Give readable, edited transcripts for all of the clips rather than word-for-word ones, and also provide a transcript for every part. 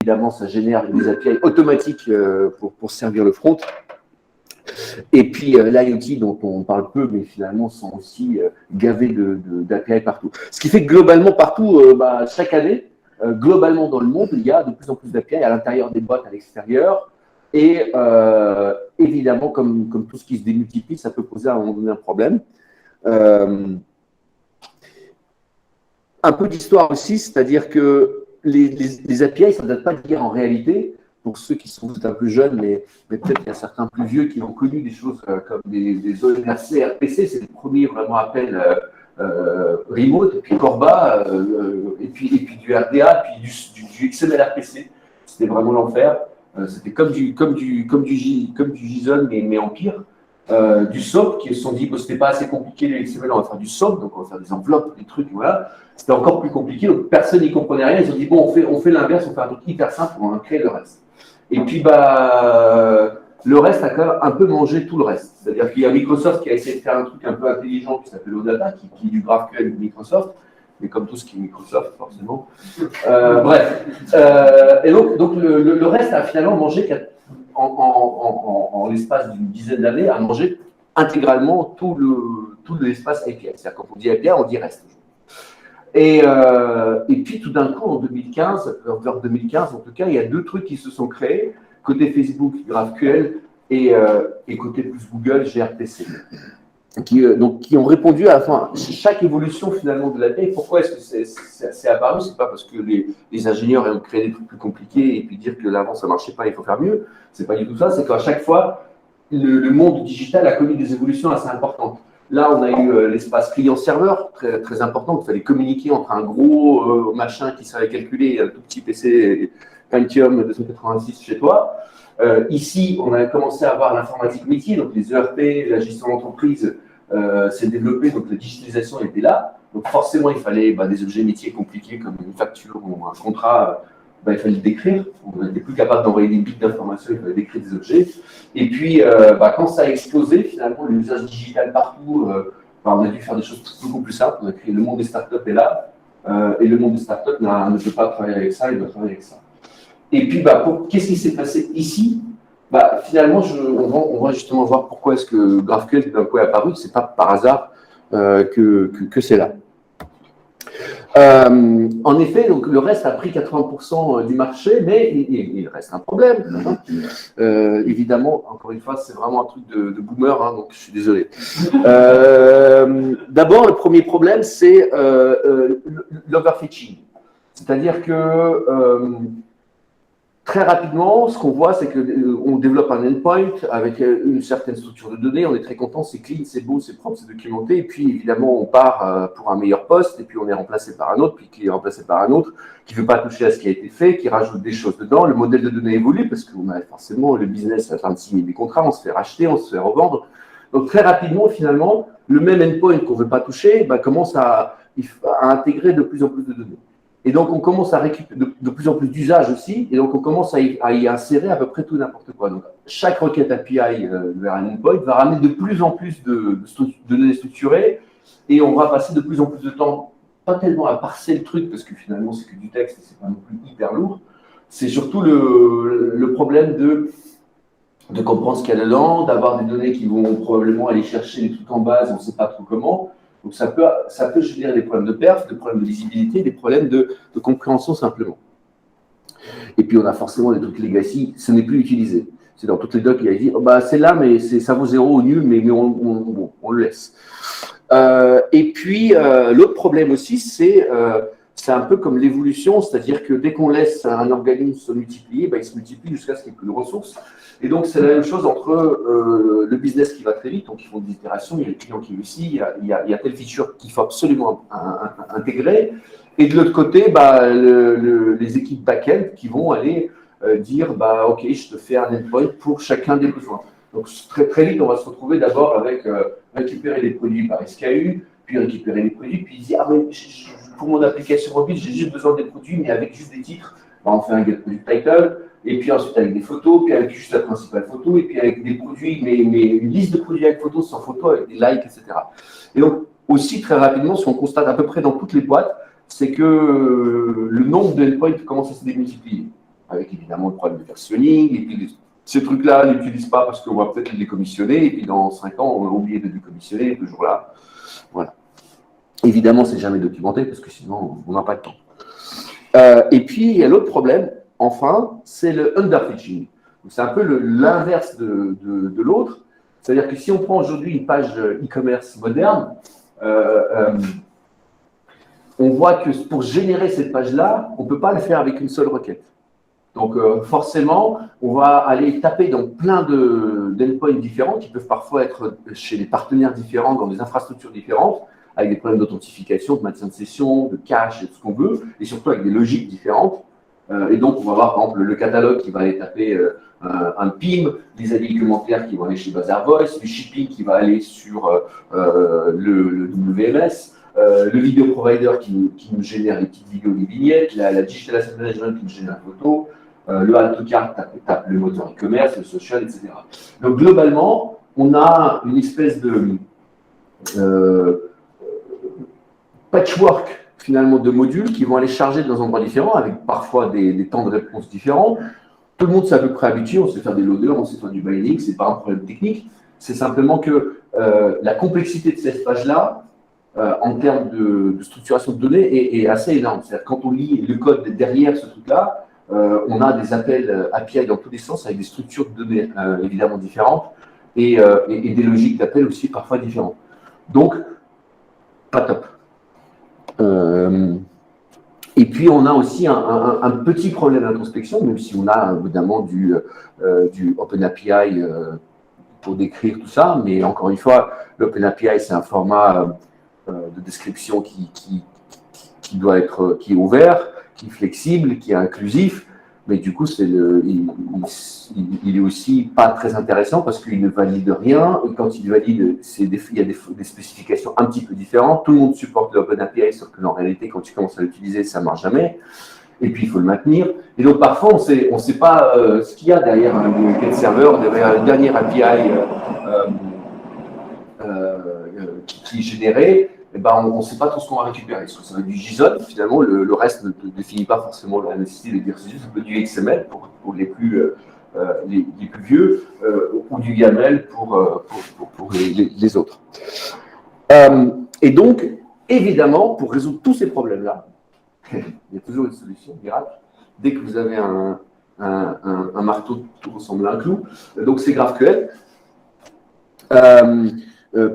évidemment, ça génère des API automatiques pour servir le front. Et puis l'IoT, dont on parle peu, mais finalement sont aussi gavés d'API partout. Ce qui fait que globalement, partout, chaque année, globalement dans le monde, il y a de plus en plus d'API à l'intérieur des boîtes, à l'extérieur. Et évidemment, comme tout ce qui se démultiplie, ça peut poser à un moment donné un problème. Un peu d'histoire aussi, c'est-à-dire que les API, ça ne date pas d'hier en réalité. Pour ceux qui sont un peu jeunes, mais peut-être qu'il y a certains plus vieux qui ont connu des choses comme des OMRC, RPC, c'est le premier vraiment appel remote, et puis Corba, et puis du RDA, puis du XML RPC. C'était vraiment l'enfer. C'était comme du JSON, mais en pire. Du SOAP, qui se sont dit que c'était pas assez compliqué les XML, on va faire du SOAP, donc on va faire des enveloppes, des trucs, voilà. C'était encore plus compliqué, donc personne n'y comprenait rien. Ils ont dit, bon, on fait l'inverse, on fait un truc hyper simple, on va créer le reste. Et puis, le reste a quand même un peu mangé tout le reste. C'est-à-dire qu'il y a Microsoft qui a essayé de faire un truc un peu intelligent qui s'appelle OData, qui est du GraphQL de Microsoft, mais comme tout ce qui est Microsoft, forcément. Bref. Et donc le reste a finalement mangé, en l'espace d'une dizaine d'années, a mangé intégralement tout l'espace API. C'est-à-dire quand on dit API, on dit reste. Et puis tout d'un coup, en 2015, vers 2015 en tout cas, il y a deux trucs qui se sont créés, côté Facebook, GraphQL, et côté plus Google, gRPC, qui ont répondu à chaque évolution finalement de l'API. Pourquoi est-ce que c'est apparu? C'est pas parce que les ingénieurs ont créé des trucs plus compliqués et puis dire que l'avant ça marchait pas, il faut faire mieux. C'est pas du tout ça. C'est qu'à chaque fois, le monde digital a connu des évolutions assez importantes. Là, on a eu l'espace client-serveur, très, très important. Il fallait communiquer entre un gros machin qui savait calculer un tout petit PC Pentium 286 chez toi. Ici, on a commencé à avoir l'informatique métier, donc les ERP, la gestion d'entreprise s'est développée, donc la digitalisation était là. Donc forcément, il fallait des objets métiers compliqués comme une facture ou un contrat. Il fallait le décrire. On n'était plus capable d'envoyer des bits d'informations, il fallait décrire des objets. Et puis, quand ça a explosé, finalement, l'usage digital partout, on a dû faire des choses beaucoup plus simples. On a créé le monde des startups est là, et le monde des startups ne peut pas travailler avec ça, il doit travailler avec ça. Et puis, qu'est-ce qui s'est passé ici? Finalement, on va justement voir pourquoi est-ce que GraphQL d'un coup est apparu. C'est pas par hasard que c'est là. En effet, donc, le reste a pris 80% du marché, mais il reste un problème. Évidemment, encore une fois, c'est vraiment un truc de boomer, donc je suis désolé. D'abord, le premier problème, c'est l'overfetching. C'est-à-dire que très rapidement, ce qu'on voit, c'est qu'on développe un endpoint avec une certaine structure de données, on est très content, c'est clean, c'est beau, c'est propre, c'est documenté, et puis évidemment, on part pour un meilleur poste, et puis on est remplacé par un autre, puis qui est remplacé par un autre, qui ne veut pas toucher à ce qui a été fait, qui rajoute des choses dedans, le modèle de données évolue, parce qu'on a forcément le business en train de signer des contrats, on se fait racheter, on se fait revendre. Donc très rapidement, finalement, le même endpoint qu'on ne veut pas toucher commence à intégrer de plus en plus de données. Et donc, on commence à récupérer de plus en plus d'usages aussi, et donc on commence à y insérer à peu près tout n'importe quoi. Donc, chaque requête API vers un endpoint va ramener de plus en plus de données structurées, et on va passer de plus en plus de temps, pas tellement à parser le truc, parce que finalement, c'est que du texte, et c'est pas non plus hyper lourd. C'est surtout le problème de comprendre ce qu'il y a dedans, d'avoir des données qui vont probablement aller chercher les trucs en base, on ne sait pas trop comment. Donc, ça peut générer des problèmes de perf, des problèmes de visibilité, des problèmes de compréhension simplement. Et puis, on a forcément des trucs legacy, ce n'est plus utilisé. C'est dans toutes les docs, il a dit, c'est là, mais ça vaut 0 ou nul, mais on le laisse. Et puis, l'autre problème aussi, c'est un peu comme l'évolution, c'est-à-dire que dès qu'on laisse un organisme se multiplier, il se multiplie jusqu'à ce qu'il n'y ait plus de ressources. Et donc, c'est la même chose entre le business qui va très vite, donc ils font des itérations, il y a les clients qui réussissent, il y a telle feature qu'il faut absolument intégrer. Et de l'autre côté, les équipes back-end qui vont aller dire, OK, je te fais un endpoint pour chacun des besoins. Donc, très, très vite, on va se retrouver d'abord avec récupérer les produits par SKU, puis récupérer les produits, puis dire, mais pour mon application mobile, j'ai juste besoin des produits, mais avec juste des titres. On fait un get product title, et puis ensuite avec des photos, puis avec juste la principale photo, et puis avec des produits, mais une liste de produits avec photos, sans photos, avec des likes, etc. Et donc, aussi, très rapidement, ce qu'on constate à peu près dans toutes les boîtes, c'est que le nombre d'endpoints commence à se démultiplier. avec évidemment le problème de versionning, et puis ces trucs-là, on n'utilise pas parce qu'on va peut-être les décommissionner, et puis dans 5 ans, on va oublier de décommissionner, toujours là. Voilà. Évidemment, c'est jamais documenté, parce que sinon, on n'a pas le temps. Et puis, il y a l'autre problème, enfin, c'est le underfetching. C'est un peu l'inverse de l'autre. C'est-à-dire que si on prend aujourd'hui une page e-commerce moderne, on voit que pour générer cette page-là, on ne peut pas le faire avec une seule requête. Donc, forcément, on va aller taper dans plein d'endpoints différents qui peuvent parfois être chez des partenaires différents, dans des infrastructures différentes, avec des problèmes d'authentification, de maintien de session, de cache et tout ce qu'on veut, et surtout avec des logiques différentes. Et donc, on va avoir, par exemple, le catalogue qui va aller taper un PIM, les avis commentaires qui vont aller chez Bazaar Voice, le shipping qui va aller sur le WMS, le vidéo provider qui nous génère les petites vidéos, les vignettes, la digital asset management qui nous génère la photo, le AutoCart tape le moteur e-commerce, le social, etc. Donc, globalement, on a une espèce de patchwork finalement de modules qui vont aller charger dans des endroits différents avec parfois des temps de réponse différents. Tout le monde s'est à peu près habitué, on sait faire des loaders, on sait faire du binding, c'est pas un problème technique, c'est simplement que la complexité de cette page-là, en termes de structuration de données, est assez énorme. C'est-à-dire quand on lit le code derrière ce truc-là, on a des appels API dans tous les sens avec des structures de données évidemment différentes et des logiques d'appel aussi parfois différentes. Donc, pas top. Et puis, on a aussi un petit problème d'introspection, même si on a évidemment du OpenAPI pour décrire tout ça, mais encore une fois, l'OpenAPI, c'est un format de description qui est ouvert, qui est flexible, qui est inclusif, mais du coup, il est aussi pas très intéressant parce qu'il ne valide rien, et quand il valide, il y a des spécifications un petit peu différentes. Tout le monde supporte l'OpenAPI, sauf que en réalité, quand tu commences à l'utiliser, ça ne marche jamais. Et puis, il faut le maintenir. Et donc, parfois, on ne sait pas ce qu'il y a derrière un get server, derrière une dernière API qui est générée. Eh ben, on ne sait pas tout ce qu'on va récupérer. Est-ce que ça va être du JSON? Finalement, le reste ne définit pas forcément la nécessité de dire c'est juste du XML pour les plus vieux, ou du YAML pour les autres. Et donc, évidemment, pour résoudre tous ces problèmes-là, il y a toujours une solution miracle. Dès que vous avez un marteau, tout ressemble à un clou. Donc, c'est GraphQL.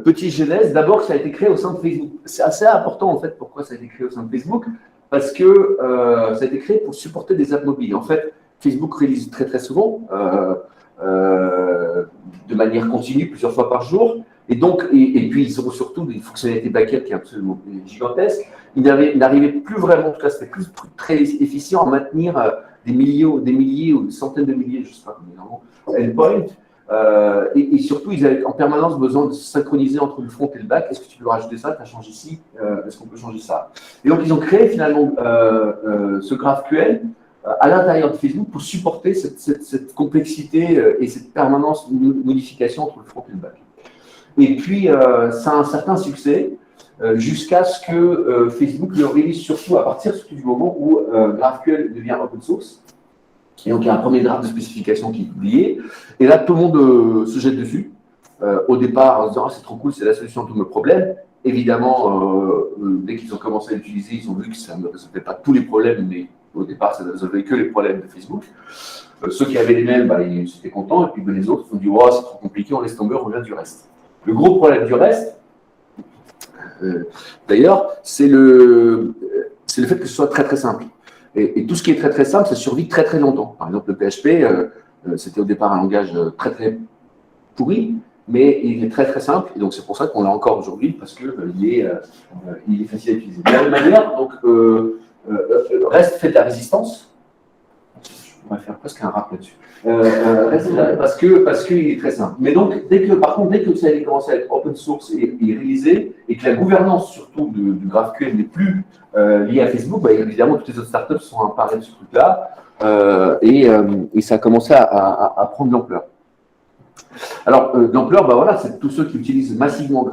Petit genèse, d'abord, ça a été créé au sein de Facebook. C'est assez important, en fait, pourquoi ça a été créé au sein de Facebook, parce que ça a été créé pour supporter des apps mobiles. En fait, Facebook réalise très, très souvent, de manière continue, plusieurs fois par jour, et donc, et puis, ils ont surtout des fonctionnalités back-end qui est absolument gigantesque. Ils n'arrivaient plus vraiment, en tout cas, c'était plus très efficient à maintenir des milliers ou des centaines de milliers, je ne sais pas combien, endpoints. Et surtout, ils avaient en permanence besoin de se synchroniser entre le front et le back. Est-ce que tu peux rajouter ça? Tu as changé ci? Est-ce qu'on peut changer ça? Et donc, ils ont créé finalement ce GraphQL à l'intérieur de Facebook pour supporter cette complexité et cette permanence de modification entre le front et le back. Et puis, ça a un certain succès jusqu'à ce que Facebook le réalise surtout à partir du moment où GraphQL devient open source. Et donc, il y a un premier draft de spécification qui est publié. Et là, tout le monde se jette dessus. Au départ, en se disant, ah, c'est trop cool, c'est la solution à tous mes problèmes. Évidemment, dès qu'ils ont commencé à l'utiliser, ils ont vu que ça ne résolvait pas tous les problèmes, mais au départ, ça ne résolvait que les problèmes de Facebook. Ceux qui avaient les mêmes, ils étaient contents. Et puis les autres se sont dit, oh, c'est trop compliqué, on laisse tomber, on revient du reste. Le gros problème du reste, d'ailleurs, c'est le fait que ce soit très, très simple. Et tout ce qui est très très simple, ça survit très très longtemps. Par exemple, le PHP, c'était au départ un langage très très pourri, mais il est très très simple. Et donc c'est pour ça qu'on l'a encore aujourd'hui, parce qu'il est facile à utiliser. De la même manière, donc, REST fait de la résistance. Je pourrais faire presque un rap là-dessus. Parce qu'il est très simple. Mais donc, par contre, dès que ça a commencé à être open source et réalisé, et que la gouvernance surtout du GraphQL n'est plus liée à Facebook, évidemment, toutes les autres startups sont emparées de ce truc-là, et ça a commencé à prendre de l'ampleur. Alors, l'ampleur, voilà, c'est tous ceux qui utilisent massivement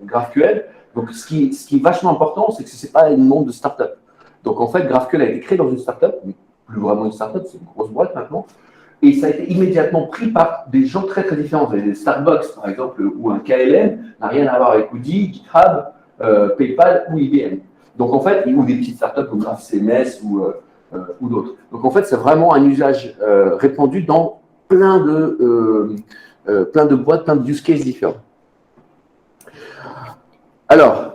GraphQL. Donc, ce qui est vachement important, c'est que ce n'est pas un monde de startup. Donc, en fait, GraphQL a été créé dans une startup, mais plus vraiment une startup, c'est une grosse boîte maintenant. Et ça a été immédiatement pris par des gens très très différents. Vous avez des Starbucks, par exemple, ou un KLM, n'a rien à voir avec Audi, GitHub, PayPal ou IBM. Donc en fait, ou des petites startups comme GraphCMS ou d'autres. Donc en fait, c'est vraiment un usage répandu dans plein de boîtes, plein de use cases différents. Alors,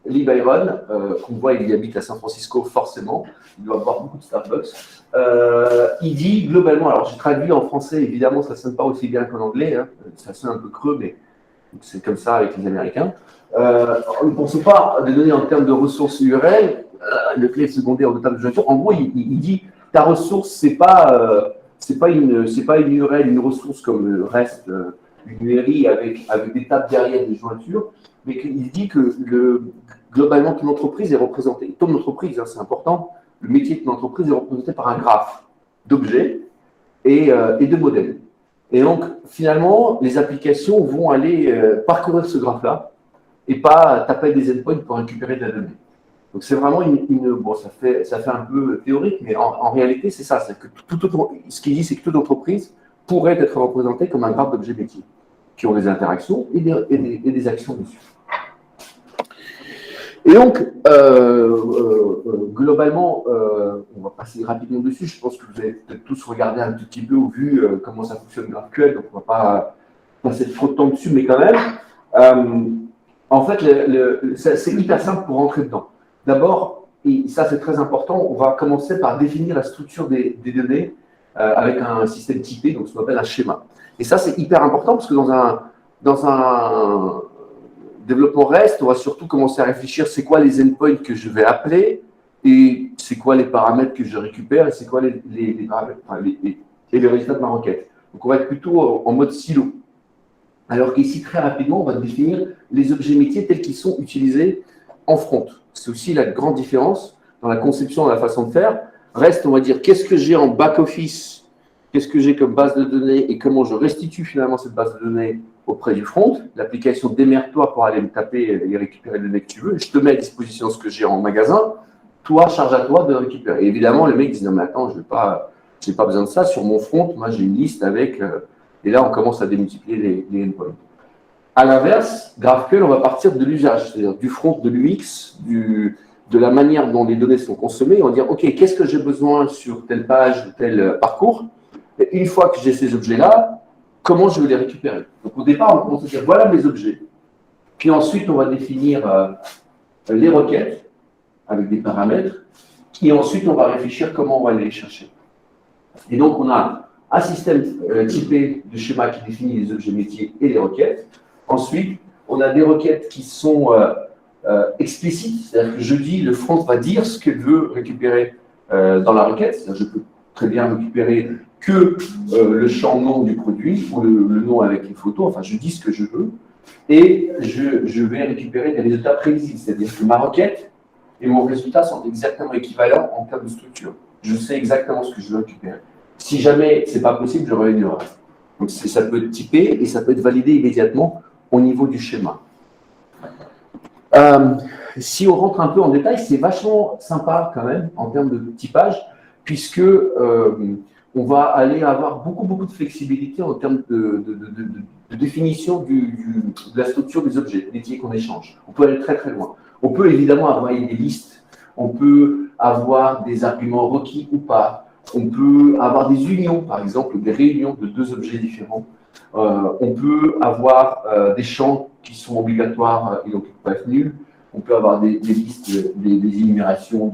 Lee Byron, qu'on voit, il habite à San Francisco forcément, il doit avoir beaucoup de Starbucks. Il dit globalement, alors j'ai traduit en français, évidemment ça ne sonne pas aussi bien qu'en anglais, hein, ça sonne un peu creux, mais c'est comme ça avec les Américains. Ne pensons pas des données en termes de ressources URL, le clé secondaire de table de jointure. En gros, il dit ta ressource, c'est pas une URL, une ressource comme le reste une URI avec des tables derrière des jointures, mais qu'il dit que globalement, ton entreprise est représentée. Ton entreprise, hein, c'est important, le métier de ton entreprise est représenté par un graphe d'objets et de modèles. Et donc, finalement, les applications vont aller parcourir ce graphe-là et pas taper des endpoints pour récupérer de la donnée. Donc, c'est vraiment bon, ça fait un peu théorique, mais en réalité, c'est ça. C'est que ce qu'il dit, c'est que toute entreprise pourrait être représentée comme un graphe d'objets métiers qui ont des interactions et des actions dessus. Et donc, globalement, on va passer rapidement dessus. Je pense que vous avez peut-être tous regardé un tout petit peu ou vu comment ça fonctionne GraphQL, donc on ne va pas passer trop de temps dessus, mais quand même. En fait, c'est hyper simple pour rentrer dedans. D'abord, et ça c'est très important, on va commencer par définir la structure des données avec un système typé, donc ce qu'on appelle un schéma. Et ça, c'est hyper important parce que dans un développement REST, on va surtout commencer à réfléchir c'est quoi les endpoints que je vais appeler et c'est quoi les paramètres que je récupère et c'est quoi les résultats de ma requête. Donc, on va être plutôt en mode silo. Alors qu'ici, très rapidement, on va définir les objets métiers tels qu'ils sont utilisés en front. C'est aussi la grande différence dans la conception, dans la façon de faire. REST, on va dire qu'est-ce que j'ai en back-office, qu'est-ce que j'ai comme base de données et comment je restitue finalement cette base de données auprès du front. L'application démerde-toi pour aller me taper et récupérer les données que tu veux. Je te mets à disposition ce que j'ai en magasin. Toi, charge à toi de récupérer. Et évidemment, le mec dit non, mais attends, je n'ai pas besoin de ça. Sur mon front, moi, j'ai une liste avec. Et là, on commence à démultiplier les endpoints. À l'inverse, GraphQL, on va partir de l'usage, c'est-à-dire du front, de l'UX, de la manière dont les données sont consommées. On va dire, OK, qu'est-ce que j'ai besoin sur telle page, tel parcours? Et une fois que j'ai ces objets-là, comment je vais les récupérer? Donc, au départ, on commence à dire, voilà mes objets. Puis ensuite, on va définir les requêtes avec des paramètres. Et ensuite, on va réfléchir comment on va aller les chercher. Et donc, on a un système typé de schéma qui définit les objets métiers et les requêtes. Ensuite, on a des requêtes qui sont explicites, c'est-à-dire que je dis, le front va dire ce qu'il veut récupérer dans la requête. C'est-à-dire je peux très bien récupérer que le champ nom du produit ou le nom avec une photo, enfin je dis ce que je veux, et je vais récupérer des résultats prévisibles, c'est-à-dire que ma requête et mon résultat sont exactement équivalents en termes de structure. Je sais exactement ce que je veux récupérer. Si jamais ce n'est pas possible, j'aurai une erreur. Donc ça peut être typé et ça peut être validé immédiatement au niveau du schéma. Si on rentre un peu en détail, c'est vachement sympa quand même en termes de typage, puisque on va aller avoir beaucoup de flexibilité en termes de définition de la structure des objets métiers qu'on échange. On peut aller très loin. On peut évidemment avoir des listes, on peut avoir des arguments requis ou pas. On peut avoir des unions, par exemple, des réunions de deux objets différents. On peut avoir des champs qui sont obligatoires et donc qui peuvent être nuls. On peut avoir des listes, des énumérations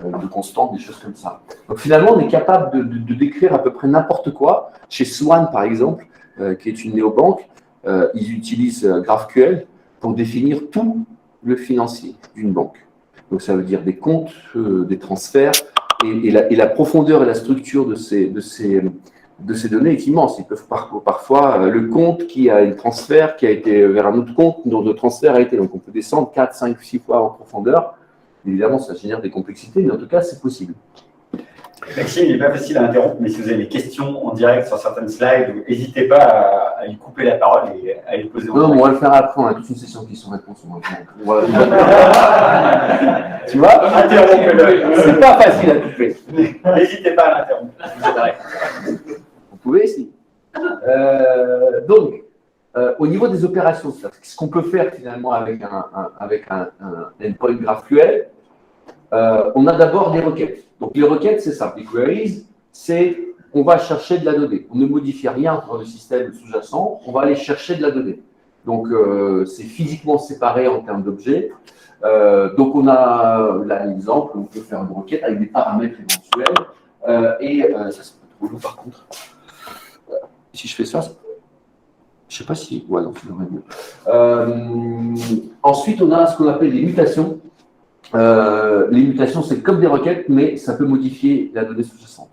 de constantes, des choses comme ça. Donc finalement, on est capable de décrire à peu près n'importe quoi. Chez Swan, par exemple, qui est une néobanque, ils utilisent GraphQL pour définir tout le financier d'une banque. Donc ça veut dire des comptes, des transferts, et la profondeur et la structure de ces données est immense. Ils peuvent parfois, le compte qui a un transfert qui a été vers un autre compte dont le transfert a été. Donc on peut descendre 4, 5, 6 fois en profondeur. Évidemment, ça génère des complexités, mais en tout cas, c'est possible. Maxime, il n'est pas facile à interrompre, mais si vous avez des questions en direct sur certaines slides, n'hésitez pas à lui couper la parole et à lui poser en Non, on va le faire après, on a toute une session questions-réponses. Tu vois, interrompez-le. c'est pas facile à couper. N'hésitez pas à l'interrompre. Vous pouvez essayer. Donc, au niveau des opérations, ce qu'on peut faire finalement avec un endpoint GraphQL, on a d'abord des requêtes. Donc, les requêtes, c'est ça. Les queries, c'est on va chercher de la donnée. On ne modifie rien dans le système sous-jacent, on va aller chercher de la donnée. Donc, c'est physiquement séparé en termes d'objets. Donc, on a là l'exemple, on peut faire une requête avec des paramètres éventuels. Ça, c'est pas trop lourd par contre. Si je fais ça, je ne sais pas si. Ouais, non, c'est mieux. Ensuite, on a ce qu'on appelle les mutations. Les mutations, c'est comme des requêtes, mais ça peut modifier la donnée sous-jacente.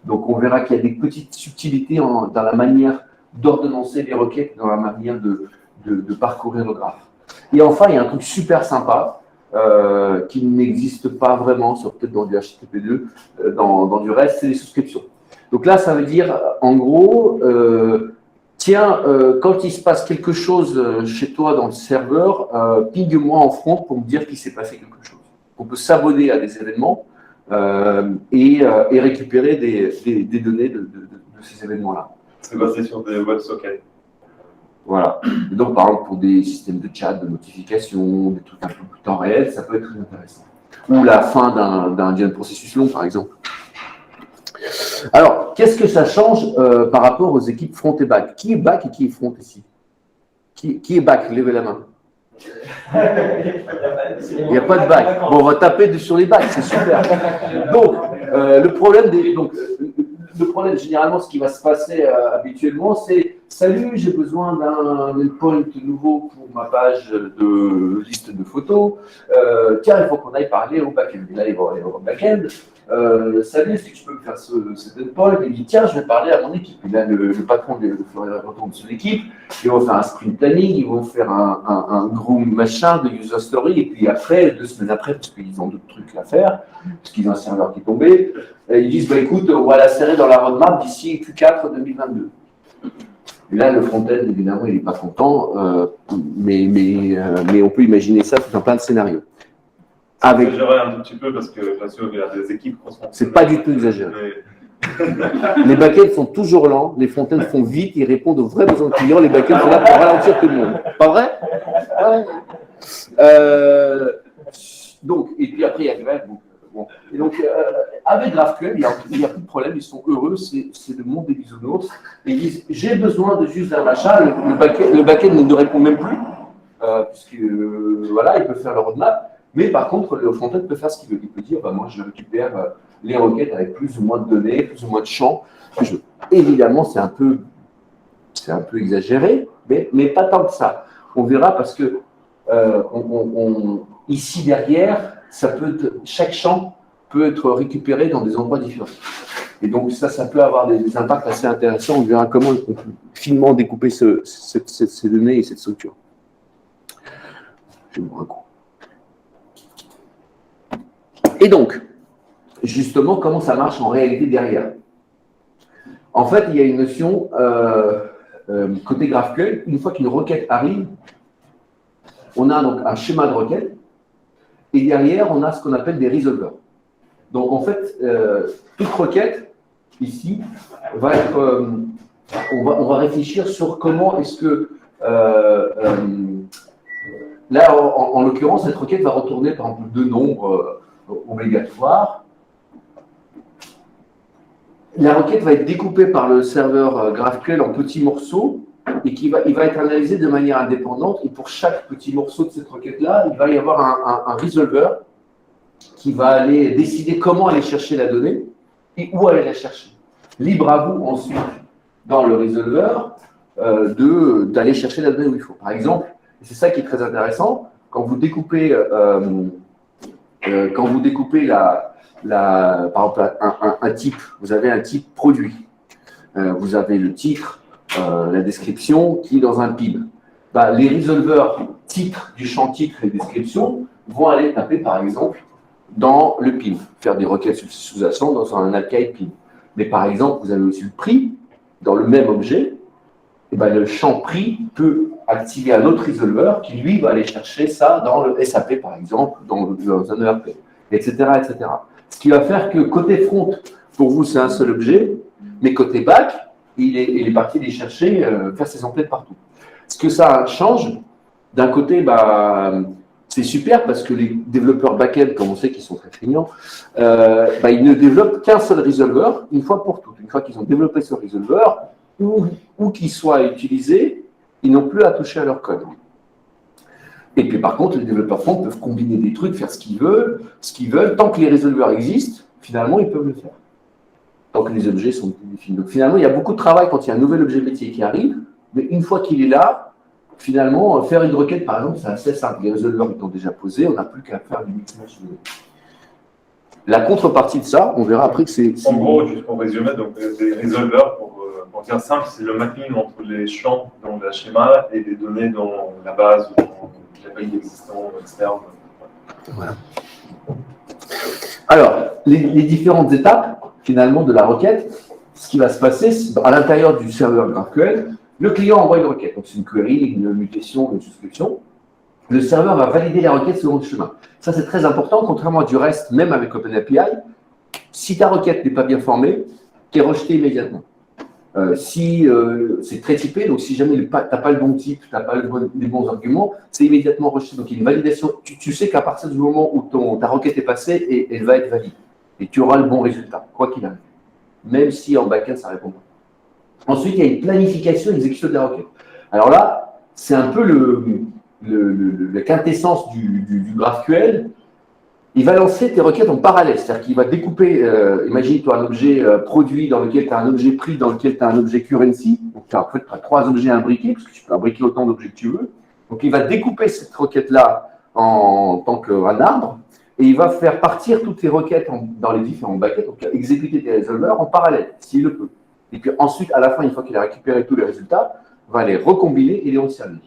Donc, on verra qu'il y a des petites subtilités dans la manière d'ordonnancer les requêtes, dans la manière de parcourir le graphe. Et enfin, il y a un truc super sympa qui n'existe pas vraiment, peut-être dans du HTTP2, dans du reste, c'est les souscriptions. Donc là, ça veut dire, en gros, tiens, quand il se passe quelque chose chez toi dans le serveur, ping-moi en front pour me dire qu'il s'est passé quelque chose. On peut s'abonner à des événements et récupérer des données de ces événements-là. C'est basé sur des WebSockets. Voilà. Et donc, par exemple, pour des systèmes de chat, de notification, des trucs un peu plus temps réel, ça peut être très intéressant. Ou la fin d'un processus long, par exemple. Alors, qu'est-ce que ça change par rapport aux équipes front et back? Qui est back et qui est front ici? Qui est back? Levez la main. Il n'y a pas de back. Bon, on va taper sur les backs, c'est super. Donc, le problème, généralement, ce qui va se passer habituellement, c'est « Salut, j'ai besoin d'un endpoint nouveau pour ma page de liste de photos. Tiens, il faut qu'on aille parler au back-end. » Là, il va aller au back-end. Salut, est-ce que tu peux me faire cet endpoint? Il dit tiens, je vais parler à mon équipe. Et là, le patron retourne sur l'équipe, ils vont faire un sprint planning, ils vont faire un gros machin de user story, et puis après, 2 semaines après, parce qu'ils ont d'autres trucs à faire, parce qu'ils ont un serveur qui est tombé, ils disent bah écoute, on va la serrer dans la roadmap d'ici Q4 2022. Et là, le front-end, évidemment, il n'est pas content, mais on peut imaginer ça dans plein de scénarios. Avec... Exagéré un tout petit peu parce que bien sûr il y a des équipes qui sont. C'est pas du tout exagéré. Les backends sont toujours lents, les frontends font vite, ils répondent aux vrais besoins clients, les backends sont là pour ralentir tout le monde. Pas vrai? Ouais. Donc, et puis après il y a grève. Bon. Et donc avec GraphQL, il n'y a plus de problème, ils sont heureux, c'est le monde des bisounours. Et ils disent j'ai besoin de juste un machin, le backend ne répond même plus, puisque voilà, il peut faire le roadmap. Mais par contre, le front-end peut faire ce qu'il veut. Il peut dire, bah, moi, je récupère les requêtes avec plus ou moins de données, plus ou moins de champs que je veux. Évidemment, c'est un peu exagéré, mais pas tant que ça. On verra parce que ici derrière, chaque champ peut être récupéré dans des endroits différents. Et donc ça peut avoir des impacts assez intéressants. On verra comment on peut finement découper ces données et cette structure. Je vais boire un coup. Et donc, justement, comment ça marche en réalité derrière? En fait, il y a une notion, côté GraphQL, une fois qu'une requête arrive, on a donc un schéma de requête, et derrière, on a ce qu'on appelle des resolvers. Donc, en fait, toute requête, ici, va être... on va réfléchir sur comment est-ce que... là, en l'occurrence, cette requête va retourner, par exemple, 2 nombres... obligatoire. La requête va être découpée par le serveur GraphQL en petits morceaux et il va être analysé de manière indépendante. Et pour chaque petit morceau de cette requête-là, il va y avoir un resolver qui va aller décider comment aller chercher la donnée et où aller la chercher. Libre à vous ensuite, dans le resolver, d'aller chercher la donnée où il faut. Par exemple, c'est ça qui est très intéressant, quand vous découpez par exemple, un type, vous avez un type produit. Vous avez le titre, la description qui est dans un PIB. Les resolvers titre du champ titre et description vont aller taper, par exemple, dans le PIM, faire des requêtes sous-jacentes dans un API PIM. Mais par exemple, vous avez aussi le prix dans le même objet. Et ben, le champ prix peut activer un autre resolver qui, lui, va aller chercher ça dans le SAP, par exemple, dans un ERP, etc., etc. Ce qui va faire que côté front, pour vous, c'est un seul objet, mais côté back, il est parti les chercher, faire ses emplettes partout. Ce que ça change, d'un côté, bah, c'est super parce que les développeurs back-end, comme on sait qu'ils sont très feignants, bah, ils ne développent qu'un seul resolver une fois pour toutes. Une fois qu'ils ont développé ce resolver, ou qu'il soit utilisé, ils n'ont plus à toucher à leur code. Et puis par contre, les développeurs front peuvent combiner des trucs, faire ce qu'ils veulent. Tant que les resolvers existent, finalement, ils peuvent le faire. Tant que les objets sont définis. Donc finalement, il y a beaucoup de travail quand il y a un nouvel objet métier qui arrive, mais une fois qu'il est là, finalement, faire une requête, par exemple, c'est assez simple. Les resolvers étant déjà posés, on n'a plus qu'à faire du mixage. La contrepartie de ça, on verra après que c'est… En gros, juste pour résumer, donc des resolvers, pour dire simple, c'est le mapping entre les champs dans le schéma et les données dans la base ou dans l'API existant externe. Voilà. Alors, les différentes étapes, finalement, de la requête, ce qui va se passer, à l'intérieur du serveur GraphQL, le client envoie une requête. Donc, c'est une query, une mutation, une souscription. Le serveur va valider la requête selon le chemin. Ça, c'est très important, contrairement à du reste, même avec OpenAPI. Si ta requête n'est pas bien formée, tu es rejeté immédiatement. C'est très typé, donc si jamais tu n'as pas le bon type, tu n'as pas les bons arguments, c'est immédiatement rejeté. Donc, il y a une validation. Tu sais qu'à partir du moment où ta requête est passée, et elle va être valide. Et tu auras le bon résultat, quoi qu'il arrive. Même si en back-end, ça répond pas. Ensuite, il y a une planification et exécution de la requête. Alors là, c'est un peu la quintessence du GraphQL. Il va lancer tes requêtes en parallèle, c'est-à-dire qu'il va découper, imagine tu as un objet produit dans lequel tu as un objet prix, dans lequel tu as un objet currency, donc tu as en fait trois objets imbriqués, parce que tu peux imbriquer autant d'objets que tu veux. Donc il va découper cette requête-là en tant qu'un arbre, et il va faire partir toutes tes requêtes dans les différents buckets, donc exécuter tes resolvers en parallèle, s'il le peut. Et puis ensuite, à la fin, une fois qu'il a récupéré tous les résultats, il va les recombiner et les reserver.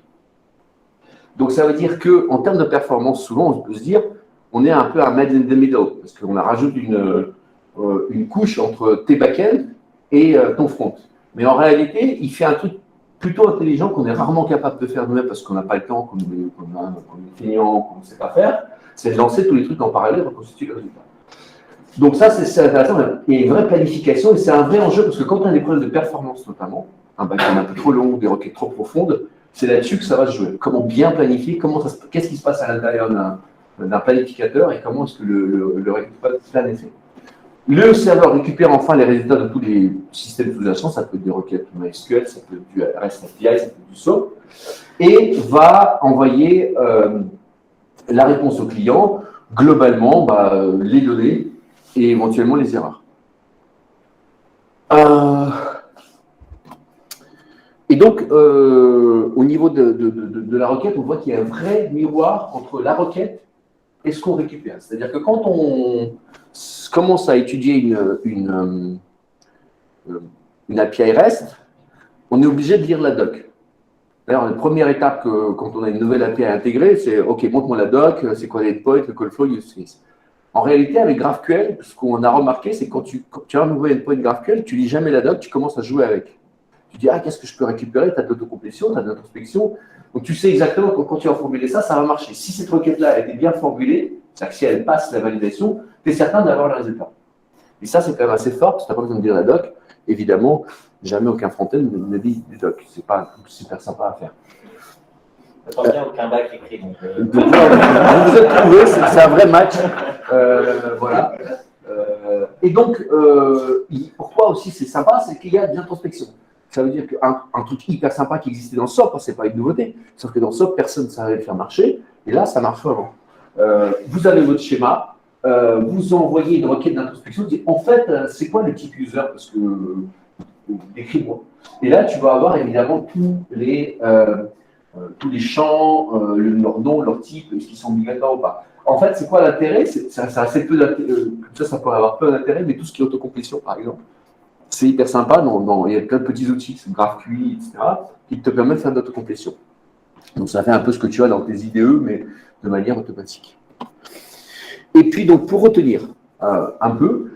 Donc ça veut dire qu'en termes de performance, souvent on peut se dire, on est un peu à made in the middle, parce qu'on a rajouté une couche entre tes back-end et ton front. Mais en réalité, il fait un truc plutôt intelligent qu'on est rarement capable de faire nous-mêmes parce qu'on n'a pas le temps, qu'on est feignant, qu'on ne sait pas faire, c'est de lancer tous les trucs en parallèle pour constituer le résultat. Donc ça, c'est intéressant. Il y a une vraie planification et c'est un vrai enjeu parce que quand on a des problèmes de performance notamment, un back-end un peu trop long, des requêtes trop profondes, c'est là-dessus que ça va se jouer. Comment bien planifier, qu'est-ce qui se passe à l'intérieur d'un planificateur et comment est-ce que le résultat est fait. Le serveur récupère enfin les résultats de tous les systèmes sous-jacents, ça peut être des requêtes MySQL, ça peut être du REST API, ça peut être du SOAP, et va envoyer la réponse au client, globalement, les données et éventuellement les erreurs. Et donc, au niveau de la requête, on voit qu'il y a un vrai miroir entre la requête et ce qu'on récupère. C'est-à-dire que quand on commence à étudier une API REST, on est obligé de lire la doc. D'ailleurs, la première étape quand on a une nouvelle API intégrée, c'est « OK, montre-moi la doc, c'est quoi l'endpoint, le call flow, use case ». En réalité, avec GraphQL, ce qu'on a remarqué, c'est que quand tu as un nouveau endpoint GraphQL, tu lis jamais la doc, tu commences à jouer avec. Tu dis « Ah, qu'est-ce que je peux récupérer ?» Tu as de l'autocomplétion, tu as de l'introspection. Donc, tu sais exactement que quand tu vas formuler ça, ça va marcher. Si cette requête-là était bien formulée, c'est-à-dire que si elle passe la validation, tu es certain d'avoir le résultat. Et ça, c'est quand même assez fort, parce que tu n'as pas besoin de lire la doc. Évidemment, jamais aucun front-end ne lit des docs. Ce n'est pas super sympa à faire. Ça tombe bien, aucun bac écrit. Donc, vous êtes trouvés, c'est un vrai match. Voilà. Et donc, pourquoi aussi c'est sympa, c'est qu'il y a de l'introspection. Ça veut dire qu'un truc hyper sympa qui existait dans SOAP, ce n'est pas une nouveauté. Sauf que dans SOAP, personne ne savait le faire marcher. Et là, ça marche vraiment. Vous avez votre schéma, vous envoyez une requête d'introspection, vous dites en fait, c'est quoi le type user? Parce que décris-moi. Et là, tu vas avoir évidemment tous les champs, leur nom, leur type, est-ce qu'ils sont obligatoires ou pas. En fait, c'est quoi l'intérêt? Ça a assez peu d'intérêt, comme ça pourrait avoir peu d'intérêt, mais tout ce qui est autocomplétion, par exemple, c'est hyper sympa. Il y a plein de petits outils, GraphQL, etc., qui te permettent de faire de l'autocomplétion. Donc, ça fait un peu ce que tu as dans tes IDE, mais de manière automatique. Et puis, donc, pour retenir un peu,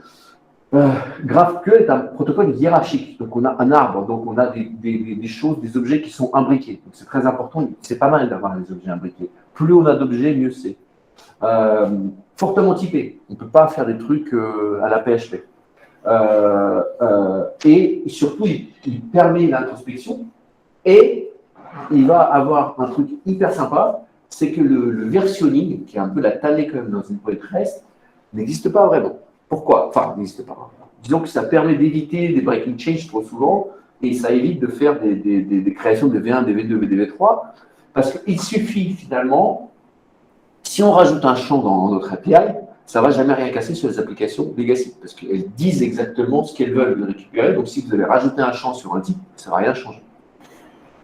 GraphQL est un protocole hiérarchique. Donc, on a un arbre, donc on a des choses, des objets qui sont imbriqués. Donc, c'est très important. C'est pas mal d'avoir des objets imbriqués. Plus on a d'objets, mieux c'est. Fortement typé. On ne peut pas faire des trucs à la PHP. Et surtout, il permet l'introspection et il va avoir un truc hyper sympa, c'est que le versionning, qui est un peu la tannée quand même dans une point REST, n'existe pas vraiment. Pourquoi? Enfin, n'existe pas. Disons que ça permet d'éviter des breaking change trop souvent et ça évite de faire des créations de V1, des V2, des V3 parce qu'il suffit finalement, si on rajoute un champ dans notre API, ça ne va jamais rien casser sur les applications legacy parce qu'elles disent exactement ce qu'elles veulent récupérer. Donc, si vous avez rajouté un champ sur un type, ça ne va rien changer.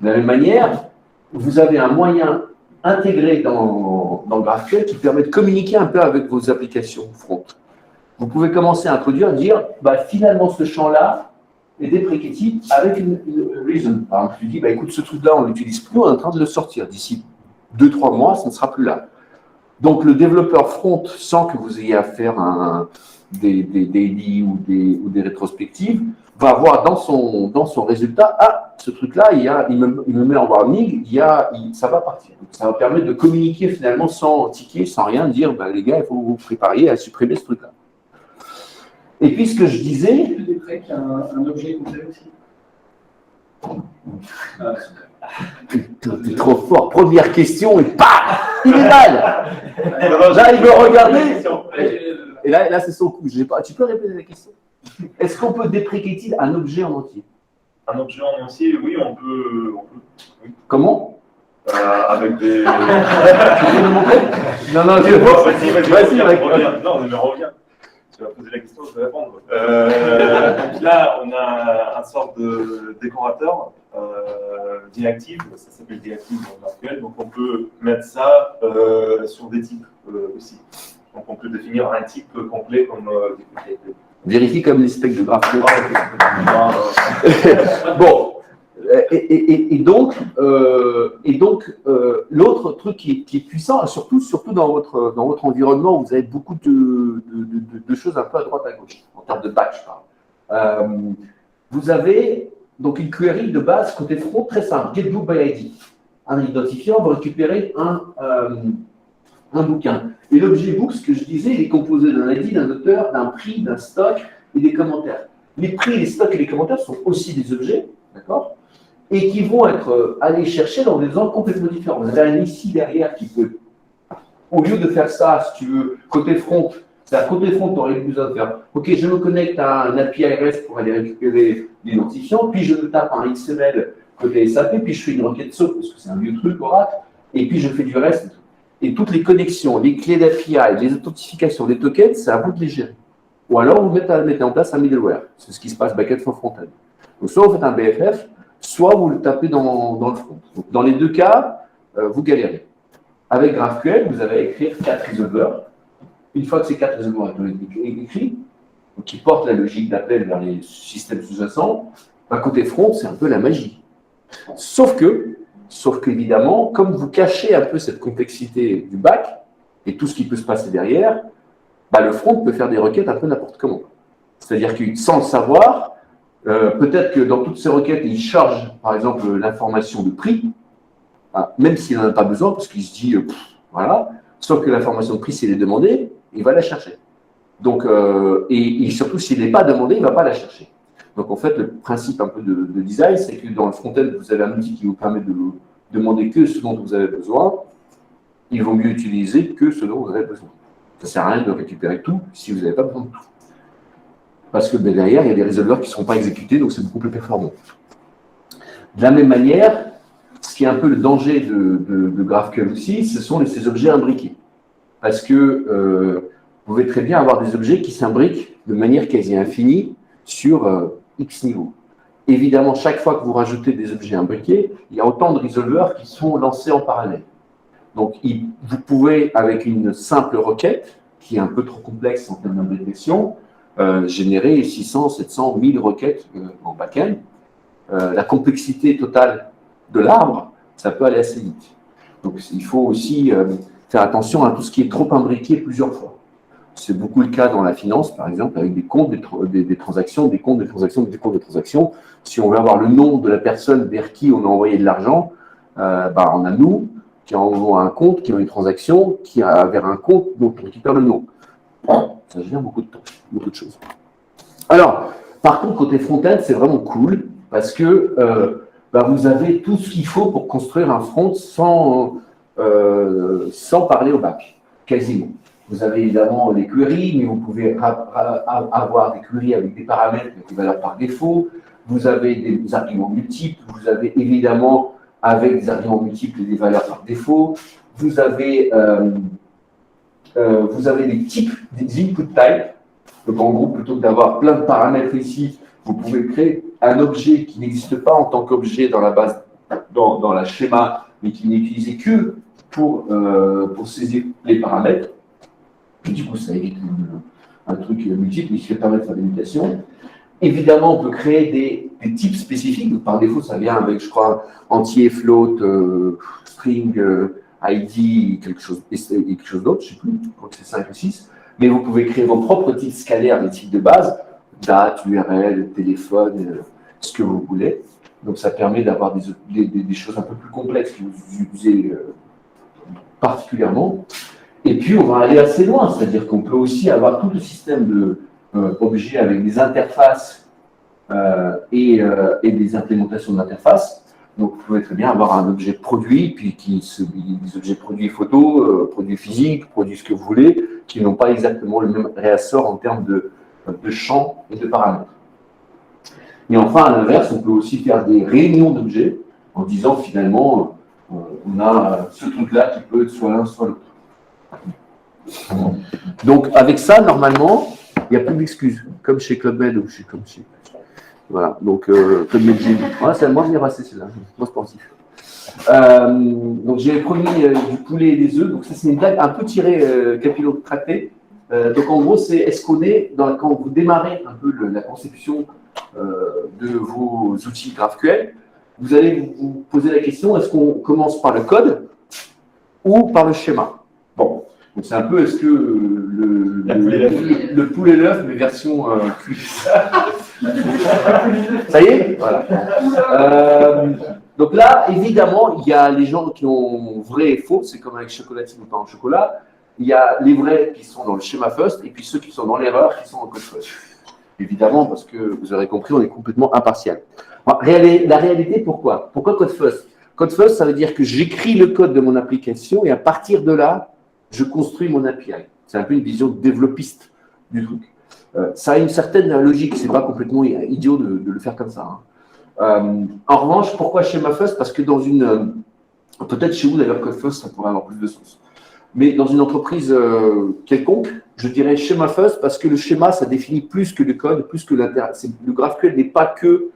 De la même manière, vous avez un moyen intégré dans GraphQL qui permet de communiquer un peu avec vos applications front. Vous pouvez commencer à introduire et dire, finalement, ce champ-là est deprecated avec une reason. Par exemple, tu dis, écoute, ce truc-là, on ne l'utilise plus, on est en train de le sortir. D'ici 2-3 mois, ça ne sera plus là. Donc, le développeur front, sans que vous ayez à faire des daily ou des rétrospectives, va voir dans son résultat, ce truc-là, il me met en warning, ça va partir. Donc, ça va permettre de communiquer finalement sans ticket, sans rien, dire, les gars, il faut vous préparer à supprimer ce truc-là. Et puis, ce que je disais… Tu décrètes qu'il y a un objet complet aussi. Putain, t'es trop fort. Première question et paf, il est mal. Là, il veut regarder. Et là c'est son coup. Tu peux répéter la question? Est-ce qu'on peut deprecated un objet en entier? Un objet en entier, oui, on peut. Oui. Comment? Avec des. Tu peux nous montrer? Non, vas-y. Non, mais reviens. Tu vas poser la question, je vais répondre. Donc là, on a un sorte de décorateur déactive, ça s'appelle déactive dans GraphQL, donc on peut mettre ça sur des types aussi. Donc on peut définir un type complet comme Vérifie comme les specs de GraphQL. Bon. Et donc, l'autre truc qui est puissant, surtout dans votre environnement où vous avez beaucoup de choses un peu à droite à gauche, en termes de batch. Vous avez donc une query de base côté front très simple, getBook by ID. Un identifiant va récupérer un bouquin. Et l'objet book, ce que je disais, il est composé d'un ID, d'un auteur, d'un prix, d'un stock et des commentaires. Les prix, les stocks et les commentaires sont aussi des objets, d'accord ? Et qui vont être allés chercher dans des zones complètement différentes. Vous avez un ici derrière qui peut, au lieu de faire ça, si tu veux, côté front, c'est-à-dire côté front, tu aurais besoin de faire, ok, je me connecte à un API REST pour aller récupérer l'identifiant, puis je me tape un XML côté SAP, puis je fais une requête SOAP, parce que c'est un vieux truc, Oracle, et puis je fais du reste. Et toutes les connexions, les clés d'API, les authentifications, les tokens, c'est à vous de les gérer. Ou alors, vous mettez en place un middleware. C'est ce qui se passe backend for frontend. Donc, soit vous faites un BFF, soit vous le tapez dans le front. Donc, dans les deux cas, vous galérez. Avec GraphQL, vous avez à écrire 4 resolvers. Une fois que ces 4 resolvers ont été écrits, qui portent la logique d'appel vers les systèmes sous-jacents, côté front, c'est un peu la magie. Sauf qu'évidemment, comme vous cachez un peu cette complexité du back et tout ce qui peut se passer derrière, le front peut faire des requêtes un peu n'importe comment. C'est-à-dire que sans le savoir, peut-être que dans toutes ces requêtes, il charge, par exemple, l'information de prix, même s'il n'en a pas besoin, parce qu'il se dit, voilà, sauf que l'information de prix, s'il est demandée, il va la chercher. Donc, et surtout, s'il n'est pas demandé, il ne va pas la chercher. Donc, en fait, le principe un peu de design, c'est que dans le front-end, vous avez un outil qui vous permet de demander que ce dont vous avez besoin. Il vaut mieux utiliser que ce dont vous avez besoin. Ça ne sert à rien de récupérer tout si vous n'avez pas besoin de tout. Parce que derrière, il y a des résolveurs qui ne seront pas exécutés, donc c'est beaucoup plus performant. De la même manière, ce qui est un peu le danger de GraphQL aussi, ce sont ces objets imbriqués. Parce que vous pouvez très bien avoir des objets qui s'imbriquent de manière quasi infinie sur X niveaux. Évidemment, chaque fois que vous rajoutez des objets imbriqués, il y a autant de résolveurs qui sont lancés en parallèle. Donc, vous pouvez, avec une simple requête, qui est un peu trop complexe en termes d'imbrication, générer 600, 700, 1000 requêtes en back-end. La complexité totale de l'arbre, ça peut aller assez vite. Donc, il faut aussi faire attention à tout ce qui est trop imbriqué plusieurs fois. C'est beaucoup le cas dans la finance, par exemple, avec des comptes, des transactions, des comptes de transactions, des comptes de transactions. Si on veut avoir le nom de la personne vers qui on a envoyé de l'argent, on a nous qui envoie un compte, qui a une transaction, qui a vers un compte dont on récupère le nom. Ça génère beaucoup de temps, beaucoup de choses. Alors, par contre, côté front-end, c'est vraiment cool parce que vous avez tout ce qu'il faut pour construire un front sans parler au back, quasiment. Vous avez évidemment les queries, mais vous pouvez avoir des queries avec des paramètres, avec des valeurs par défaut. Vous avez des arguments multiples. Vous avez évidemment, avec des arguments multiples, des valeurs par défaut. Vous avez des types, des input types. Donc en gros, plutôt que d'avoir plein de paramètres ici, vous pouvez créer un objet qui n'existe pas en tant qu'objet dans la base, dans la schéma, mais qui n'est utilisé que pour saisir les paramètres. Et du coup, ça évite un truc multiple, mais qui permet de faire des mutations. Évidemment, on peut créer des types spécifiques. Donc, par défaut, ça vient avec, je crois, entier, float, string, ID, quelque chose d'autre, je ne sais plus, je crois que c'est 5 ou 6. Mais vous pouvez créer vos propres types scalaires, des types de base, date, URL, téléphone, ce que vous voulez. Donc, ça permet d'avoir des choses un peu plus complexes que vous utilisez particulièrement. Et puis, on va aller assez loin, c'est-à-dire qu'on peut aussi avoir tout le système d'objets avec des interfaces et des implémentations d'interfaces. Donc, vous pouvez très bien avoir un objet produit, puis des objets produits photo, produits physiques, produits ce que vous voulez, qui n'ont pas exactement le même réassort en termes de champs et de paramètres. Et enfin, à l'inverse, on peut aussi faire des réunions d'objets en disant finalement, on a ce truc-là qui peut être soit l'un, soit l'autre. Donc, avec ça, normalement, il n'y a plus d'excuses, comme chez ClubMed ou comme chez. Voilà, donc ClubMed Gym. Voilà, c'est à moi de venir passer, c'est là, moi sportif. Donc, j'ai promis du poulet et des œufs. Donc, ça, c'est une blague un peu tirée capillotractée. Donc, en gros, c'est est-ce qu'on est, quand vous démarrez un peu la conception de vos outils GraphQL, vous allez vous poser la question, est-ce qu'on commence par le code ou par le schéma? Bon, donc c'est un peu, est-ce que le poulet et l'œuf, mais version cuite. Ça y est? Voilà. Donc là, évidemment, il y a les gens qui ont vrai et faux, c'est comme avec chocolatine ou pas en chocolat. Il y a les vrais qui sont dans le schéma first et puis ceux qui sont dans l'erreur qui sont en code first. Évidemment, parce que vous aurez compris, on est complètement impartial. La réalité, pourquoi? Pourquoi code first? Code first, ça veut dire que j'écris le code de mon application et à partir de là, je construis mon API. C'est un peu une vision développiste du truc. Ça a une certaine logique, c'est pas complètement idiot de le faire comme ça. Hein. En revanche, pourquoi schéma first? Parce que dans peut-être chez vous d'ailleurs, code first, ça pourrait avoir plus de sens. Mais dans une entreprise quelconque, je dirais schéma first parce que le schéma, ça définit plus que le code, plus que l'interaction. Le GraphQL n'est pas que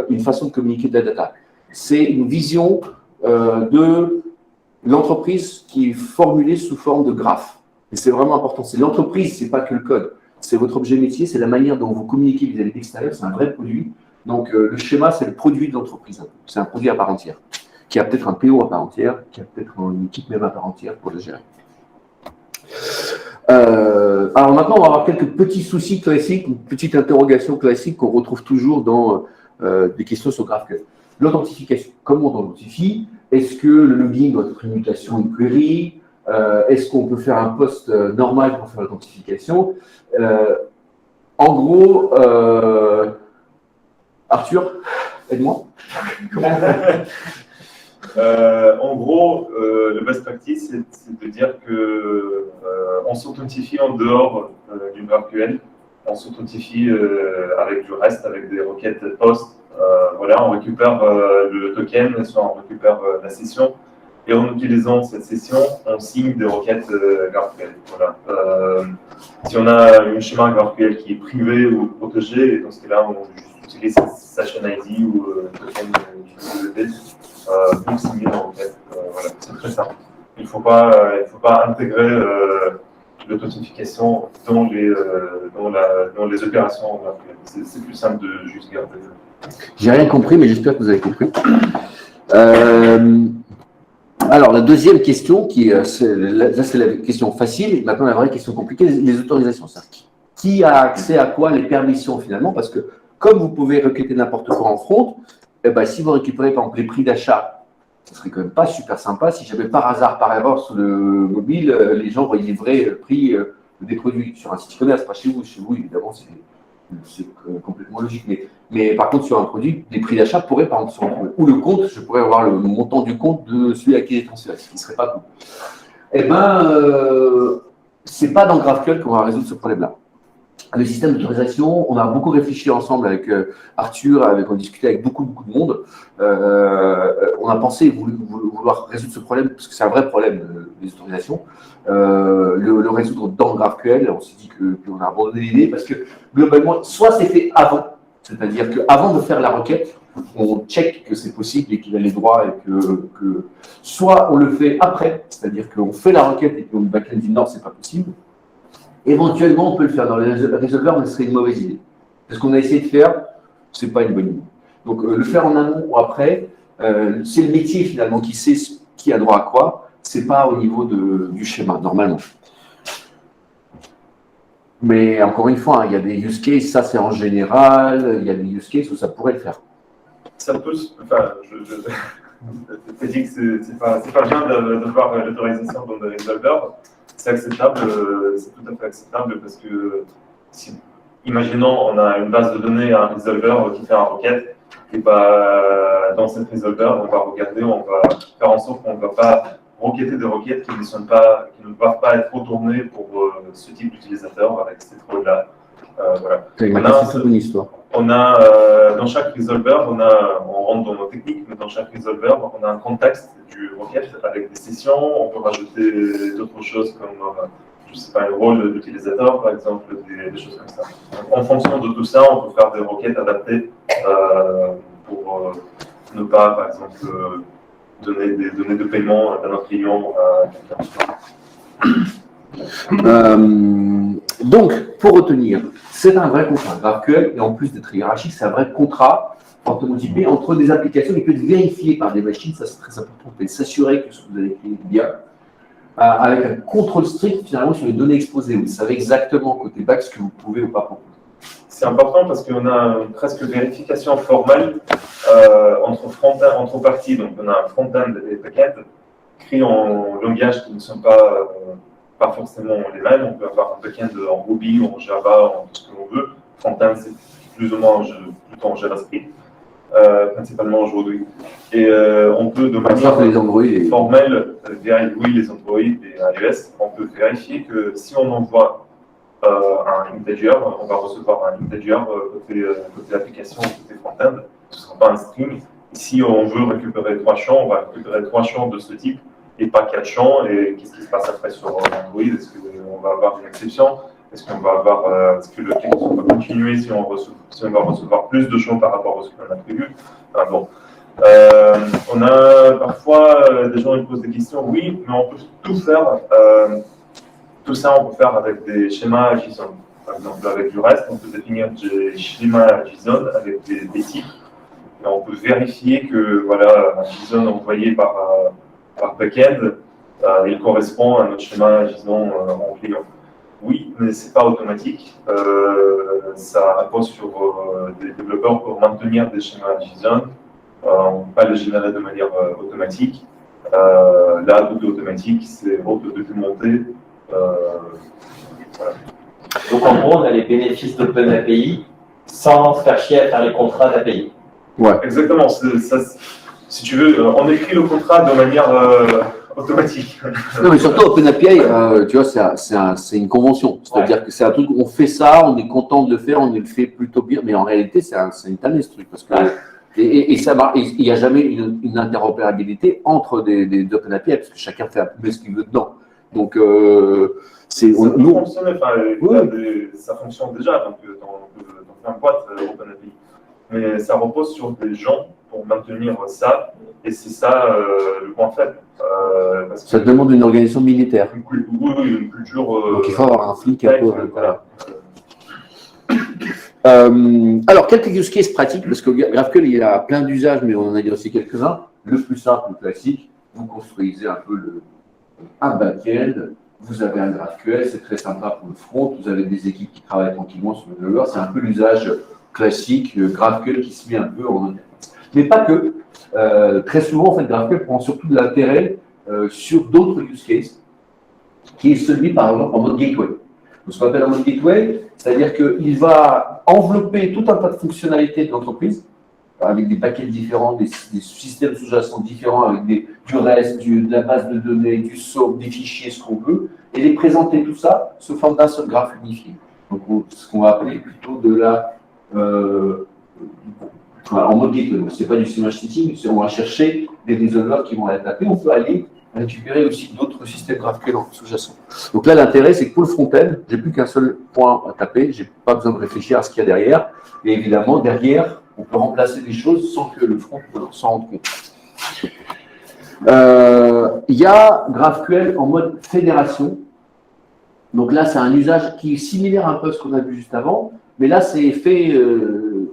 une façon de communiquer de la data. C'est une vision de l'entreprise qui est formulée sous forme de graphe. Et c'est vraiment important. C'est l'entreprise, c'est pas que le code. C'est votre objet métier, c'est la manière dont vous communiquez vis-à-vis de l'extérieur, c'est un vrai produit. Donc le schéma, c'est le produit de l'entreprise. C'est un produit à part entière, qui a peut-être un PO à part entière, qui a peut-être une équipe même à part entière pour le gérer. Alors maintenant, on va avoir quelques petits soucis classiques, une petite interrogation classique qu'on retrouve toujours dans des questions sur GraphQL. L'authentification, comment on authentifie? Est-ce que le login doit être une mutation, une query? Est-ce qu'on peut faire un post normal pour faire l'authentification? En gros, Arthur, aide-moi. En gros, le best practice, c'est de dire que on s'authentifie en dehors du GraphQL. On s'authentifie avec du REST, avec des requêtes POST. Voilà, on récupère le token, soit on récupère la session, et en utilisant cette session, on signe des requêtes GraphQL. Voilà. Si on a une schéma GraphQL qui est privé ou protégé, dans ce cas-là, on utilise session ID ou token pour signer la requête. Voilà, c'est très simple. Il ne faut pas intégrer l'authentification dans les opérations GraphQL. C'est plus simple de juste garder. J'ai rien compris, mais j'espère que vous avez compris. Alors, la deuxième question, c'est la question facile, maintenant la vraie question compliquée, les autorisations. Qui a accès à quoi, les permissions finalement? Parce que comme vous pouvez requêter n'importe quoi en front, eh ben, si vous récupérez par exemple les prix d'achat, ce serait quand même pas super sympa si jamais par hasard, par erreur sur le mobile, les gens voyaient les vrais prix des produits sur un site e-commerce, pas chez vous. Chez vous, évidemment, c'est complètement logique. Mais par contre, sur un produit, les prix d'achat pourraient, par exemple, ou le compte, je pourrais avoir le montant du compte de celui à qui il est transféré, ce qui ne serait pas cool. Eh bien, ce n'est pas dans GraphQL qu'on va résoudre ce problème-là. Le système d'autorisation, on a beaucoup réfléchi ensemble avec Arthur, on discutait avec beaucoup de monde. On a pensé vouloir résoudre ce problème, parce que c'est un vrai problème, les autorisations. Le résoudre dans GraphQL, on s'est dit qu'on a abandonné l'idée, parce que globalement, soit c'est fait avant, c'est-à-dire qu'avant de faire la requête, on check que c'est possible et qu'il a les droits, et que soit on le fait après, c'est-à-dire qu'on fait la requête et puis on backend dit non, c'est pas possible. Éventuellement, on peut le faire dans le résolveur, mais ce serait une mauvaise idée. Parce qu'on a essayé de faire, ce n'est pas une bonne idée. Donc, le faire en amont ou après, c'est le métier finalement qui sait qui a droit à quoi, ce n'est pas au niveau du schéma, normalement. Mais encore une fois, il y a des use cases, ça c'est en général, il y a des use cases où ça pourrait le faire. Ça peut, enfin, je dis que c'est pas bien de voir l'autorisation dans le résolveur. C'est acceptable, c'est tout à fait acceptable parce que, imaginons, on a une base de données, un résolveur qui fait une requête, et dans cette résolveur, on va regarder, on va faire en sorte qu'on ne va pas requêter des requêtes qui ne doivent pas être retournées pour ce type d'utilisateur avec ces rôles-là. Voilà. C'est une histoire. On a, dans chaque résolveur, on rentre dans nos techniques, mais dans chaque résolveur, on a un contexte du requête avec des sessions. On peut rajouter d'autres choses comme, je sais pas, un rôle d'utilisateur, par exemple, des choses comme ça. Donc, en fonction de tout ça, on peut faire des requêtes adaptées pour ne pas, par exemple, donner des données de paiement d'un autre client à quelqu'un. Donc, pour retenir, c'est un vrai contrat GraphQL et en plus d'être hiérarchique, c'est un vrai contrat fortement typé entre des applications qui peuvent être vérifiées par des machines, ça c'est très important, vous pouvez s'assurer que ce que vous avez écrit est bien, avec un contrôle strict finalement sur les données exposées. Vous savez exactement côté back ce que vous pouvez ou pas proposer. C'est important parce qu'on a presque vérification formelle entre parties. Donc on a un front-end et back-end écrits en langage qui ne sont pas forcément les mêmes. On peut avoir un back-end en Ruby, en Java, en tout ce que l'on veut. Front-end, c'est plus ou moins plutôt en JavaScript, principalement aujourd'hui. Et on peut, de manière formelle, oui, les Android et iOS, on peut vérifier que si on envoie un integer, on va recevoir un integer côté application, côté front-end. Ce ne sera pas un string. Et si on veut récupérer 3 champs, on va récupérer 3 champs de ce type et pas 4 champs. Et qu'est-ce qui se passe après sur Android? Est-ce qu'on va avoir une exception? Est-ce qu'on va avoir, est-ce que le case va continuer si on va recevoir plus de champs par rapport à ce qu'on a prévu? Enfin, bon. On a parfois des gens qui posent des questions. Oui, mais on peut tout faire. Tout ça, on peut faire avec des schémas JSON. Par exemple, avec du REST, on peut définir des schémas JSON avec des types. Et on peut vérifier que voilà, un JSON envoyé par backend, il correspond à notre schéma JSON en client. Oui, mais ce n'est pas automatique. Ça repose sur des développeurs pour maintenir des schémas JSON, pas les générer de manière automatique. Là, tout est automatique, c'est auto-documenté. Voilà. Donc en gros, on a les bénéfices d'OpenAPI sans se faire chier à faire les contrats d'API. Ouais. Exactement. Si tu veux, on écrit le contrat de manière automatique. Non, mais surtout OpenAPI, tu vois, c'est une convention. C'est-à-dire que c'est un truc, on fait ça, on est content de le faire, on le fait plutôt bien, mais en réalité, c'est une tannée ce truc. Parce que, et il n'y a jamais une interopérabilité entre des OpenAPI, parce que chacun fait un peu ce qu'il veut dedans. Donc, ça fonctionne déjà dans plein de boîtes OpenAPI. Mais ça repose sur des gens pour maintenir ça, et c'est ça le point faible. Parce que ça demande une organisation militaire. Oui, une culture. Donc il faut avoir un flic un peu. Voilà. Alors, quelques use cases pratiques, parce que GraphQL, il y a plein d'usages, mais on en a dit aussi quelques-uns. Le plus simple, le classique, vous construisez un peu un back-end, vous avez un GraphQL, c'est très sympa pour le front, vous avez des équipes qui travaillent tranquillement sur le développeur, c'est un peu l'usage classique, GraphQL qui se met un peu en interface. Mais pas que. Très souvent, en fait, GraphQL prend surtout de l'intérêt sur d'autres use cases, qui est celui, par exemple, en mode gateway. Ce qu'on appelle en mode gateway, c'est-à-dire qu'il va envelopper tout un tas de fonctionnalités de l'entreprise, avec des paquets différents, des systèmes sous-jacents différents, avec du REST, de la base de données, du SOAP, des fichiers, ce qu'on veut, et les présenter tout ça sous forme d'un seul graphe unifié. Donc, ce qu'on va appeler plutôt de la... en mode gateway. Ce n'est pas du image stitching, on va chercher des résolveurs qui vont être tapés. On peut aller récupérer aussi d'autres systèmes GraphQL sous-jacents. Donc là, l'intérêt, c'est que pour le front-end, je n'ai plus qu'un seul point à taper, je n'ai pas besoin de réfléchir à ce qu'il y a derrière. Et évidemment, derrière, on peut remplacer des choses sans que le front s'en rende compte. Il y a GraphQL en mode fédération. Donc là, c'est un usage qui est similaire un peu à ce qu'on a vu juste avant, mais là, c'est fait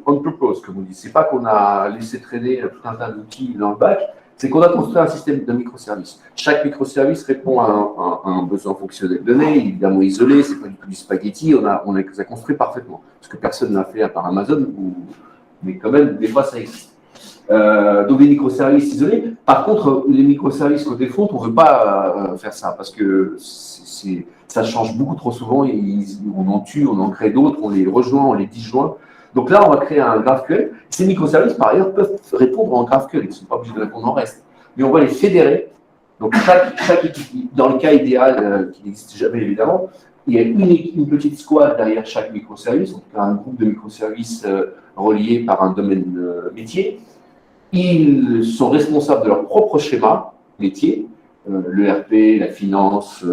on purpose, comme on dit. Ce n'est pas qu'on a laissé traîner tout un tas d'outils dans le bac, c'est qu'on a construit un système de microservices. Chaque microservice répond à un besoin fonctionnel donné, évidemment isolé, ce n'est pas du tout du spaghetti, on a construit parfaitement. Ce que personne n'a fait à part Amazon, mais quand même, des fois, ça existe. Donc, des microservices isolés. Par contre, les microservices côté front, on ne veut pas faire ça parce que ça change beaucoup trop souvent. On en tue, on en crée d'autres, on les rejoint, on les disjoint. Donc là, on va créer un GraphQL. Ces microservices, par ailleurs, peuvent répondre en GraphQL. Ils ne sont pas obligés de répondre en REST. Mais on va les fédérer. Donc, chaque équipe, dans le cas idéal, qui n'existe jamais évidemment, il y a une petite squad derrière chaque microservice, en tout cas un groupe de microservices reliés par un domaine métier. Ils sont responsables de leur propre schéma métier, l'ERP, la finance,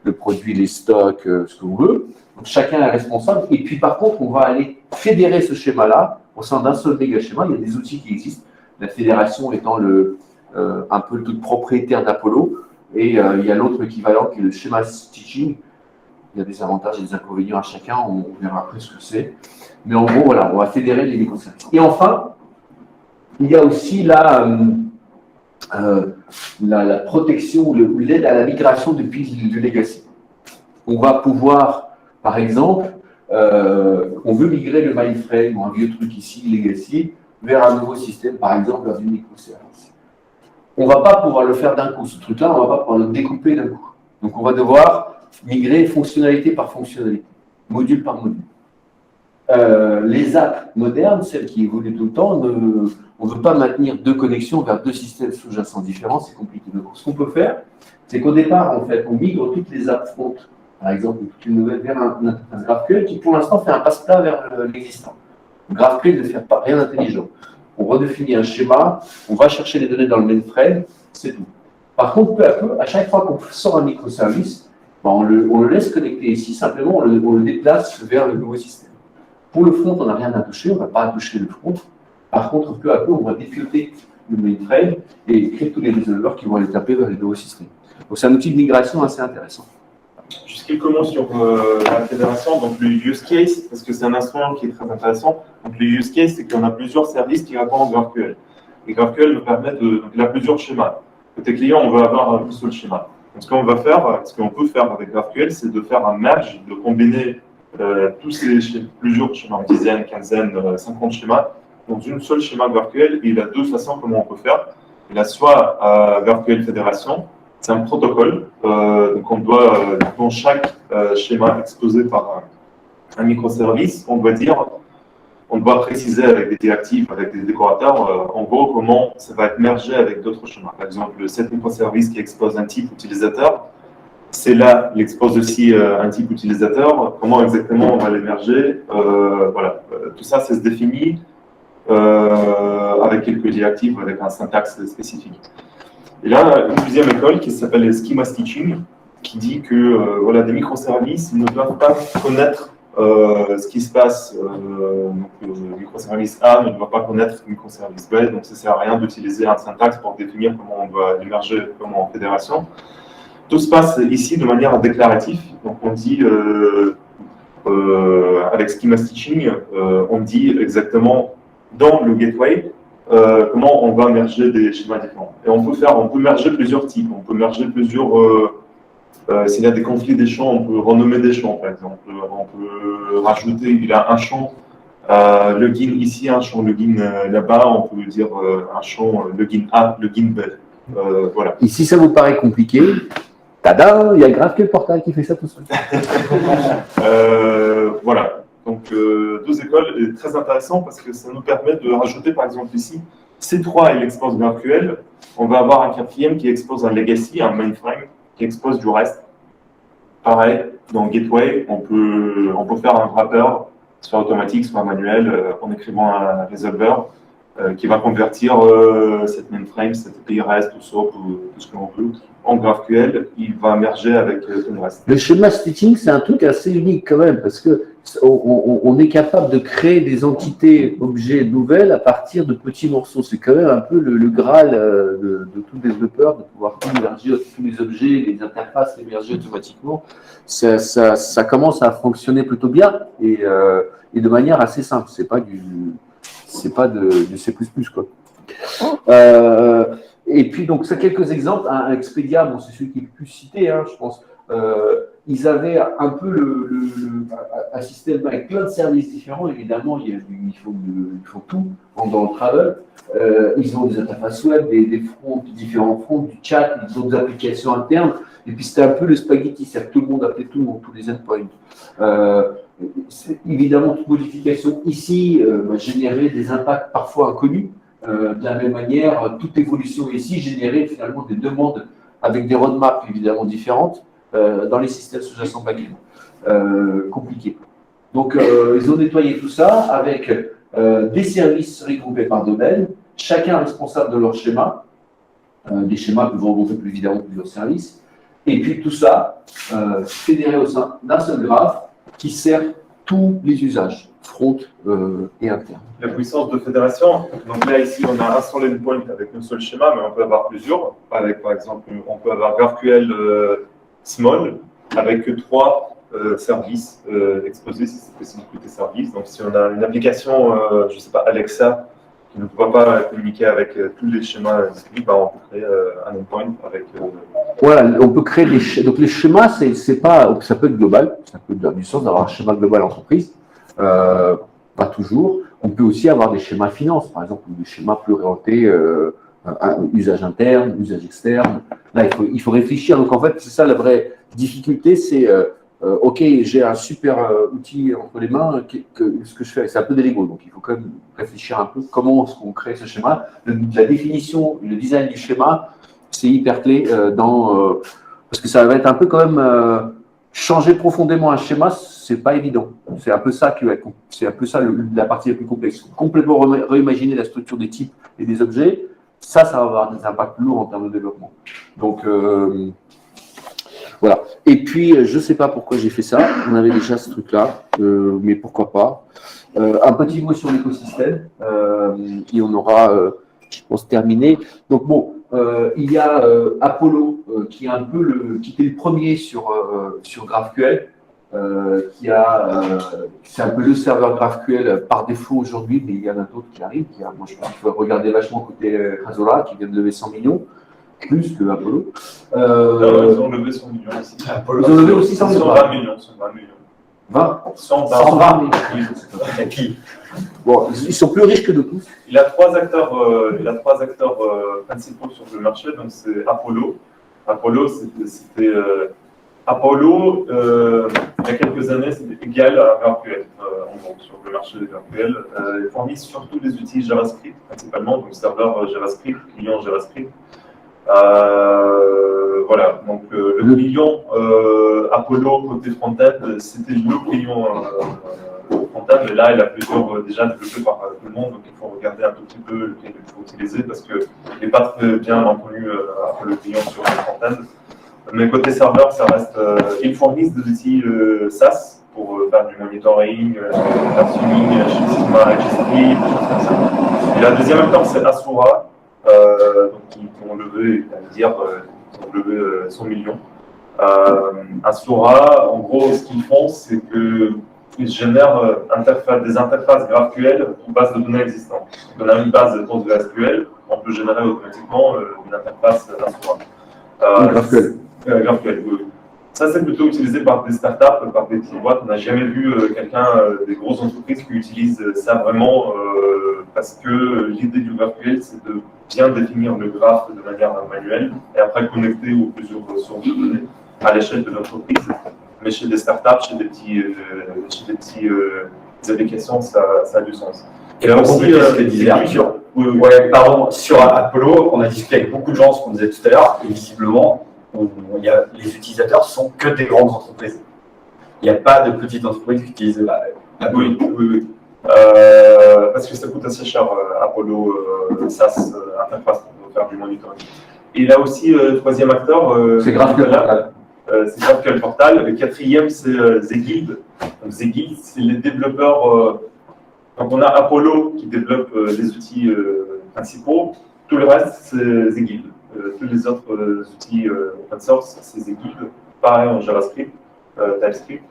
le produit, les stocks, ce que vous voulez. Donc chacun est responsable. Et puis par contre, on va aller fédérer ce schéma-là au sein d'un seul méga schéma. Il y a des outils qui existent. La fédération étant un peu le tout propriétaire d'Apollo. Et il y a l'autre équivalent qui est le schéma stitching. Il y a des avantages et des inconvénients à chacun. On verra après ce que c'est. Mais en gros, voilà, on va fédérer les microservices. Et enfin, il y a aussi la protection, l'aide à la migration depuis le legacy. On va pouvoir, par exemple, on veut migrer le mainframe ou un vieux truc ici, legacy, vers un nouveau système, par exemple, vers une microservice. On ne va pas pouvoir le faire d'un coup. Ce truc-là, on ne va pas pouvoir le découper d'un coup. Donc, on va devoir migrer fonctionnalité par fonctionnalité, module par module. Les apps modernes, celles qui évoluent tout le temps, on ne veut pas maintenir deux connexions vers deux systèmes sous-jacents différents, c'est compliqué. Donc, ce qu'on peut faire, c'est qu'au départ, en fait, on migre toutes les apps front, par exemple, toute une nouvelle vers un GraphQL qui, pour l'instant, fait un passe-plat vers l'existant. GraphQL ne fait pas rien d'intelligent. On redéfinit un schéma, on va chercher les données dans le mainframe, c'est tout. Par contre, peu à peu, à chaque fois qu'on sort un microservice, on le laisse connecter ici, simplement on le déplace vers le nouveau système. Pour le front, on n'a rien à toucher, on ne va pas toucher le front. Par contre, peu à peu, on va défiler le mainframe et créer tous les résolveurs qui vont aller taper vers les nouveaux systèmes. Donc, c'est un outil de migration assez intéressant. Juste quelques mots sur la fédération, donc le use case, parce que c'est un instrument qui est très intéressant. Donc, le use case, c'est qu'on a plusieurs services qui répondent au GraphQL. Et GraphQL nous permet donc, il a plusieurs schémas. Côté client, on veut avoir un seul schéma. Donc, ce qu'on va faire, ce qu'on peut faire avec GraphQL, c'est de faire un merge, de combiner tous ces plusieurs schémas, une dizaine, quinzaine, 50 schémas, dans une seule schéma GraphQL. Et il a deux façons comment on peut faire. Il a soit GraphQL Fédération, c'est un protocole. Donc on doit, dans chaque schéma exposé par un microservice, on doit préciser avec des directives, avec des décorateurs, en gros, comment ça va être mergé avec d'autres schémas. Par exemple, cet microservice qui expose un type utilisateur, c'est là, il expose aussi un type utilisateur. Comment exactement on va les merger, voilà. Tout ça, c'est se définit avec quelques directives, avec un syntaxe spécifique. Et là, une deuxième école qui s'appelle le schema stitching, qui dit que voilà, des microservices ne doivent pas connaître ce qui se passe. Donc, le microservice A ne doit pas connaître le microservice B, donc ça ne sert à rien d'utiliser un syntaxe pour définir comment on doit émerger comment en fédération. Tout se passe ici de manière déclarative. Donc on dit, avec schema stitching, on dit exactement dans le gateway, comment on va merger des schémas différents. Et on peut merger plusieurs types, on peut merger plusieurs, s'il y a des conflits des champs, on peut renommer des champs, par exemple. On peut rajouter, il y a un champ login ici, un champ login là-bas, on peut dire un champ login A, login B. Voilà. Et si ça vous paraît compliqué, tada, il y a GraphQL Portal qui fait ça tout seul. Voilà. Donc, deux écoles est très intéressant parce que ça nous permet de rajouter, par exemple, ici, C3 il expose GraphQL. On va avoir un quatrième qui expose un legacy, un mainframe, qui expose du reste. Pareil, dans Gateway, on peut faire un wrapper, soit automatique, soit manuel, en écrivant un resolver qui va convertir cette mainframe, cette API REST ou SOAP ou tout ce que l'on veut en GraphQL. Il va merger avec tout le reste. Le schéma stitching, c'est un truc assez unique quand même, parce que on est capable de créer des entités objets nouvelles à partir de petits morceaux. C'est quand même un peu le Graal de tout développeur, de pouvoir tout merger, tous les objets, les interfaces, les merger automatiquement. Ça commence à fonctionner plutôt bien et de manière assez simple. C'est pas du C++, quoi. Et puis, donc, ça, quelques exemples. Un Expedia, bon, c'est celui qui est le plus cité, hein, je pense. Ils avaient un peu un système avec plein de services différents. Évidemment, ils font tout dans le travel. Ils ont des interfaces web, des fronts, différents fronts, du chat, ils ont des applications internes. Et puis, c'était un peu le spaghetti, c'est-à-dire que tout le monde appelait tout le monde, tous les endpoints. Évidemment, toute modification ici va générer des impacts parfois inconnus. De la même manière, toute évolution ici générait finalement des demandes avec des roadmaps évidemment différentes dans les systèmes sous-jacents back-end. Compliqués. Donc, ils ont nettoyé tout ça avec des services regroupés par domaine, chacun responsable de leur schéma. Les schémas peuvent regrouper évidemment plusieurs services. Et puis tout ça fédéré au sein d'un seul graphe qui sert tous les usages, front et interne. La puissance de fédération, donc là ici on a un seul endpoint avec un seul schéma, mais on peut avoir plusieurs. Avec par exemple, on peut avoir GraphQL small avec 3 services exposés si c'est possible côté service. Donc si on a une application, je ne sais pas, Alexa, qui ne peut pas communiquer avec tous les schémas disponibles, bah, on peut créer un endpoint avec. Voilà, on peut créer des schémas. Donc les schémas, c'est pas, ça peut être global, ça peut avoir du sens d'avoir un schéma global entreprise, pas toujours. On peut aussi avoir des schémas finance, par exemple, ou des schémas plus orientés usage interne, usage externe. Là, il faut réfléchir. Donc en fait, c'est ça la vraie difficulté, c'est ok, j'ai un super outil entre les mains, ce que je fais, c'est un peu des Lego, donc il faut quand même réfléchir un peu comment est-ce qu'on crée ce schéma. La définition, le design du schéma, c'est hyper clé parce que ça va être un peu quand même changer profondément un schéma, c'est pas évident. C'est un peu ça la partie la plus complexe. Complètement réimaginer la structure des types et des objets, ça va avoir des impacts lourds en termes de développement. Donc voilà. Et puis, je ne sais pas pourquoi j'ai fait ça. On avait déjà ce truc-là, mais pourquoi pas. Un petit mot sur l'écosystème, et on aura, je pense, terminé. Donc bon, il y a Apollo, qui est un peu qui était le premier sur GraphQL, c'est un peu le serveur GraphQL par défaut aujourd'hui, mais il y en a d'autres qui arrivent. Moi, je pense qu'il faut regarder vachement côté Razora, qui vient de lever 100 millions. Plus que Apollo. Ils ont levé 100 millions aussi. Ils ont levé aussi 100 millions. 120 millions. 20 120 millions. Et puis, bon, ils sont plus riches que nous tous. Il a trois acteurs principaux sur le marché. Donc c'est Apollo. Apollo, Apollo, il y a quelques années, c'était égal à GraphQL. Sur le marché de GraphQL, ils fournissent surtout des outils JavaScript principalement, donc serveur JavaScript, client JavaScript. Voilà, donc le client Apollo côté front-end, c'était le client front-end, mais là il a plusieurs déjà développé par tout le monde, donc il faut regarder un tout petit peu lequel il faut utiliser parce qu'il n'est pas très bien reconnu le client sur le front-end. Mais côté serveur, ça reste. Ils fournissent des outils SaaS pour faire du monitoring, versioning, Sigma, HSP, des choses comme ça. Et la deuxième acteur, c'est Asura. Donc ils ont levé, ils ont levé 100 millions. Asura, en gros, ce qu'ils font, c'est qu'ils il génère des interfaces GraphQL en base de données existantes. On a une base de PostgreSQL, on peut générer automatiquement une interface instrument. GraphQL. GraphQL, oui. Ça, c'est plutôt utilisé par des startups, par des petites boîtes. On n'a jamais vu des grosses entreprises qui utilisent ça vraiment parce que l'idée du GraphQL, c'est de bien définir le graphe de manière manuelle et après connecter aux plusieurs sources de données à l'échelle de l'entreprise. Mais chez des startups, chez des petits applications, ça a du sens. Et là aussi, pardon, sur Apollo, on a discuté avec beaucoup de gens, ce qu'on disait tout à l'heure, et visiblement, les utilisateurs sont que des grandes entreprises. Il n'y a pas de petites entreprises qui utilisent Apollo. Oui. Parce que ça coûte assez cher, Apollo, SaaS, interface pour faire du monitoring. Et là aussi, troisième acteur, c'est GraphQL Portal. C'est GraphQL Portal. Le quatrième, c'est Zguild. Donc Zguild, c'est les développeurs. Donc on a Apollo qui développe les outils principaux. Tout le reste, c'est Zguild. Tous les autres outils open source, c'est Zguild. Pareil en JavaScript, TypeScript.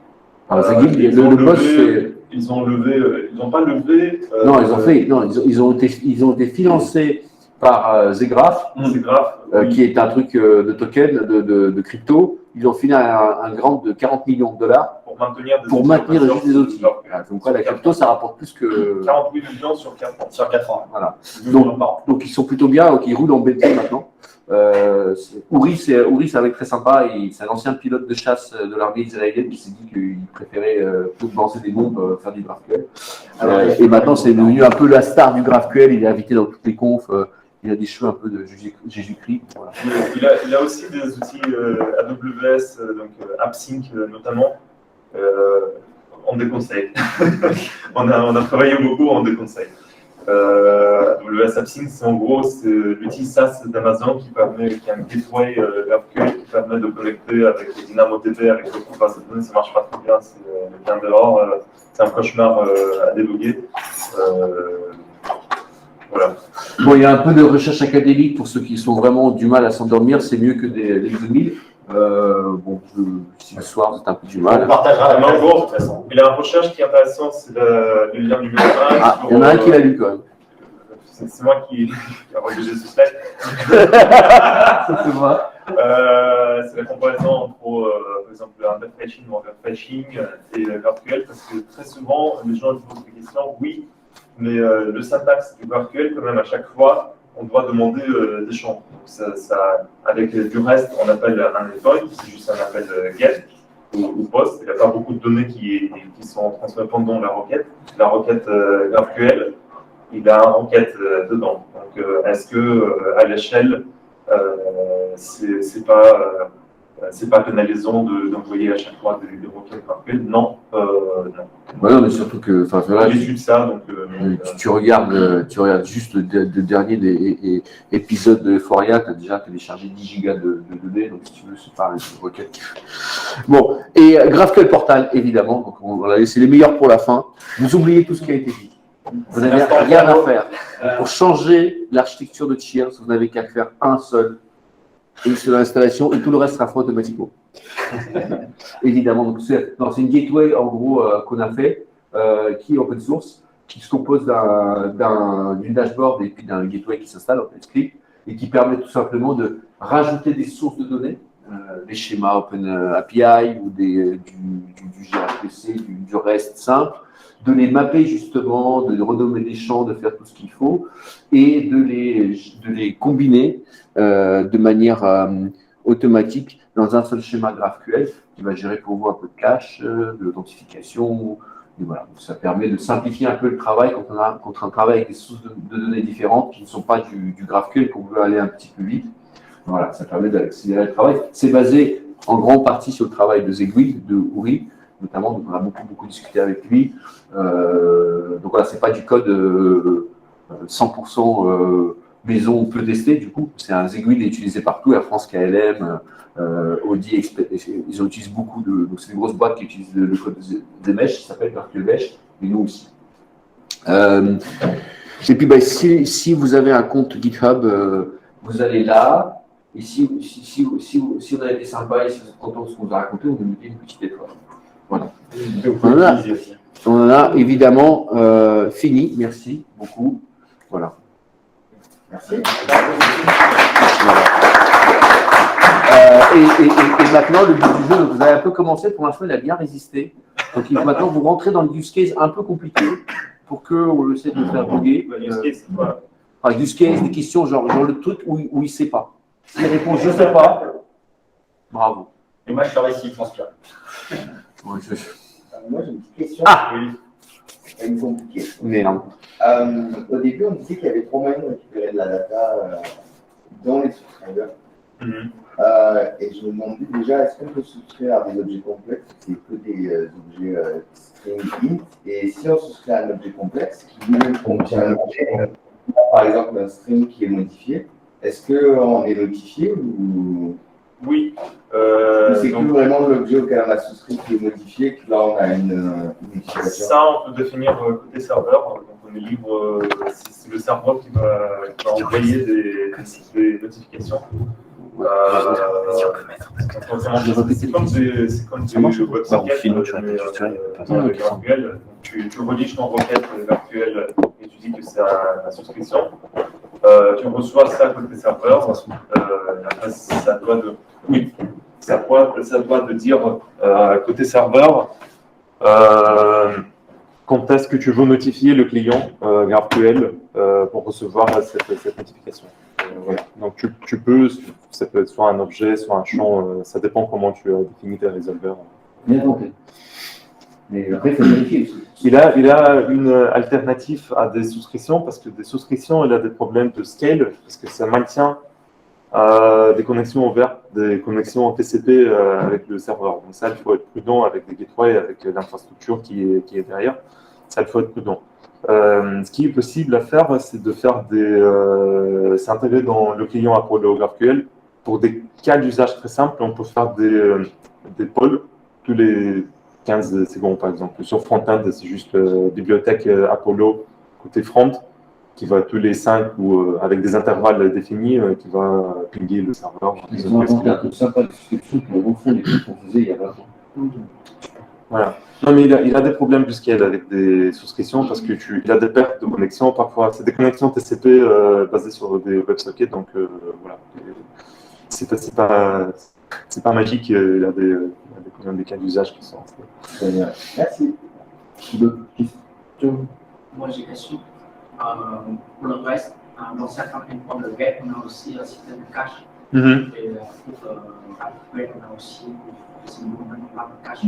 Zguild, le poste, c'est. Ils n'ont pas levé. Non, ils ont été financés par Zgraph, qui est un truc de token, de crypto. Ils ont fini un grant de 40 millions de dollars pour maintenir juste des outils. Donc la crypto, ça rapporte plus que 48 millions sur 4 ans. Voilà. Donc ils sont plutôt bien, donc ils roulent en BT maintenant. Uri, c'est un mec très sympa. C'est un ancien pilote de chasse de l'armée israélienne qui s'est dit qu'il préférait plutôt que lancer des bombes, faire du GraphQL. Et maintenant, c'est devenu un peu la star du GraphQL. Il est invité dans toutes les confs. Il a des cheveux un peu de Jésus-Christ. Voilà. Il a aussi des outils AWS, donc AppSync notamment. On déconseille. on a travaillé beaucoup, on déconseille. AWS AppSync, c'est en gros l'outil SaaS d'Amazon qui a un gateway GraphQL qui permet de connecter avec DynamoDB, avec d'autres bases de données. Ça marche pas très bien, c'est bien dehors. C'est un cauchemar à déloguer. Voilà. Bon, il y a un peu de recherche académique pour ceux qui sont vraiment du mal à s'endormir. C'est mieux que des 2000. Bon, si le soir, vous avez un peu du mal. On partagera en gros, de toute façon. Mais la recherche qui est intéressante, c'est le lien numéro 1. Il y en a un qui l'a lu quand même. C'est moi qui a rédigé ce slide. C'est vrai. C'est la comparaison entre, par exemple, underfetching ou overfetching et GraphQL, parce que très souvent, les gens posent des questions, oui, mais le syntaxe du GraphQL, quand même, à chaque fois, on doit demander des champs. Donc avec du reste, on appelle un endpoint, c'est juste un appel get ou post. Il n'y a pas beaucoup de données qui sont transférées pendant la requête. La requête GraphQL, il y a un requête dedans. Donc, est-ce que à l'échelle, c'est pas pénalisant d'envoyer à chaque fois des requêtes GraphQL? Non. Non, mais surtout que, voilà, j'étudie ça, donc. Tu regardes juste le dernier épisode de Euphoria, tu as déjà téléchargé 10 gigas de données, donc si tu veux, c'est pas une requête. Bon, et GraphQL Portal, évidemment, donc on va laisser les meilleurs pour la fin. Vous oubliez tout ce qui a été dit. Vous n'avez rien à faire. Pour changer l'architecture de Cheers, vous n'avez qu'à faire une seule installation et tout le reste sera fait automatiquement. Évidemment, donc c'est une gateway en gros qu'on a fait, qui est open source, qui se compose d'une dashboard et puis d'un gateway qui s'installe en TypeScript et qui permet tout simplement de rajouter des sources de données, des schémas OpenAPI ou du gRPC, du REST simple, de les mapper justement, de renommer les champs, de faire tout ce qu'il faut et de les combiner de manière automatique dans un seul schéma GraphQL qui va gérer pour vous un peu de cache, de l'authentification. Voilà. Ça permet de simplifier un peu le travail quand on travaille avec des sources de données différentes qui ne sont pas du GraphQL, qu'on veut aller un petit peu vite. Voilà, ça permet d'accélérer le travail. C'est basé en grande partie sur le travail de Zguild, de Uri, notamment, donc on a beaucoup discuté avec lui. Donc voilà, c'est pas du code 100% maison peu testé, du coup. C'est un Zguild utilisé partout, Air France KLM, Audi, ils en utilisent beaucoup. Donc c'est des grosses boîtes qui utilisent le code des Mesh, ça s'appelle GraphQL Mesh, et nous aussi. Et puis si vous avez un compte GitHub, vous allez là. Et si on a été sympa et si vous êtes content de ce qu'on vous a raconté, on nous met une petite étoile. Voilà. Donc, On en a. utiliser aussi. On en a évidemment fini. Merci beaucoup. Voilà. Merci. Voilà. Et maintenant, le but du jeu, vous avez un peu commencé, pour l'instant, il a bien résisté. Donc il faut maintenant vous rentrer dans le use case un peu compliqué pour qu'on essaie de le faire bugger. Use case, c'est quoi? Enfin, use case, des questions genre le truc où il ne sait pas. S'il répond je ne sais pas, bravo. Et moi, je serai ici, transpire. Ouais, Moi, j'ai une petite question. Ah Oui. Une compliquée. Merde. Au début, on disait qu'il y avait trois moyens de récupérer de la data dans les subscribers. Et je me demandais déjà, est-ce qu'on peut souscrire à des objets complexes? C'est que des objets string int. Et si on souscrit à un objet complexe qui lui-même contient un objet, par exemple un string qui est modifié, est-ce qu'on est notifié ou Oui. c'est Donc, que vraiment l'objet auquel on a souscrit qui est modifié, que là on a une notification? ça, on peut définir côté serveur. Donc, on est libre. C'est le serveur qui va envoyer des notifications. C'est comme du WebSocket, mais GraphQL. Tu religes ton requête GraphQL et tu dis que c'est la souscription. Tu reçois ça côté serveur. Après, ça doit de. Oui, ça doit de dire côté serveur. Quand est-ce que tu veux notifier le client GraphQL pour recevoir cette notification? Voilà. Donc tu peux, ça peut être soit un objet, soit un champ, ça dépend comment tu as défini tes résolveurs. Bien compris. Mais après, il faut vérifier aussi. Il a une alternative à des souscriptions, parce que des souscriptions, il a des problèmes de scale, parce que ça maintient des connexions ouvertes, des connexions en TCP avec le serveur. Donc ça, il faut être prudent avec des gateways, avec l'infrastructure qui est derrière. Ça, il faut être prudent. Ce qui est possible à faire, c'est de faire s'intégrer dans le client Apollo GraphQL. Pour des cas d'usage très simples, on peut faire des polls tous les 15 secondes, par exemple. Sur front-end, c'est juste bibliothèque Apollo côté front, qui va tous les 5 ou avec des intervalles définis, qui va pinguer le serveur. Ils ont inventé un truc sympa de souscription qui refont les trucs qu'on faisait il y a 20 ans. Voilà. Non, mais il a des problèmes du scale avec des souscriptions parce que il a des pertes de connexion. Parfois, c'est des connexions TCP basées sur des WebSockets. Donc, voilà. C'est pas magique. Il a quand même des cas d'usage qui sont. Très bien. Merci. D'autres questions? Moi, j'ai une question. Pour le reste, dans certains endpoints de web, on a aussi un système de cache. Et pour web, on a aussi un cache.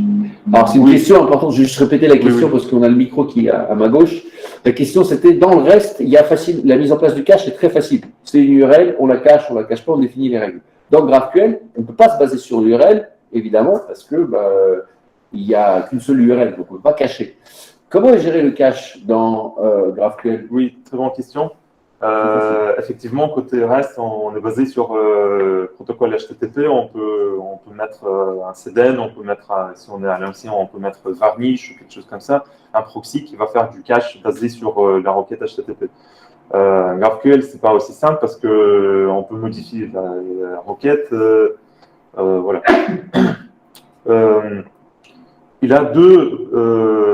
Alors, c'est une question importante. Je vais juste répéter la question parce qu'on a le micro qui est à ma gauche. La question, c'était dans le reste, il y a facile. La mise en place du cache est très facile. C'est une URL, on la cache pas, on définit les règles. Dans GraphQL, on ne peut pas se baser sur l'URL, évidemment, parce que il n'y a qu'une seule URL, donc on ne peut pas cacher. Comment est géré le cache dans GraphQL? Oui, très bonne question. Effectivement, côté REST, on est basé sur protocole HTTP. On peut mettre un CDN, on peut mettre, si on est à l'ancien, on peut mettre Varnish ou quelque chose comme ça, un proxy qui va faire du cache basé sur la requête HTTP. GraphQL, c'est pas aussi simple parce que on peut modifier la requête. Voilà.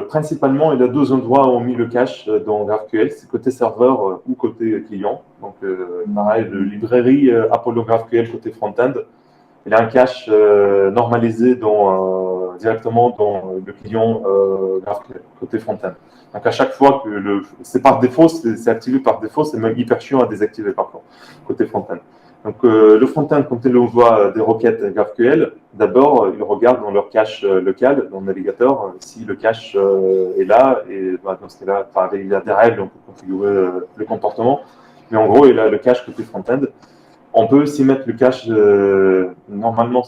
Principalement, il a deux endroits où on met le cache dans GraphQL, c'est côté serveur ou côté client. Donc, pareil, la librairie Apollo GraphQL côté front-end, il a un cache normalisé directement dans le client GraphQL côté front-end. Donc, à chaque fois que c'est par défaut, c'est activé par défaut, c'est même hyper chiant à désactiver parfois côté front-end. Donc, le front-end, quand il envoie des requêtes GraphQL, d'abord, il regarde dans leur cache local, dans le navigateur, si le cache est là. Et dans ce cas-là, il y a des règles, on peut configurer le comportement. Mais en gros, il a le cache côté front-end. On peut aussi mettre le cache, normalement,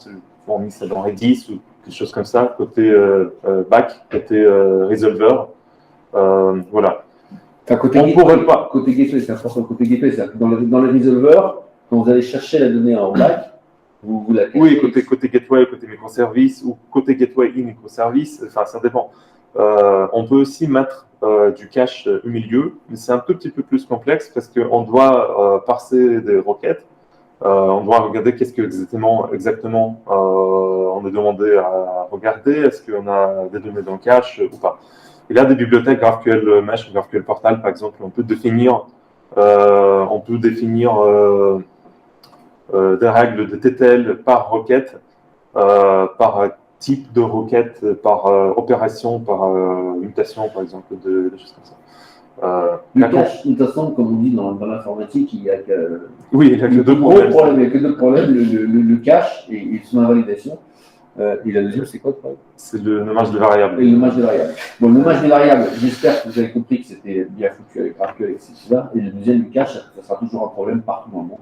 on met ça dans Redis ou quelque chose comme ça, côté back, côté resolver. Voilà. Enfin, côté gateway, c'est important. Côté gateway, c'est dans le resolver, quand vous allez chercher la donnée en back, vous la cachez. Oui, côté gateway, côté microservice ou côté gateway et microservice, enfin ça dépend. On peut aussi mettre du cache au milieu, mais c'est un tout petit peu plus complexe parce qu'on doit parser des requêtes On doit regarder qu'est-ce que exactement on est demandé à regarder. Est-ce qu'on a des données dans le cache ou pas. Il y a des bibliothèques GraphQL Mesh, GraphQL Portal par exemple. On peut définir des règles de TTL par requête, par type de requête, par opération, par mutation par exemple, des choses comme ça. Le cache, de toute façon, comme on dit dans l'informatique, il y a que, oui, il y a que deux problèmes. Il y a que deux problèmes, le cache et son invalidation. Et la deuxième, c'est quoi le problème? C'est le nommage de variables. Et le nommage des variables. Bon, le nommage des variables, j'espère que vous avez compris que c'était bien foutu avec GraphQL, etc. Et le deuxième, le cache, ça sera toujours un problème partout dans le monde.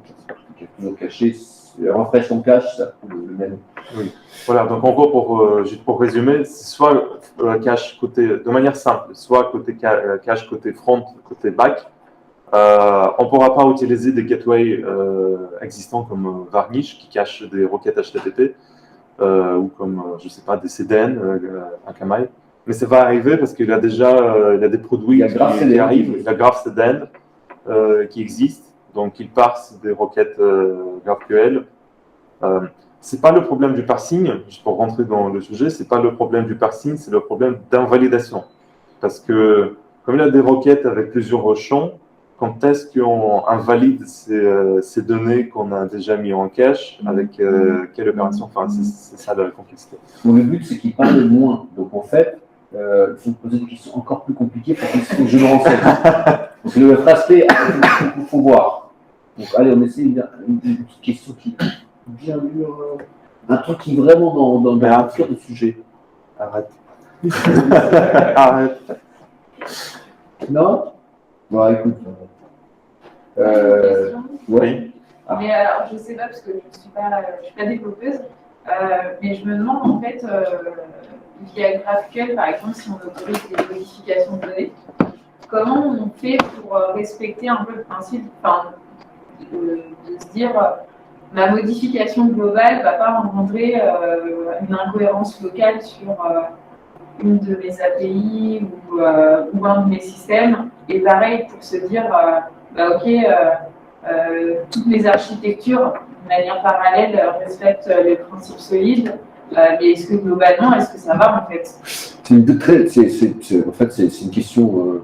Il y a toujours caché. Refresh ton cache, ça le même. Oui. Voilà, donc en gros, juste pour résumer, c'est soit cache de manière simple, soit côté cache côté front, côté back. On ne pourra pas utiliser des gateways existants comme Varnish qui cachent des requêtes HTTP ou comme, je ne sais pas, des CDN, Akamai. Mais ça va arriver parce qu'il y a déjà il y a des produits qui arrivent. Il y a GraphCDN qui existe. Donc, il parse des requêtes GraphQL. Ce n'est pas le problème du parsing, juste pour rentrer dans le sujet, ce n'est pas le problème du parsing, c'est le problème d'invalidation. Parce que, comme il y a des requêtes avec plusieurs champs, quand est-ce qu'on invalide ces données qu'on a déjà mis en cache, avec quelle opération? Enfin, c'est ça la complexité. Bon, le but, c'est qu'il parle moins. Donc, en fait, il faut poser des questions encore plus compliquées pour que je me renseigne. Donc, le FASP, il faut voir. Donc, allez, on essaie une petite question qui est bien dure. Un truc qui est vraiment dans le cœur du sujet. Arrête. Arrête. Non? Bon, écoute. Oui. Ah. Mais alors, je ne sais pas, parce que je ne suis pas développeuse, mais je me demande, en fait, via GraphQL, par exemple, si on autorise des modifications de données, comment on fait pour respecter un peu le principe, de se dire, ma modification globale ne va pas engendrer une incohérence locale sur une de mes API ou un de mes systèmes. Et pareil, pour se dire, toutes mes architectures, de manière parallèle, respectent les principes solides. Mais est-ce que globalement, est-ce que ça va en fait? C'est une question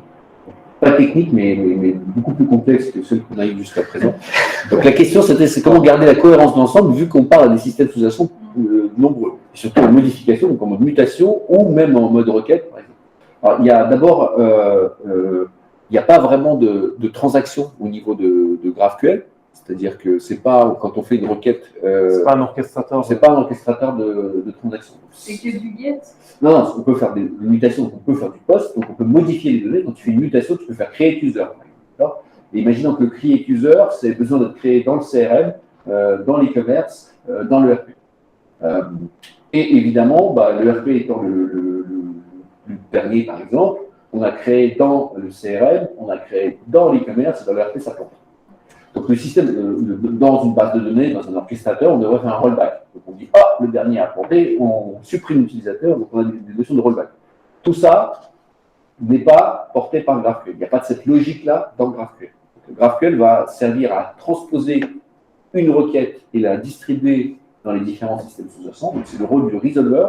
pas technique, mais beaucoup plus complexe que celle qu'on a eue jusqu'à présent. Donc la question, c'est comment garder la cohérence d'ensemble, vu qu'on parle à des systèmes sous jacents nombreux, et surtout en modification, donc en mode mutation, ou même en mode requête, par exemple. Alors, il y a d'abord, il n'y a pas vraiment de transaction au niveau de GraphQL, c'est-à-dire que c'est pas, quand on fait une requête… c'est pas un orchestrateur. C'est pas un orchestrateur de transaction. C'est que du get? Non, on peut faire des mutations, on peut faire du post, donc on peut modifier les données. Quand tu fais une mutation, tu peux faire create user. Et imaginons que create user, c'est besoin d'être créé dans le CRM, dans l'e-commerce, dans le RP. Et évidemment, le RP étant le dernier, par exemple, on a créé dans le CRM, on a créé dans l'e-commerce, et dans le RP, ça compte. Donc le système, dans une base de données, dans un orchestrateur, on devrait faire un rollback. Donc on dit, le dernier a compté, on supprime l'utilisateur, donc on a des notions de rollback. Tout ça n'est pas porté par GraphQL. Il n'y a pas de cette logique-là dans GraphQL. Donc, GraphQL va servir à transposer une requête et la distribuer dans les différents systèmes sous-jacents. Donc c'est le rôle du resolver,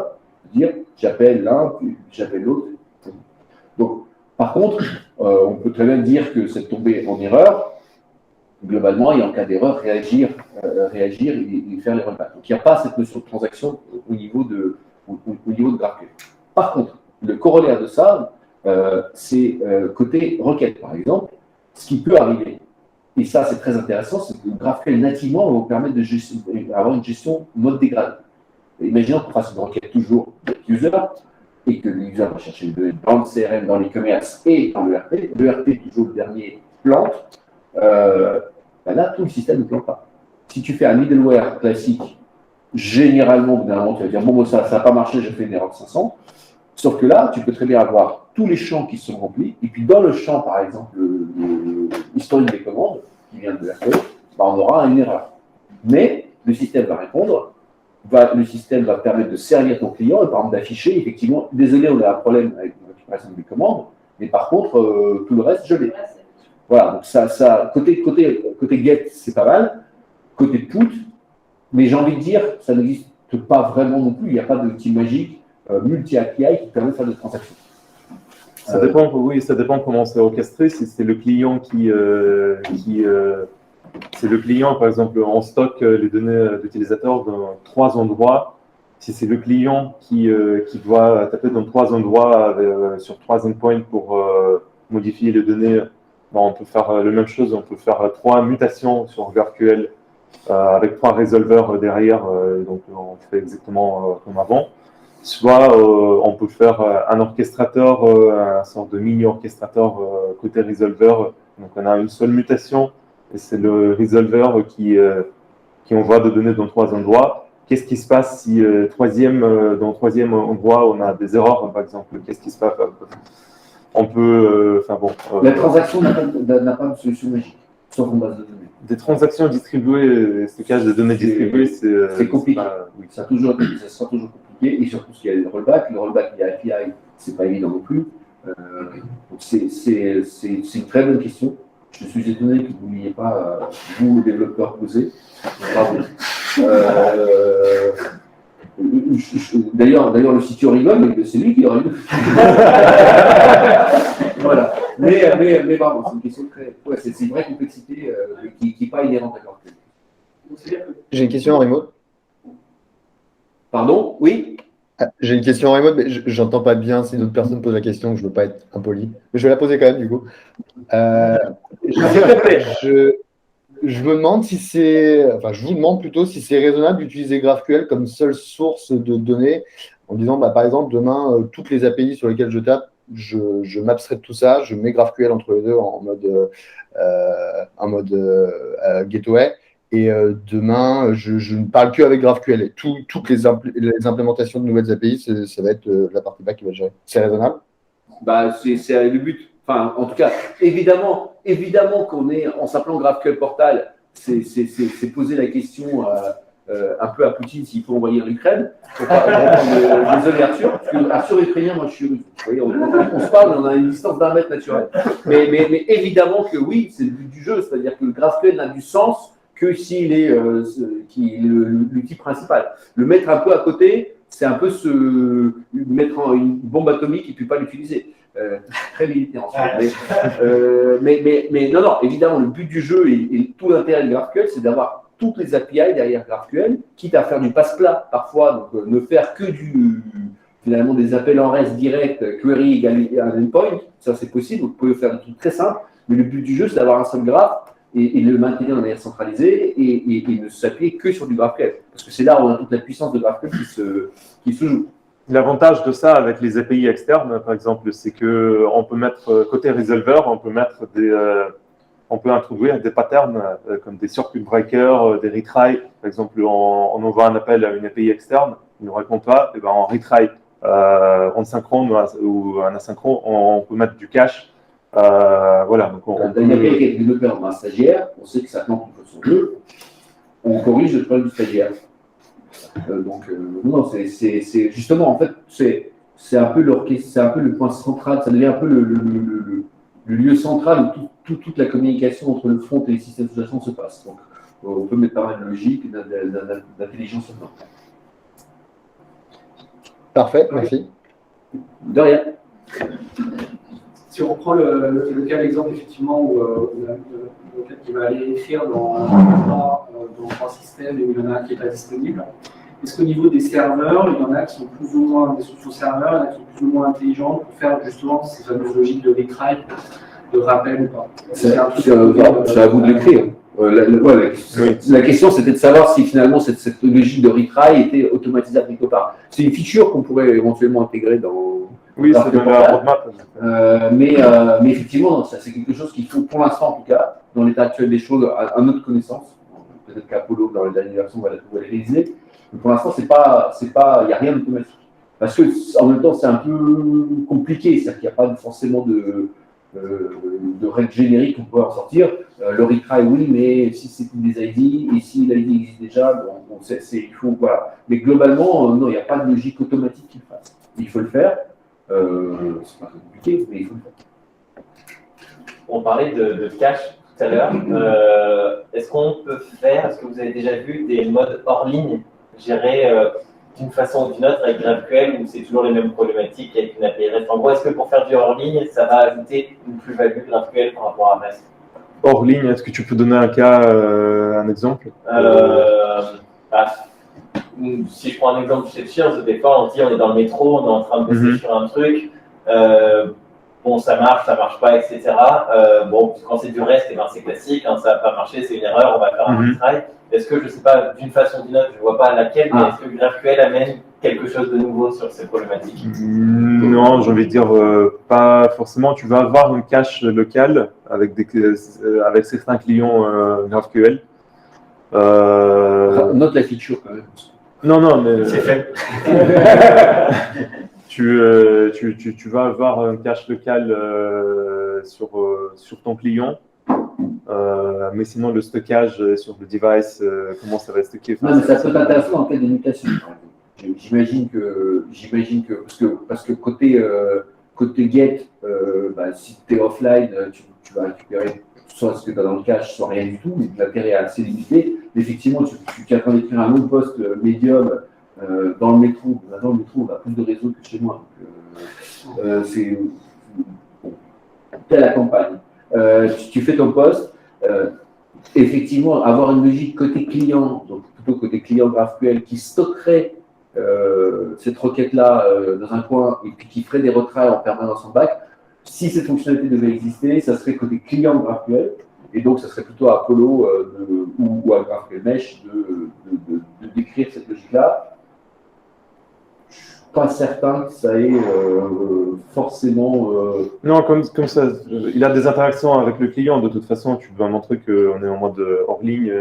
de dire, j'appelle l'un, puis j'appelle l'autre. Donc, par contre, on peut très bien dire que c'est tombé en erreur, globalement, et en cas d'erreur, réagir et faire les rollbacks. Donc, il n'y a pas cette notion de transaction au niveau de GraphQL. Par contre, le corollaire de ça, c'est côté requête, par exemple, ce qui peut arriver. Et ça, c'est très intéressant, c'est que GraphQL nativement va vous permettre d'avoir une gestion mode dégradé. Imaginons qu'on fasse une requête toujours user et que l'user va chercher une donnée dans le CRM, dans l'e-commerce et dans le RP. Le RP, toujours le dernier, plante. Là, tout le système ne plante pas. Si tu fais un middleware classique, généralement, au bout d'un moment, tu vas dire, bon, ça n'a pas marché, j'ai fait une erreur de 500. Sauf que là, tu peux très bien avoir tous les champs qui sont remplis, et puis dans le champ, par exemple, l'historique des commandes, qui vient de RP, on aura une erreur. Mais le système va répondre, le système va permettre de servir ton client, et par exemple d'afficher, effectivement, désolé, on a un problème avec la récupération des commandes, mais par contre, tout le reste, je l'ai. Voilà, donc ça côté get, c'est pas mal. côté put, mais j'ai envie de dire, ça n'existe pas vraiment non plus. Il n'y a pas d'outil magique multi-API qui permet de faire des transactions. Ça dépend, oui, ça dépend comment c'est orchestré. Si c'est le client c'est le client, par exemple, on stocke les données d'utilisateurs dans 3 endroits. Si c'est le client qui doit taper dans 3 endroits sur 3 endpoints pour modifier les données, on peut faire la même chose. On peut faire 3 mutations sur GraphQL avec 3 résolveurs derrière. Donc, on fait exactement comme avant. Soit on peut faire un orchestrateur, un sorte de mini-orchestrateur côté resolver. Donc, on a une seule mutation et c'est le resolver qui envoie des données dans 3 endroits. Qu'est-ce qui se passe si dans le troisième endroit, on a des erreurs, par exemple? Qu'est-ce qui se passe? On peut… La transaction n'a pas de solution magique, sauf en base de données. Des transactions distribuées, stockage de données distribuées, c'est compliqué. Oui. Ça sera toujours compliqué, et surtout s'il y a des rollbacks. Le rollback via API, c'est pas évident non plus. Donc c'est une très bonne question. Je suis étonné que vous n'ayez pas, vous, développeurs, posé. Bravo. D'ailleurs, le CTO rigole, mais c'est lui qui aurait eu. Voilà. Mais bravo, c'est une question très. Ouais, c'est une vraie complexité qui n'est pas inhérente à GraphQL. J'ai une question en remote. Pardon? Oui? J'ai une question en remote, mais j'entends pas bien si d'autres personnes posent la question, je ne veux pas être impoli. Mais je vais la poser quand même, du coup. Je me demande si c'est, enfin, je vous demande plutôt si c'est raisonnable d'utiliser GraphQL comme seule source de données en disant, par exemple, demain, toutes les API sur lesquelles je tape, je m'abstrais de tout ça, je mets GraphQL entre les deux en mode gateway. Et demain, je ne parle qu'avec GraphQL. Et toutes les implémentations de nouvelles API, ça va être la partie back qui va gérer. C'est raisonnable? C'est le but. Enfin, en tout cas, évidemment qu'on est, en s'appelant GraphQL Portal, c'est poser la question un peu à Poutine s'il faut envoyer l'Ukraine. Désolé Arthur, parce que Arthur est ukrainien, moi je suis russe. Vous voyez, on se parle, on a une distance d'1 mètre naturelle. Mais évidemment que oui, c'est le but du jeu, c'est-à-dire que le GraphQL n'a du sens que s'il est l'outil principal. Le mettre un peu à côté, c'est un peu mettre une bombe atomique et puis pas l'utiliser. Très militaire en fait. Mais non, évidemment, le but du jeu et tout l'intérêt de GraphQL, c'est d'avoir toutes les API derrière GraphQL, quitte à faire du passe-plat parfois, donc ne faire que finalement des appels en REST direct, query égale un endpoint, ça c'est possible, vous pouvez faire des trucs très simples, mais le but du jeu, c'est d'avoir un seul graphe et le maintenir de manière centralisée et ne s'appuyer que sur du GraphQL. Parce que c'est là où on a toute la puissance de GraphQL qui se joue. L'avantage de ça avec les API externes, par exemple, c'est qu'on peut mettre, côté resolver, on peut introduire des patterns comme des circuit breakers, des retry. Par exemple, on envoie un appel à une API externe, il ne répond pas, et ben on retry en synchrone ou en asynchrone, on peut mettre du cache. Voilà. Donc une API qui est développée en un stagiaire, on sait que ça plante son jeu, on corrige le problème du stagiaire. Non, c'est justement, en fait, c'est un peu le point central, ça devient un peu le lieu central où toute la communication entre le front et les systèmes de sous-jacents se passe. Donc, on peut mettre pas mal de logique et d'intelligence là-dedans. Parfait, merci. De rien. Si on reprend le cas d'exemple, effectivement, où le cas qui va aller écrire dans 3 systèmes et où il y en a un qui n'est pas disponible, est-ce qu'au niveau des serveurs, il y en a qui sont plus ou moins des solutions serveurs, il y en a qui sont plus ou moins intelligentes pour faire justement ces fameuses logiques de retry, de rappel ou pas? C'est à vous de l'écrire. La question, c'était de savoir si finalement cette logique de retry était automatisable quelque part. C'est une feature qu'on pourrait éventuellement intégrer dans. Oui, c'est dans la roadmap. Mais effectivement, ça c'est quelque chose qu'il faut, pour l'instant en tout cas, dans l'état actuel des choses, à notre connaissance. Peut-être qu'Apollo, dans les dernières versions, va la réaliser. Mais pour l'instant, il n'y a rien d'automatique. Parce que en même temps, c'est un peu compliqué, c'est-à-dire qu'il n'y a pas forcément de règles génériques qu'on peut en sortir. Le retry, oui, mais si c'est des ID, et si l'ID existe déjà, il faut, voilà. Mais globalement, non, il n'y a pas de logique automatique qui le fasse. Il faut le faire. C'est pas compliqué, mais il faut le faire. On parlait de cache. tout à l'heure. Est-ce qu'on peut faire, est-ce que vous avez déjà vu des modes hors ligne gérés d'une façon ou d'une autre avec GraphQL où c'est toujours les mêmes problématiques avec une API REST? En gros, est-ce que pour faire du hors ligne, ça va ajouter une plus-value GraphQL par rapport à REST? Hors ligne, est-ce que tu peux donner un cas, un exemple? Si je prends un exemple chez Cheers, des fois on se dit on est dans le métro, on est en train de bosser sur un truc, bon ça marche pas, etc. Bon, quand c'est du REST, eh ben, c'est classique, hein, ça va pas marcher, c'est une erreur, on va faire un retry. Est-ce que, je sais pas, d'une façon ou d'une autre, je vois pas laquelle, mais est-ce que GraphQL amène quelque chose de nouveau sur ces problématiques? Non, j'ai envie de dire pas forcément. Tu vas avoir une cache locale avec avec certains clients GraphQL. Note la feature quand même. Non, mais C'est fait. tu vas avoir une cache locale sur ton client. Mais sinon, le stockage sur le device, comment ça va stocker? Non, mais ça peut t'intéresser en cas de mutation. J'imagine que parce que côté get, si tu es offline, tu vas récupérer soit ce que tu as dans le cache, soit rien du tout, mais l'intérêt est assez limité. Mais effectivement, tu es en train d'écrire un autre poste médium dans le métro. Dans le métro, on a plus de réseau que chez moi. C'est la campagne. Tu fais ton poste. Effectivement, avoir une logique côté client, donc plutôt côté client GraphQL, qui stockerait cette requête-là dans un coin et puis qui ferait des retraits en permanence en back, si cette fonctionnalité devait exister, ça serait côté client GraphQL, et donc ça serait plutôt à Apollo ou à GraphQL Mesh de décrire cette logique-là. Je ne suis pas certain que ça ait forcément… Non, comme ça, il a des interactions avec le client. De toute façon, tu dois montrer qu'on est en mode hors ligne,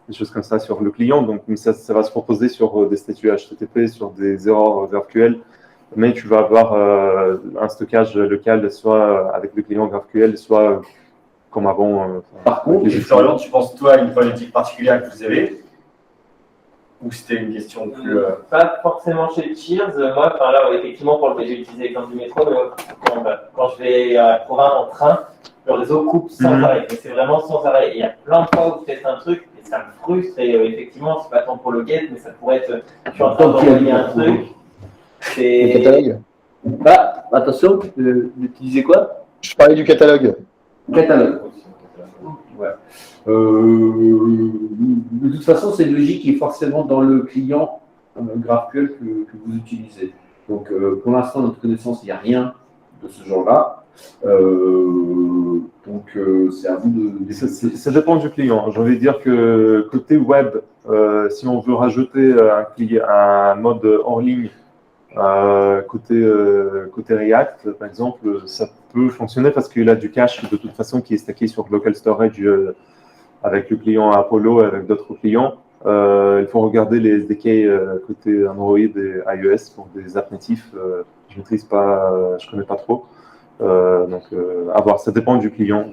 des choses comme ça sur le client. Donc, ça va se proposer sur des statuts HTTP, sur des erreurs GraphQL. Mais tu vas avoir un stockage local, soit avec le client GraphQL, soit comme avant. Par contre, Florian, tu penses toi à une problématique particulière que vous avez? Ou c'était une question plus… Pas forcément chez Cheers. Moi, là, effectivement, pour le j'ai utilisé l'exemple du métro, quand je vais à la province en train, le réseau coupe sans arrêt. Mais c'est vraiment sans arrêt. Et il y a plein de fois où je teste un truc et ça me frustre. Et effectivement, c'est pas tant pour le get, mais ça pourrait être. Je suis en train d'envoyer un truc. Le catalogue. Attention, d'utiliser quoi? Je parlais du catalogue. Catalogue. Ouais. De toute façon, c'est une logique qui est forcément dans le client GraphQL que vous utilisez. Donc, pour l'instant, à notre connaissance, il n'y a rien de ce genre-là. C'est à vous de… Ça dépend du client. J'ai envie de dire que côté web, si on veut rajouter un mode hors ligne, côté React, par exemple, ça peut fonctionner parce qu'il a du cache de toute façon qui est stacké sur local storage avec le client Apollo, avec d'autres clients. Il faut regarder les SDK côté Android et iOS pour des apps natifs. Je ne maîtrise pas, je connais pas trop. À voir, ça dépend du client.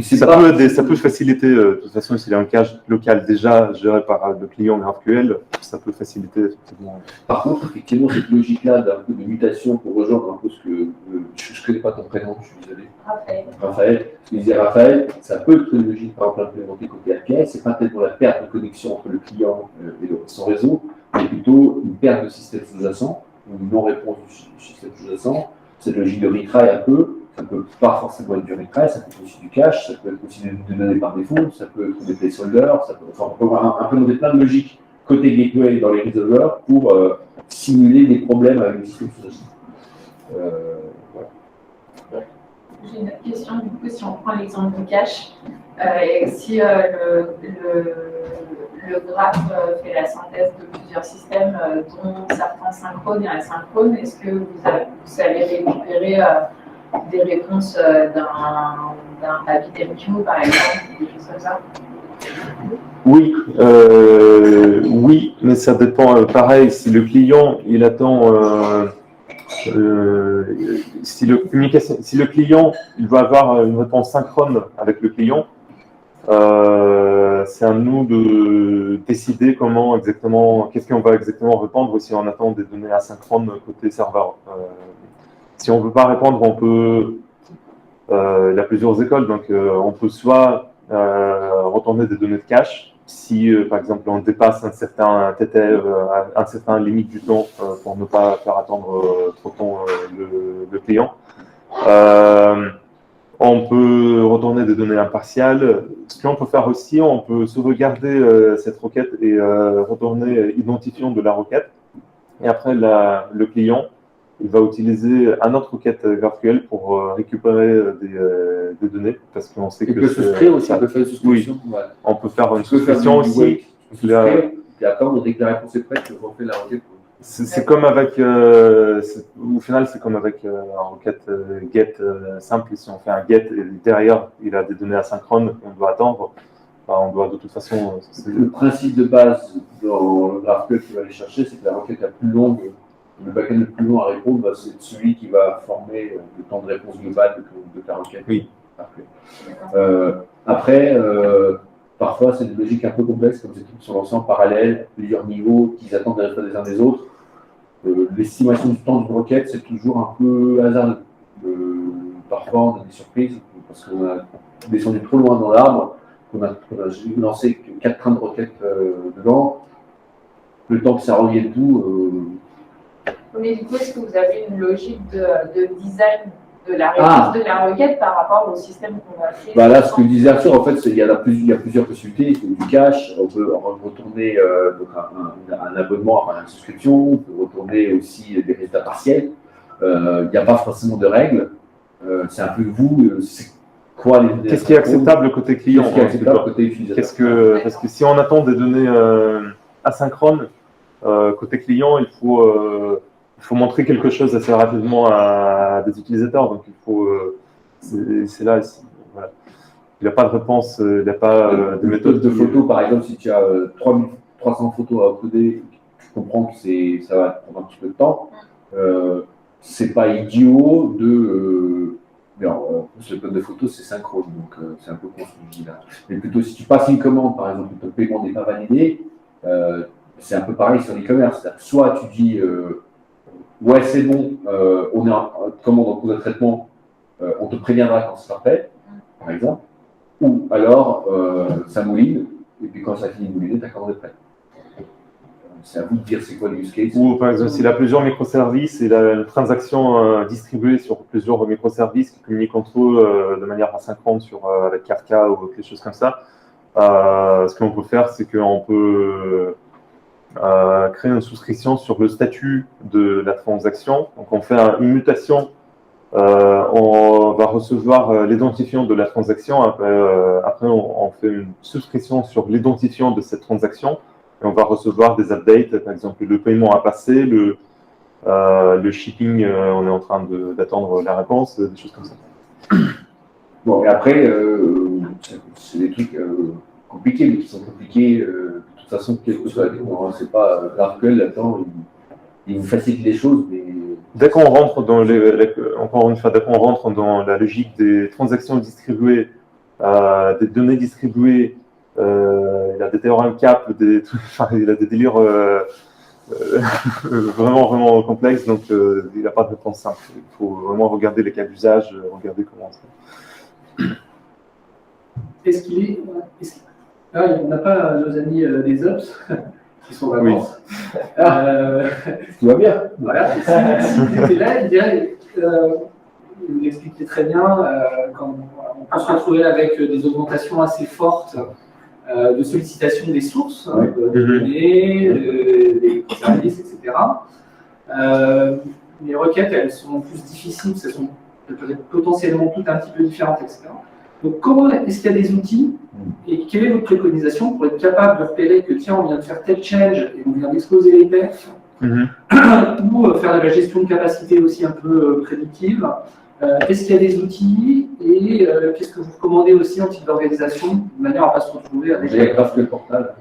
Ça peut faciliter, de toute façon, s'il y a un cache local déjà géré par le client GraphQL, ça peut faciliter effectivement. Par contre, effectivement, cette logique-là d'un peu de mutation pour rejoindre un peu ce que… je ne connais pas ton prénom, je suis désolé. Raphaël. Ce que disait Raphaël, ça peut être une logique, par exemple, implémentée côté API. Ce n'est pas tellement la perte de connexion entre le client et son réseau, mais plutôt une perte de système sous-jacent, ou une non-réponse du système sous-jacent. Cette logique de retry un peu, ça ne peut pas forcément être du retry, ça peut être aussi du cache, ça peut être aussi des données par défaut, ça peut être des placeholders, on peut avoir un peu monter plein de logiques côté gateway dans les resolvers pour simuler des problèmes avec le système sous-jacent. Voilà. J'ai une autre question, du coup, si on prend l'exemple du cache, si le graphe fait la synthèse de plusieurs systèmes, dont certains synchrones et asynchrones, est-ce que vous savez récupérer des réponses d'un RabbitMQ, par exemple, des choses comme ça? Oui, mais ça dépend. Pareil, si le client il attend, si le client il va avoir une réponse synchrone avec le client, c'est à nous de décider comment exactement, qu'est-ce qu'on va exactement répondre si on attend des données asynchrones côté serveur. Si on ne veut pas répondre, on peut il y a plusieurs écoles. Donc, on peut soit retourner des données de cache si, par exemple, on dépasse un certain TTL, un certain limite du temps pour ne pas faire attendre trop de temps le client. On peut retourner des données impartiales. Ce qu'on peut faire aussi, on peut sauvegarder cette requête et retourner identifiant de la requête. Et après, le client, il va utiliser un autre requête GraphQL pour récupérer des données, parce qu'on sait Il que peut souscrire aussi, il peut faire une souscription. Oui. Ouais. On peut faire une Tu peux faire souscription du aussi. wait, tu peux souscrire, et après, dès que la réponse est prête, tu refais la requête. C'est comme avec, au final, c'est comme avec un requête get simple. Si on fait un get et derrière, il a des données asynchrones, on doit attendre. Enfin, on doit de toute façon. Le principe de base dans le GraphQL que tu vas aller chercher, c'est que la requête la plus longue, le backend le plus long à répondre, c'est celui qui va former le temps de réponse global de ta requête. Oui. Après, parfois, c'est une logique un peu complexe, comme ces trucs sont lancés en parallèle, plusieurs niveaux, qu'ils attendent les résultats des uns des autres. L'estimation du temps d'une requête, c'est toujours un peu hasardeux. Parfois, on a des surprises parce qu'on a descendu trop loin dans l'arbre, qu'on a lancé que 4 trains de requêtes dedans. Le temps que ça revienne tout. Mais du coup, est-ce que vous avez une logique de design de la réponse de la requête par rapport au système qu'on va créer? Là, ce que disait Arthur, en fait, il y a plusieurs possibilités. Il faut du cache, on peut retourner donc un abonnement, enfin une souscription, on peut retourner aussi des résultats partiels. Il n'y a pas forcément de règles. C'est un peu vous. C'est quoi les Qu'est-ce qui est acceptable côté client? Qu'est-ce qui est acceptable côté utilisateur? Parce que si on attend des données asynchrones, côté client, il faut montrer quelque chose assez rapidement à des utilisateurs. Donc, il faut. C'est là. Voilà. Il n'y a pas de réponse, il n'y a pas de méthode de photos, par exemple, si tu as 3300 photos à uploader, tu comprends que ça va prendre un petit peu de temps. C'est pas idiot de. En plus, le code de photos, c'est synchrone, donc c'est un peu construit là. Mais plutôt, si tu passes une commande, par exemple, que ton paiement n'est pas validé, c'est un peu pareil sur l'e-commerce. Soit tu dis. Ouais, c'est bon, on est en commande en cours de traitement, on te préviendra quand ce sera fait, par exemple. Ou alors, ça mouline, et puis quand ça finit de mouliner, ta commande est prête. C'est à vous de dire c'est quoi le use case. Ou par exemple, s'il a plusieurs microservices et il a une transaction distribuée sur plusieurs microservices qui communiquent entre eux de manière asynchrone sur avec Kafka ou quelque chose comme ça, ce qu'on peut faire, c'est qu'on peut créer une souscription sur le statut de la transaction. Donc, on fait une mutation. On va recevoir l'identifiant de la transaction. Après, on fait une souscription sur l'identifiant de cette transaction. Et on va recevoir des updates. Par exemple, le paiement a passé, le shipping, on est en train d'attendre la réponse, des choses comme ça. Bon, et après, c'est des trucs compliqués, mais qui sont compliqués. De toute façon, quel que soit la technologie, c'est pas GraphQL là-dedans, il vous facilite les choses, mais. Dès qu'on rentre dans encore une fois, dès qu'on rentre dans la logique des transactions distribuées, des données distribuées, il a des théorèmes CAP, il a des délires vraiment, vraiment complexes, donc il n'a pas de réponse simple. Il faut vraiment regarder les cas d'usage, regarder comment ça. Est-ce qu'il est. Ah, on n'a pas nos amis des Ops qui sont en vacances. Tout va bien. Voilà. S'il était là, il dirait, vous l'expliquez très bien, quand on peut se retrouver avec des augmentations assez fortes de sollicitation des sources, des données, des services, etc. Les requêtes, elles sont plus difficiles, elles peuvent être potentiellement toutes un petit peu différentes, etc. Donc, comment est-ce qu'il y a des outils et quelle est votre préconisation pour être capable de repérer que tiens, on vient de faire tel change et on vient d'exploser les perfs, ou faire de la gestion de capacité aussi un peu prédictive? Est-ce qu'il y a des outils et qu'est-ce que vous recommandez aussi en type d'organisation de manière à ne pas se retrouver avec. J'ai GraphQL Portal.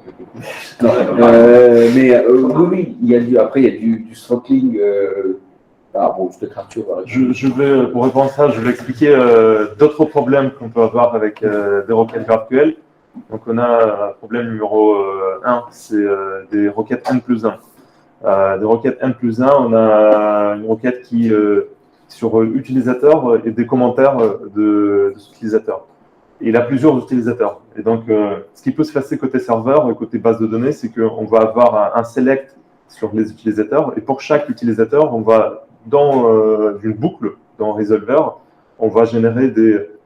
Oui, après, il y a du throttling. Bon, peut-être Arthur va répondre. Pour répondre à ça, je vais expliquer d'autres problèmes qu'on peut avoir avec des requêtes GraphQL. Donc, on a problème numéro 1, c'est des requêtes N+1. Des requêtes N+1, on a une requête qui sur l'utilisateur et des commentaires de cet utilisateur. Il a plusieurs utilisateurs. Et donc, ce qui peut se passer côté serveur et côté base de données, c'est qu'on va avoir un select sur les utilisateurs. Et pour chaque utilisateur, on va, dans une boucle, dans Resolver, on va générer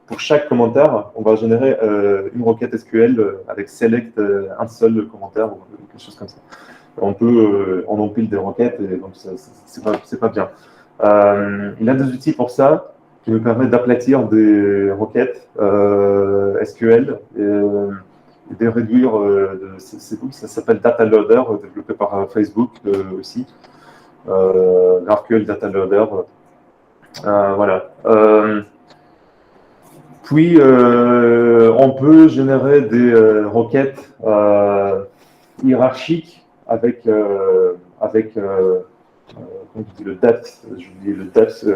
pour chaque commentaire, on va générer une requête SQL avec select un seul commentaire ou quelque chose comme ça. On empile des requêtes et donc c'est pas bien. Il a des outils pour ça qui nous permettent d'aplatir des requêtes SQL et de réduire. Ça s'appelle Data Loader, développé par Facebook aussi. GraphQL Data Loader. Voilà. Puis, on peut générer des requêtes hiérarchiques avec comment je dis, le depth,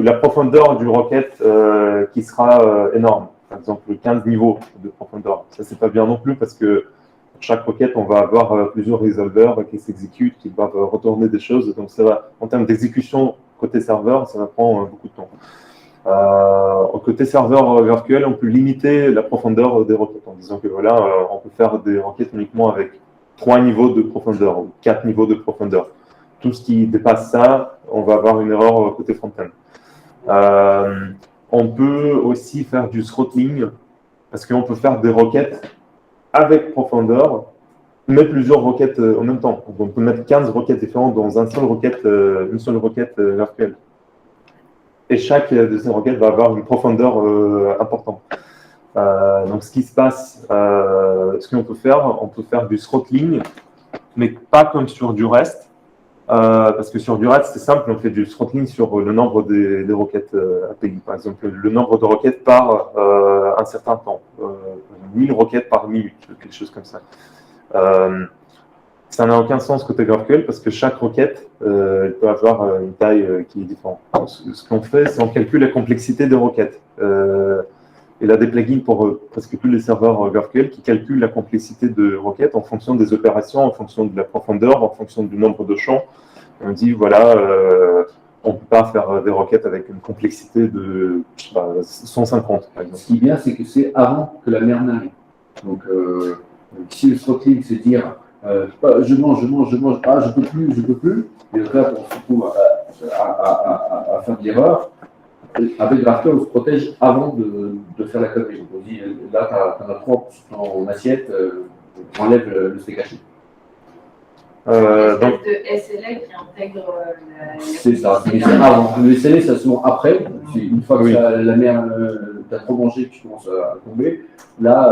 la profondeur du requête qui sera énorme. Par exemple, 15 niveaux de profondeur. Ça, c'est pas bien non plus parce que pour chaque requête, on va avoir plusieurs résolveurs qui s'exécutent, qui doivent retourner des choses. Donc, ça va, en termes d'exécution côté serveur, ça va prendre beaucoup de temps. Côté serveur GraphQL, on peut limiter la profondeur des requêtes en disant que voilà, on peut faire des requêtes uniquement avec 3 niveaux de profondeur ou 4 niveaux de profondeur. Tout ce qui dépasse ça, on va avoir une erreur côté front-end. On peut aussi faire du throttling parce qu'on peut faire des requêtes avec profondeur, mais plusieurs requêtes en même temps. On peut mettre 15 requêtes différentes dans une seule requête GraphQL. Et chaque de ces requêtes va avoir une profondeur importante. Donc, ce qui se passe, ce qu'on peut faire, on peut faire du throttling, mais pas comme sur du REST, parce que sur du REST, c'est simple, on fait du throttling sur le nombre des requêtes API. Par exemple, le nombre de requêtes par un certain temps, 1000 requêtes par minute, quelque chose comme ça. Ça n'a aucun sens côté GraphQL parce que chaque requête elle peut avoir une taille qui est différente. Donc, ce qu'on fait, c'est on calcule la complexité des requêtes. Il a des plugins pour presque tous les serveurs GraphQL qui calculent la complexité de requêtes en fonction des opérations, en fonction de la profondeur, en fonction du nombre de champs. On dit, voilà, on ne peut pas faire des requêtes avec une complexité de 150, par exemple. Ce qui est bien, c'est que c'est avant que la merde n'arrive. Donc, si le throttling, c'est dire je mange, je peux plus, et donc là, on se retrouve à faire de l'erreur. Avec GraphQL, on se protège avant de faire la connerie. Donc, on dit, là, tu en as 3 en assiette, enlève le steak haché. Donc, de SLA qui intègre c'est ça, mais c'est avant. Le SLA, ça se met après. Une fois que la mer, tu as trop mangé, tu commences à tomber. Là,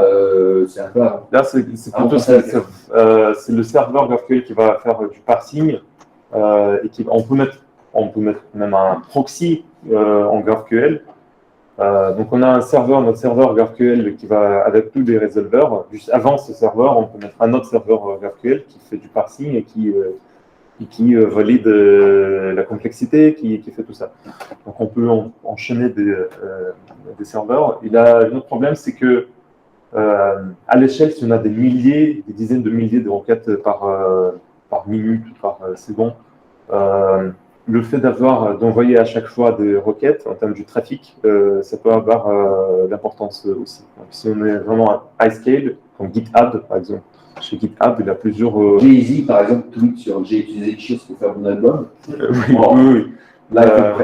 c'est un peu avant. Là, c'est plutôt c'est le serveur GraphQL qui va faire du parsing et on peut mettre même un proxy en GraphQL. Donc, on a notre serveur GraphQL qui va avec tous les résolveurs. Juste avant ce serveur, on peut mettre un autre serveur GraphQL qui fait du parsing et qui valide la complexité, qui fait tout ça. Donc, on peut enchaîner des serveurs. Il a un autre problème, c'est que à l'échelle, si on a des dizaines de milliers de requêtes par minute, par seconde, le fait d'envoyer à chaque fois des requêtes en termes du trafic, ça peut avoir d'importance aussi. Donc, si on est vraiment à high scale, comme GitHub par exemple, chez GitHub, il y a plusieurs. Jay-Z par exemple, tweet sur j'ai utilisé Cheers pour faire mon album. Oui. Là,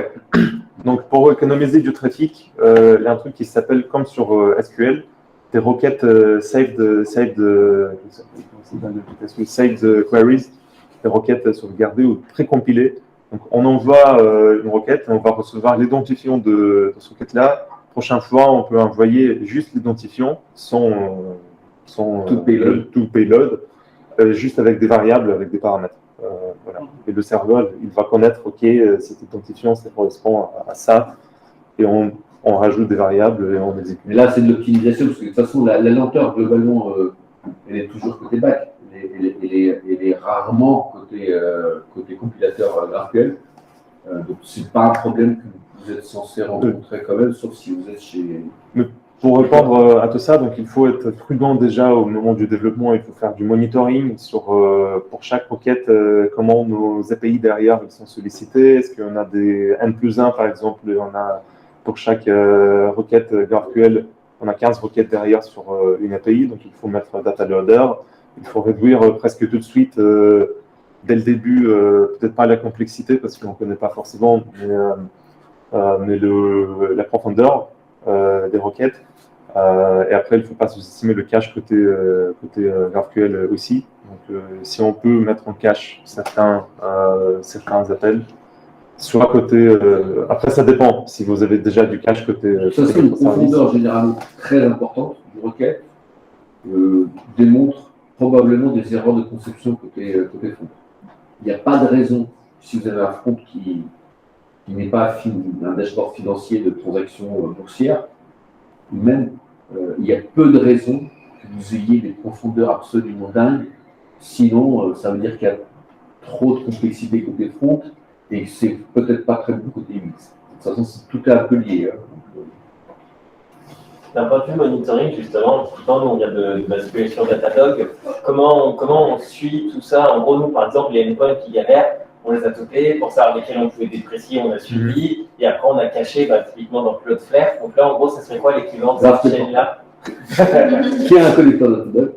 donc, pour économiser du trafic, il y a un truc qui s'appelle, comme sur SQL, des requêtes saved queries, des requêtes sauvegardées ou précompilées. Donc, on envoie une requête et on va recevoir l'identifiant de cette requête-là. Prochaine fois, on peut envoyer juste l'identifiant sans tout payload, juste avec des variables, avec des paramètres. Voilà. Et le serveur, il va connaître, OK, cet identifiant, ça correspond à ça. Et on rajoute des variables et on exécute. Mais là, c'est de l'optimisation, parce que de toute façon, la lenteur, globalement, elle est toujours côté back. Elle est rarement côté compilateur GraphQL. Donc, ce n'est pas un problème que vous êtes censé rencontrer quand même, sauf si vous êtes chez. Pour répondre à tout ça, donc il faut être prudent déjà au moment du développement. Il faut faire du monitoring sur pour chaque requête, comment nos API derrière ils sont sollicités. Est-ce qu'on a des N+1 par exemple, on a pour chaque requête GraphQL, on a 15 requêtes derrière sur une API, donc il faut mettre data loader. Il faut réduire presque tout de suite dès le début, peut-être pas la complexité parce qu'on ne connaît pas forcément, mais la profondeur des requêtes. Et après, il ne faut pas sous-estimer le cache côté GraphQL aussi. Donc, si on peut mettre en cache certains appels, soit côté. Après, ça dépend. Si vous avez déjà du cache côté. Ça serait une profondeur généralement très importante du requête démontre probablement des erreurs de conception côté front. Il n'y a pas de raison, si vous avez un front qui n'est pas un dashboard financier de transactions boursières, même il y a peu de raisons que vous ayez des profondeurs absolument dingues. Sinon, ça veut dire qu'il y a trop de complexité côté front et que c'est peut-être pas très bon côté UX. De toute façon, tout est un peu lié. D'un point de vue monitoring, justement, quand nous on vient de basculer sur Datadog, comment on suit tout ça? En gros, nous, par exemple, les endpoints qui galèrent, on les a topés pour savoir lesquels on pouvait déprécier, on a suivi, et après on a caché, typiquement dans Cloudflare. Donc là, en gros, ça serait quoi l'équivalent de cette chaîne-là? Qui a un collecteur Datadog?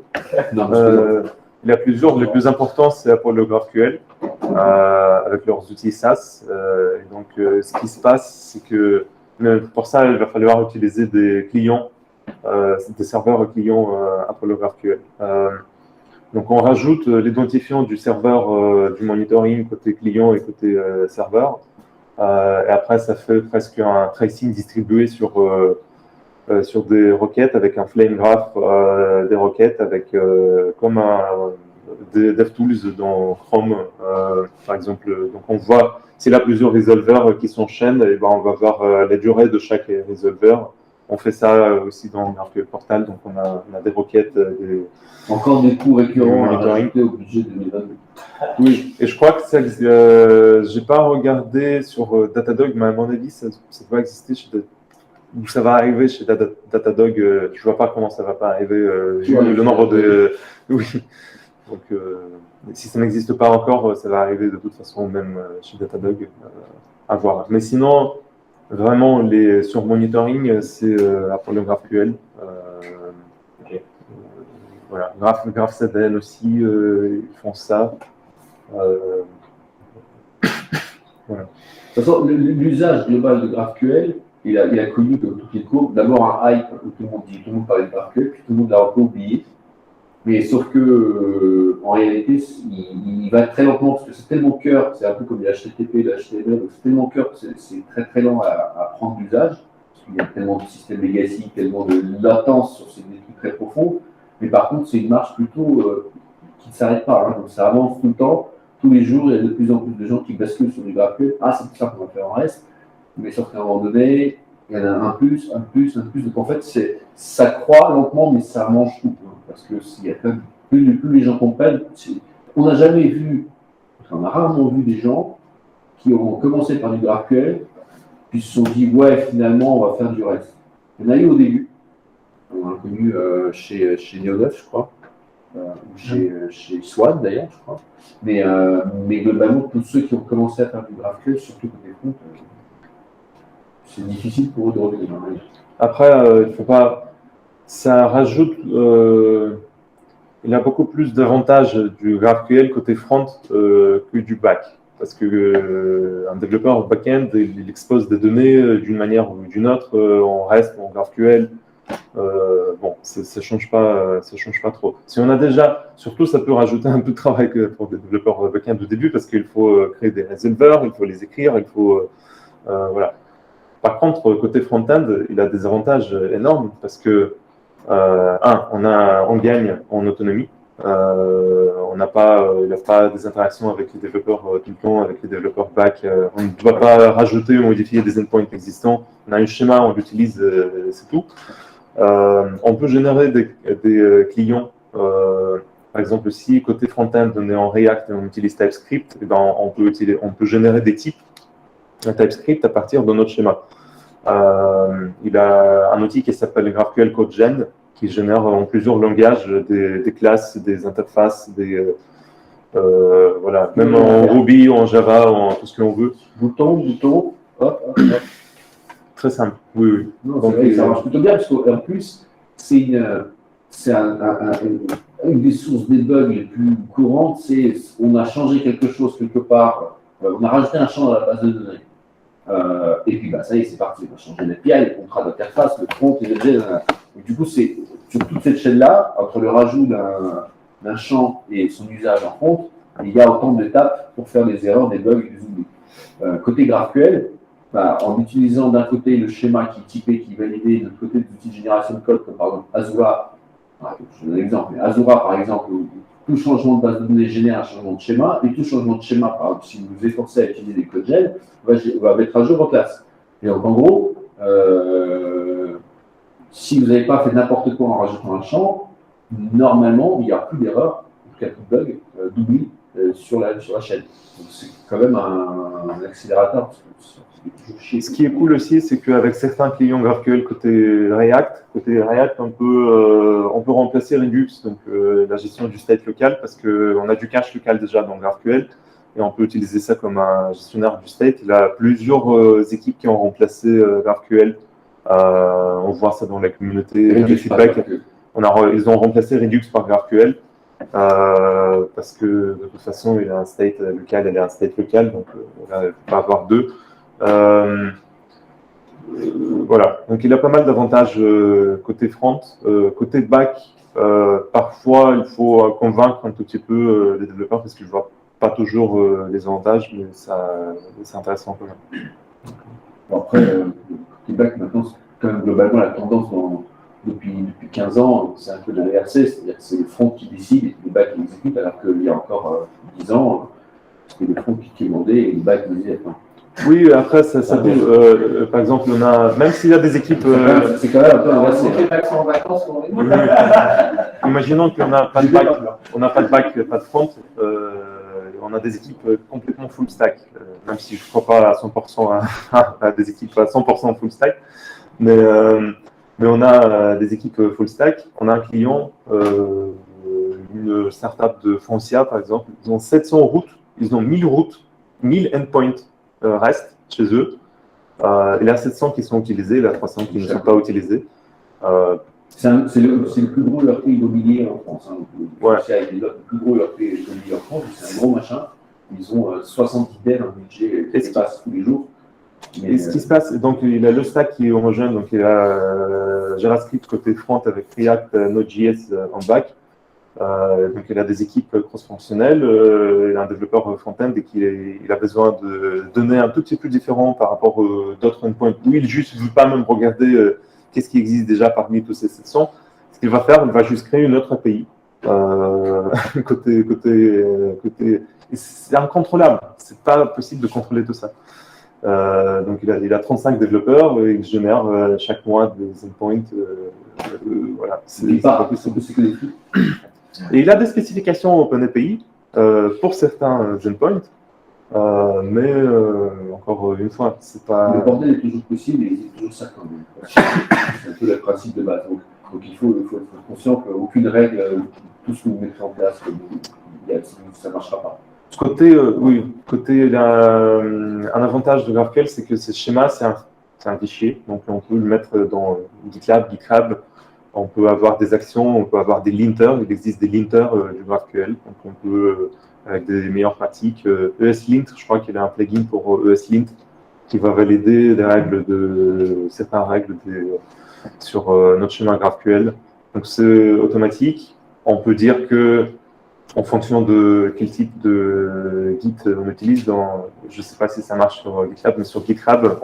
Il y a plusieurs. Le plus important, c'est Apollo GraphQL, avec leurs outils SaaS. Et donc, ce qui se passe, c'est que pour ça, il va falloir utiliser des clients, des serveurs clients Apollo GraphQL. Donc, on rajoute l'identifiant du serveur du monitoring côté client et côté serveur. Et après, ça fait presque un tracing distribué sur des requêtes avec un flame graph des requêtes avec comme des DevTools dans Chrome, par exemple. Donc, on voit s'il y a plusieurs résolveurs qui s'enchaînent, et on va voir la durée de chaque résolveur. On fait ça aussi dans GraphQL Portal, donc on a des requêtes. Encore des coûts récurrents à rajouter au budget 2022. Oui, et je crois que ça, j'ai pas regardé sur Datadog, mais à mon avis, ça doit exister ça va arriver chez Datadog. Je vois pas comment ça va pas arriver. Le nombre de. Oui. Donc, si ça n'existe pas encore, ça va arriver de toute façon, même chez Datadog, à voir. Mais sinon, vraiment, sur monitoring, c'est Apollo GraphQL. Voilà. GraphCDN aussi, ils font ça. Voilà. De toute façon, l'usage global de GraphQL, il a connu, comme toutes les courbes, d'abord un hype où tout le monde parlait de GraphQL, puis tout le monde l'a un peu oublié. Mais sauf que, en réalité, il va très lentement parce que c'est tellement cœur, c'est un peu comme les HTTP, le HTML, donc c'est tellement cœur que c'est très très lent à prendre d'usage. Parce qu'il y a tellement de systèmes legacy, tellement de latence sur ces trucs très profonds. Mais par contre, c'est une marche plutôt qui ne s'arrête pas. Hein. Donc ça avance tout le temps. Tous les jours, il y a de plus en plus de gens qui basculent sur du GraphQL. Ah, c'est tout ça qu'on va faire en reste. Mais sauf qu'à un moment donné, il y en a un plus. Donc en fait, ça croît lentement, mais ça mange tout. Hein, parce que s'il y a quand même plus les gens comprennent, on n'a jamais vu, on a rarement vu des gens qui ont commencé par du GraphQL, puis se sont dit, ouais, finalement, on va faire du reste. Il y en a eu au début. On a connu chez Neodef, je crois, ou chez Swan d'ailleurs, je crois. Mais globalement, tous ceux qui ont commencé à faire du GraphQL, surtout côté front, c'est difficile pour eux de revenir. Après, il faut pas. Ça rajoute. Il y a beaucoup plus d'avantages du GraphQL côté front que du back. Parce que un développeur back-end, il expose des données d'une manière ou d'une autre en REST, en GraphQL. Bon, ça change pas trop. Si on a déjà, surtout, ça peut rajouter un peu de travail pour des développeurs back-end au début parce qu'il faut créer des résolveurs, il faut les écrire, il faut voilà. Par contre, côté front-end, il a des avantages énormes parce que on gagne en autonomie. Il n'a pas des interactions avec les développeurs tout le temps, avec les développeurs back. On ne doit pas rajouter ou modifier des endpoints existants. On a un schéma, on l'utilise, c'est tout. On peut générer des clients. Par exemple, si côté front-end, on est en React et on utilise TypeScript, on peut générer des types un TypeScript à partir de notre schéma. Il a un outil qui s'appelle GraphQL CodeGen, qui génère en plusieurs langages des classes, des interfaces, voilà, même en Ruby, en Java, en tout ce que l'on veut. Bouton, hop. Très simple, oui. Non, c'est vrai que ça marche plutôt bien, parce qu'en plus, c'est une des sources des bugs les plus courantes, c'est on a changé quelque chose quelque part, on a rajouté un champ dans la base de données. Et puis, ça y est, c'est parti. On a changé l'API, le contrat d'interface, le front, et du coup, c'est sur toute cette chaîne-là, entre le rajout d'un champ et son usage en front, il y a autant d'étapes pour faire des erreurs, des bugs et des oublis. Côté GraphQL, en utilisant d'un côté le schéma qui est typé, qui est validé, de l'autre côté des outils de génération de code, comme par exemple Azura, je donne un exemple, mais Azura, par exemple, tout changement de base de données génère un changement de schéma, et tout changement de schéma, par exemple, si vous vous efforcez à utiliser des codes gel, va mettre à jour vos classes. Et donc, en gros, si vous n'avez pas fait n'importe quoi en rajoutant un champ, normalement, il n'y a plus d'erreur, en tout cas plus de bug, d'oubli sur la chaîne. Donc, c'est quand même un accélérateur. Ce qui est cool aussi, c'est qu'avec certains clients GraphQL côté React, on peut remplacer Redux, donc la gestion du state local, parce qu'on a du cache local déjà dans GraphQL, et on peut utiliser ça comme un gestionnaire du state. Il y a plusieurs équipes qui ont remplacé GraphQL. On voit ça dans la communauté. Ils ont remplacé Redux par GraphQL. Parce que de toute façon, il a un state local, elle a un state local, donc on ne peut pas avoir deux. Voilà, donc il a pas mal d'avantages côté front. Côté back, parfois il faut convaincre un tout petit peu les développeurs parce qu'ils ne voient pas toujours les avantages, mais c'est intéressant quand même. Après, côté back, maintenant, c'est quand même globalement la tendance depuis 15 ans, c'est un peu de l'ERC, c'est-à-dire que c'est le front qui décide et le back qui exécute, alors qu'il y a encore 10 ans, c'était le front qui demandait et le back qui disait attends. Oui, après, ça par exemple, on a, même s'il y a des équipes. C'est quand même un peu inversé. Imaginons qu'on n'a pas de back, pas de front, on a des équipes complètement full stack, même si je ne crois pas à 100% à des équipes à 100% full stack, mais on a des équipes full stack. On a un client, une startup de Foncia, par exemple, ils ont 700 routes, ils ont 1000 routes, 1000 endpoints. Reste chez eux. Il y a 700 qui sont utilisés, il y a 300 qui ne sont pas utilisés. C'est le plus gros ERP immobilier en France. C'est le plus gros ERP immobilier en France, c'est un gros machin. Ils ont 70 devs, un budget qui se passe tous les jours. Et ce qui se passe, donc il a le stack qui est homogène, donc il a JavaScript côté front avec React, Node.js en back. Donc il a des équipes cross-fonctionnelles, il a un développeur front-end et qu'il a besoin de données un tout petit peu différents par rapport aux d'autres endpoints où il juste ne veut pas même regarder qu'est-ce qui existe déjà parmi tous ces 700. Ce qu'il va faire, il va juste créer une autre API c'est incontrôlable, c'est pas possible de contrôler tout ça. Donc il a 35 développeurs et il génère chaque mois des endpoints. Voilà, c'est pas possible. Et il a des spécifications OpenAPI pour certains endpoints, mais encore une fois, c'est pas. Le bordel est toujours possible et c'est toujours ça quand même. C'est un peu le principe de base. Donc il faut être conscient qu'aucune règle, tout ce que vous mettrez en place, ça ne marchera pas. Côté, il y a un avantage de GraphQL, c'est que ce schéma, c'est un fichier, donc on peut le mettre dans GitLab. On peut avoir des actions, on peut avoir des linters. Il existe des linters du GraphQL, donc on peut, avec des meilleures pratiques, ESLint, je crois qu'il y a un plugin pour ESLint qui va valider certaines règles sur notre schéma GraphQL. Donc c'est automatique. On peut dire que en fonction de quel type de Git on utilise, je ne sais pas si ça marche sur GitLab, mais sur GitLab,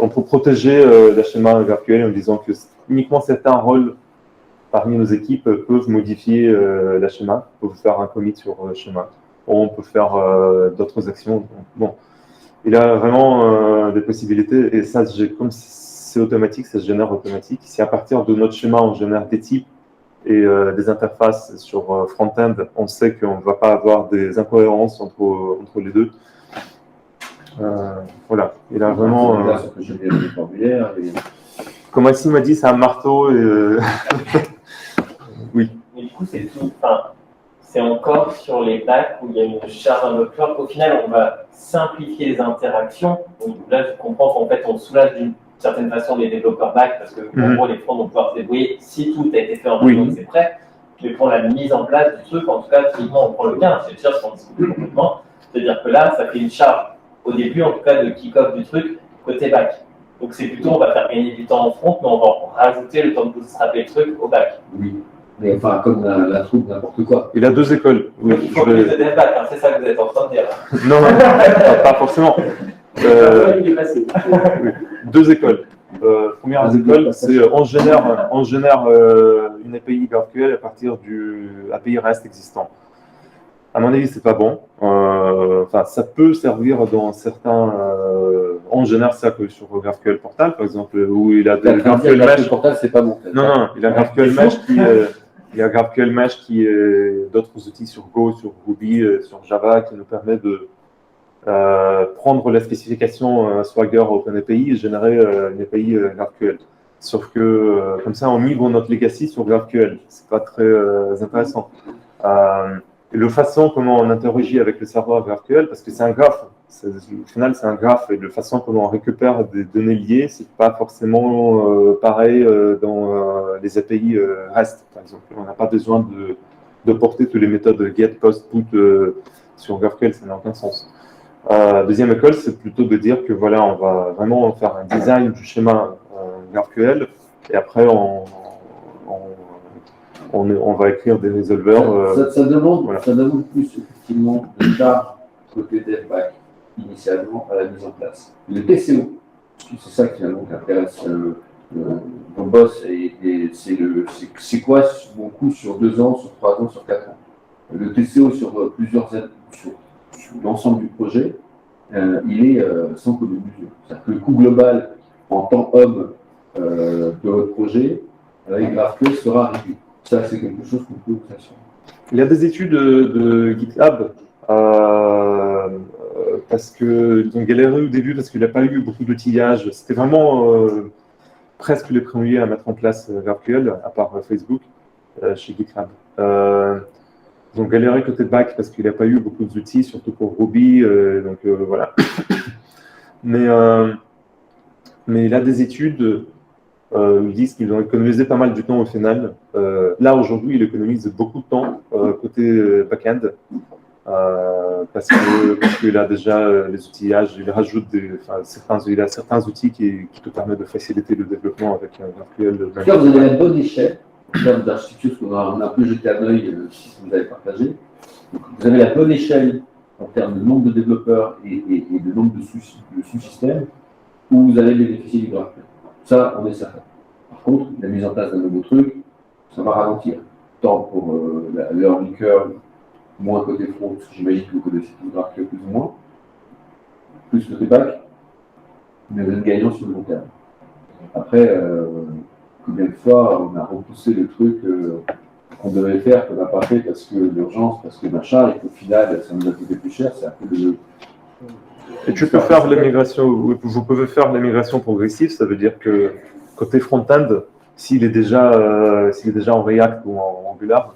on peut protéger le schéma GraphQL en disant que uniquement certains rôles parmi nos équipes peuvent modifier la schéma, peuvent faire un commit sur le schéma, ou on peut faire d'autres actions. Bon, il a vraiment des possibilités, et ça, comme c'est automatique, ça se génère automatique. Si à partir de notre schéma, on génère des types et des interfaces sur front-end, on sait qu'on ne va pas avoir des incohérences entre les deux. Voilà, il a vraiment. Comme Maxime m'a dit, c'est un marteau. Oui. Mais du coup, c'est tout. Enfin, c'est encore sur les bacs où il y a une charge un peu plus forte. Au final, on va simplifier les interactions. Donc là, je comprends qu'en fait, on soulage d'une certaine façon les développeurs back parce que, en gros, les fronts vont pouvoir se débrouiller si tout a été fait en même temps que c'est prêt. Mais pour la mise en place du truc, en tout cas, typiquement, on prend le cas, c'est sûr qu'on discute complètement. C'est-à-dire que là, ça fait une charge, au début, en tout cas, de kick-off du truc côté back. Donc c'est plutôt, on va faire gagner du temps en front, mais on va rajouter le temps de bootstrapper le truc au back. Oui. Mais enfin, comme la troupe, n'importe quoi. Il a 2 écoles. Oui, il faut plus de dev back, hein, c'est ça que vous êtes en train de dire. Non, pas forcément. Il est passé. Oui. 2 écoles. Première école, c'est on génère une API GraphQL à partir du API REST existant. À mon avis, c'est pas bon. Enfin, ça peut servir dans certains. On génère ça que sur GraphQL Portal, par exemple, où il a des GraphQL Mesh. Portal, c'est pas bon. Non, il a GraphQL Mesh il y a GraphQL Mesh qui est d'autres outils sur Go, sur Ruby, sur Java qui nous permet de prendre la spécification Swagger OpenAPI et générer une API GraphQL. Sauf que comme ça, on migre notre legacy sur GraphQL. C'est pas très intéressant. Et la façon comment on interagit avec le serveur GraphQL, parce que c'est un graphe, au final c'est un graphe, et la façon comment on récupère des données liées, c'est pas forcément pareil dans les API REST, par exemple. On n'a pas besoin de porter toutes les méthodes get, post, put sur GraphQL, ça n'a aucun sens. Deuxième école, c'est plutôt de dire que voilà, on va vraiment faire un design du schéma GraphQL, et après on va écrire des résolveurs. Ça demande plus effectivement de charge côté dev back initialement à la mise en place. Le TCO, c'est ça qui intéresse mon boss, et c'est quoi mon coût sur 2 ans, sur 3 ans, sur 4 ans. Le TCO sur plusieurs années, sur l'ensemble du projet, il est sans commune mesure. C'est-à-dire que le coût global en temps homme de votre projet avec GraphQL sera réduit. Ça, c'est quelque chose qu'on peut vous assurer. Il y a des études de GitLab parce qu'ils ont galéré au début parce qu'il n'a pas eu beaucoup d'outillage. C'était vraiment presque les premiers à mettre en place GraphQL, à part Facebook, chez GitLab. Ils ont galéré côté back parce qu'il n'a pas eu beaucoup d'outils, surtout pour Ruby. Donc voilà. Mais il a des études. Ils disent qu'ils ont économisé pas mal du temps au final. Là, aujourd'hui, ils économisent beaucoup de temps côté back-end parce qu'il a déjà les outillages, il rajoute il a certains outils qui te permettent de faciliter le développement avec GraphQL. Là, vous avez la bonne échelle en termes d'architecture, parce qu'on a un peu jeté un œil si vous avez partagé. Donc, vous avez la bonne échelle en termes de nombre de développeurs et de nombre de sous-systèmes où vous allez bénéficier du GraphQL. Ça, on est certain. Par contre, la mise en place d'un nouveau truc, ça va ralentir. Tant pour learning curve, moins côté front, parce que j'imagine que vous connaissez tout le GraphQL plus ou moins, plus côté back, mais vous êtes gagnant sur le long terme. Après, combien de fois on a repoussé le truc qu'on devait faire, qu'on n'a pas fait parce que l'urgence, parce que machin, et qu'au final, ça nous a coûté plus cher, c'est un peu de... Et tu peux faire l'immigration, vous pouvez faire l'immigration progressive, ça veut dire que côté front-end, s'il est déjà en React ou en Angular,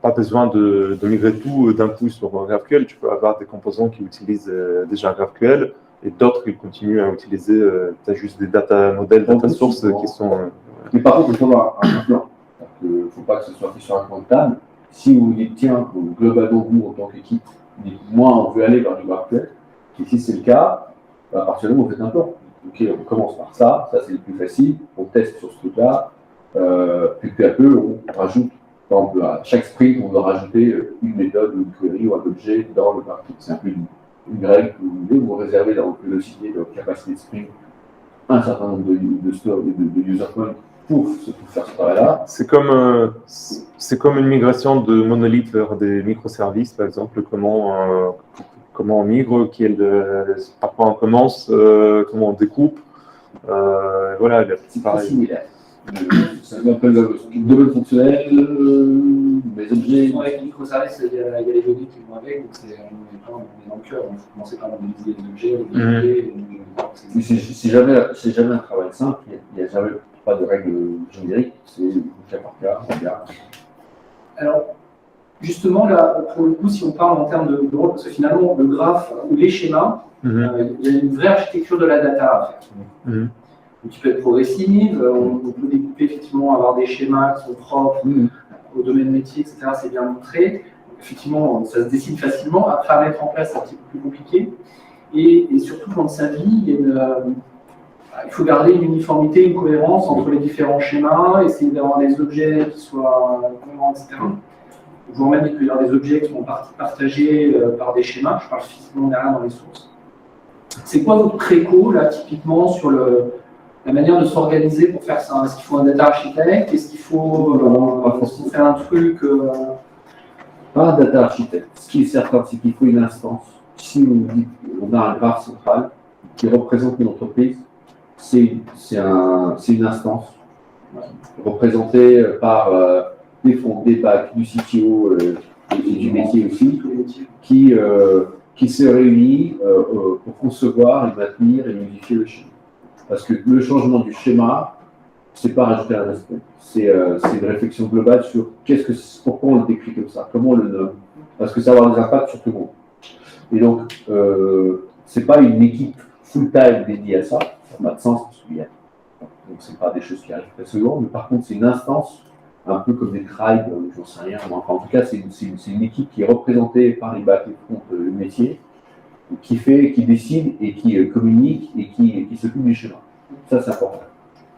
pas besoin de migrer tout d'un coup sur GraphQL. Tu peux avoir des composants qui utilisent déjà GraphQL et d'autres qui continuent à utiliser, tu as juste des data modèles, data sources qui sont... Mais par contre, il faut avoir un plan. Il ne faut pas que ce soit fait sur un coin de table. Si vous dites, tiens, globalement, vous, en tant qu'équipe, moi, on veut aller vers du GraphQL, et si c'est le cas, à partir de là, vous faites un plan. Ok, on commence par ça c'est le plus facile, on teste sur ce truc-là, puis peu à peu, on rajoute, par exemple, à chaque sprint, on doit rajouter une méthode, ou une query, ou un objet dans le GraphQL. C'est un peu une règle que vous voulez, vous réservez dans votre velocité, dans votre capacité de sprint, un certain nombre de stores, de user points pour faire ce travail-là. C'est comme une migration de monolithe vers des microservices, par exemple, comment on migre, par quoi on commence, comment on découpe. Voilà, c'est pareil. C'est un peu le domaine fonctionnel, les objets. Avec les microservices, il y a les données qui vont avec, donc on est dans le cœur. Donc, il faut commencer par modéliser les objets, les données. Mais c'est jamais un travail simple, il n'y a jamais pas de règle générique, c'est cas par cas, on regarde. Alors, justement, là, pour le coup, si on parle en termes de rôle, parce que finalement, le graphe ou les schémas, il y a une vraie architecture de la data à faire. Donc, tu peux être progressive, on peut découper effectivement, avoir des schémas qui sont propres au domaine métier, etc. C'est bien montré. Donc, effectivement, ça se décide facilement. Après, à mettre en place, c'est un petit peu plus compliqué. Et surtout, dans sa vie, il faut garder une uniformité, une cohérence entre les différents schémas, essayer d'avoir des objets qui soient cohérents, etc. Voire même, il peut y avoir des objets qui vont partagés par des schémas. Je parle physiquement derrière dans les sources. C'est quoi votre préco, là, typiquement, sur la manière de s'organiser pour faire ça? Est-ce qu'il faut un data architecte? Est-ce qu'il faut faire un truc Pas un data architecte. Ce qui est certain, c'est qu'il faut une instance. Si on a un graphe central qui représente une entreprise, c'est une instance représentée par des fonds, des packs, du CTO et du métier aussi, qui se réunit pour concevoir et maintenir et modifier le schéma. Parce que le changement du schéma, c'est pas rajouter un aspect. C'est une réflexion globale sur pourquoi on le décrit comme ça, comment on le nomme. Parce que ça va avoir des impacts sur tout le monde. Et donc, c'est pas une équipe full-time dédiée à ça, ça n'a pas de sens parce qu'il y a. Donc, c'est pas des choses qui arrivent très souvent, mais par contre, c'est une instance, un peu comme des tribes, j'en sais rien. Enfin, en tout cas, c'est une équipe qui est représentée par les bacs et fronts, le métier, qui décide et qui communique et qui s'occupe du schéma. Ça, c'est important.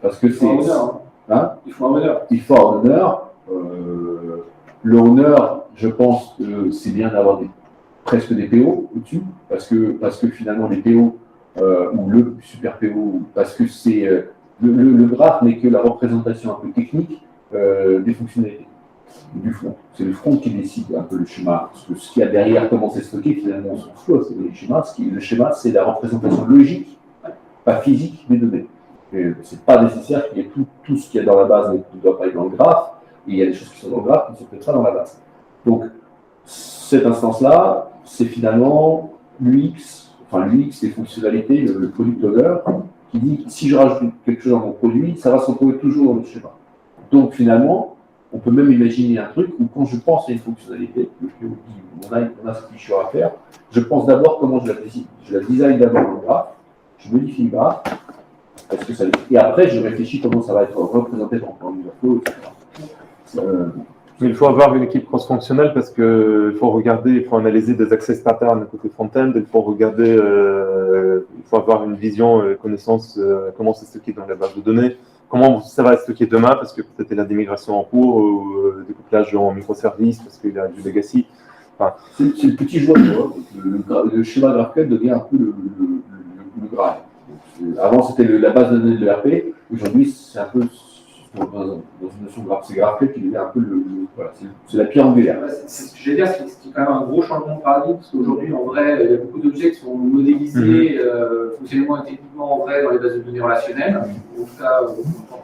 Parce que c'est. Il faut un honneur. Il faut un honneur. Le honneur, je pense que c'est bien d'avoir presque des PO au-dessus, parce que finalement, les PO, ou le super PO, parce que c'est le graphe n'est que la représentation un peu technique des fonctionnalités du front. C'est le front qui décide un peu le schéma. Parce que ce qu'il y a derrière, comment c'est stocké, finalement, on s'en fout. C'est les schémas. Le schéma, c'est la représentation logique, pas physique des données. Ce n'est pas nécessaire qu'il y ait tout ce qu'il y a dans la base ne doit pas être dans le graphe. Et il y a des choses qui sont dans le graphe qui ne sont peut-être pas dans la base. Donc, cette instance-là, c'est finalement l'UX, les fonctionnalités, le product owner, qui dit si je rajoute quelque chose dans mon produit, ça va se retrouver toujours dans le schéma. Donc, finalement, on peut même imaginer un truc où quand je pense à une fonctionnalité, on a ce fichier à faire, je pense d'abord comment je la décide. Je la design d'abord dans le graphe, je modifie le graphe, et après je réfléchis comment ça va être représenté dans le user flow, etc. Mais il faut avoir une équipe cross-fonctionnelle parce qu'il faut regarder, il faut analyser des access patterns côté front-end, il faut regarder, il faut avoir une vision, connaissance, comment c'est stocké dans la base de données, comment ça va être stocké demain parce que peut-être il y a des migrations en cours ou des couplages en microservices parce qu'il y a du legacy. Enfin, c'est le petit joueur, le schéma GraphQL devient un peu le Graal. Avant c'était la base de données de l'ERP, aujourd'hui c'est un peu dans une notion de graphe, c'est GraphQL qui devient un peu c'est la pierre angulaire. C'est ce que je vais dire, c'est quand même un gros changement de paradigme, parce qu'aujourd'hui, en vrai, il y a beaucoup d'objets qui sont modélisés fonctionnellement et techniquement en vrai dans les bases de données relationnelles. En tout cas,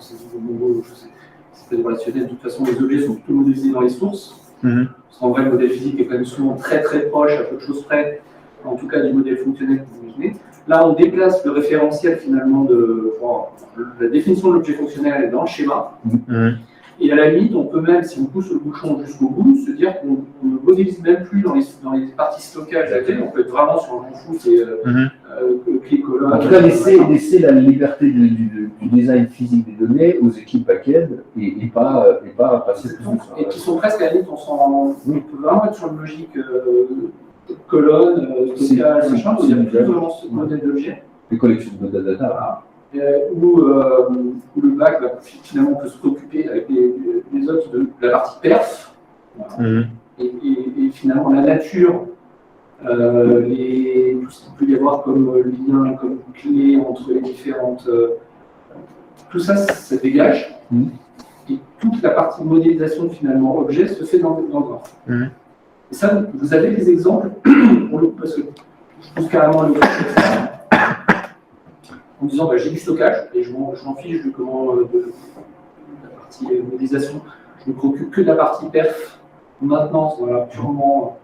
c'est des relationnels. De toute façon, les objets sont plutôt modélisés dans les sources. Parce qu'en vrai, le modèle physique est quand même souvent très très proche, à peu de choses près, en tout cas du modèle fonctionnel que vous imaginez. Là, on déplace le référentiel finalement la définition de l'objet fonctionnel est dans le schéma. Et à la limite, on peut même, si on pousse le bouchon jusqu'au bout, se dire qu'on ne modélise même plus dans les parties stockage. On peut être vraiment sur un fou, c'est clic colonne. En tout cas, laisser la liberté du design physique des données aux équipes back-end et pas passer plus de ça. Et qui sont presque à la limite, on peut vraiment être sur une logique colonne, stockage, machin, où il n'y a plus vraiment ce modèle d'objet. Les collections de data. Où le bac, finalement, on peut s'occuper avec les autres de la partie perf. Voilà. Et finalement, la nature, tout ce qu'il peut y avoir comme lien, comme clé entre les différentes. Tout ça, ça dégage. Et toute la partie modélisation, finalement, objet, se fait dans le graphe. Et ça, vous avez des exemples, pour le coup, parce que je pousse carrément le en disant j'ai du stockage et je m'en fiche de comment de la partie modélisation, je me préoccupe que de la partie perf maintenance, voilà, purement.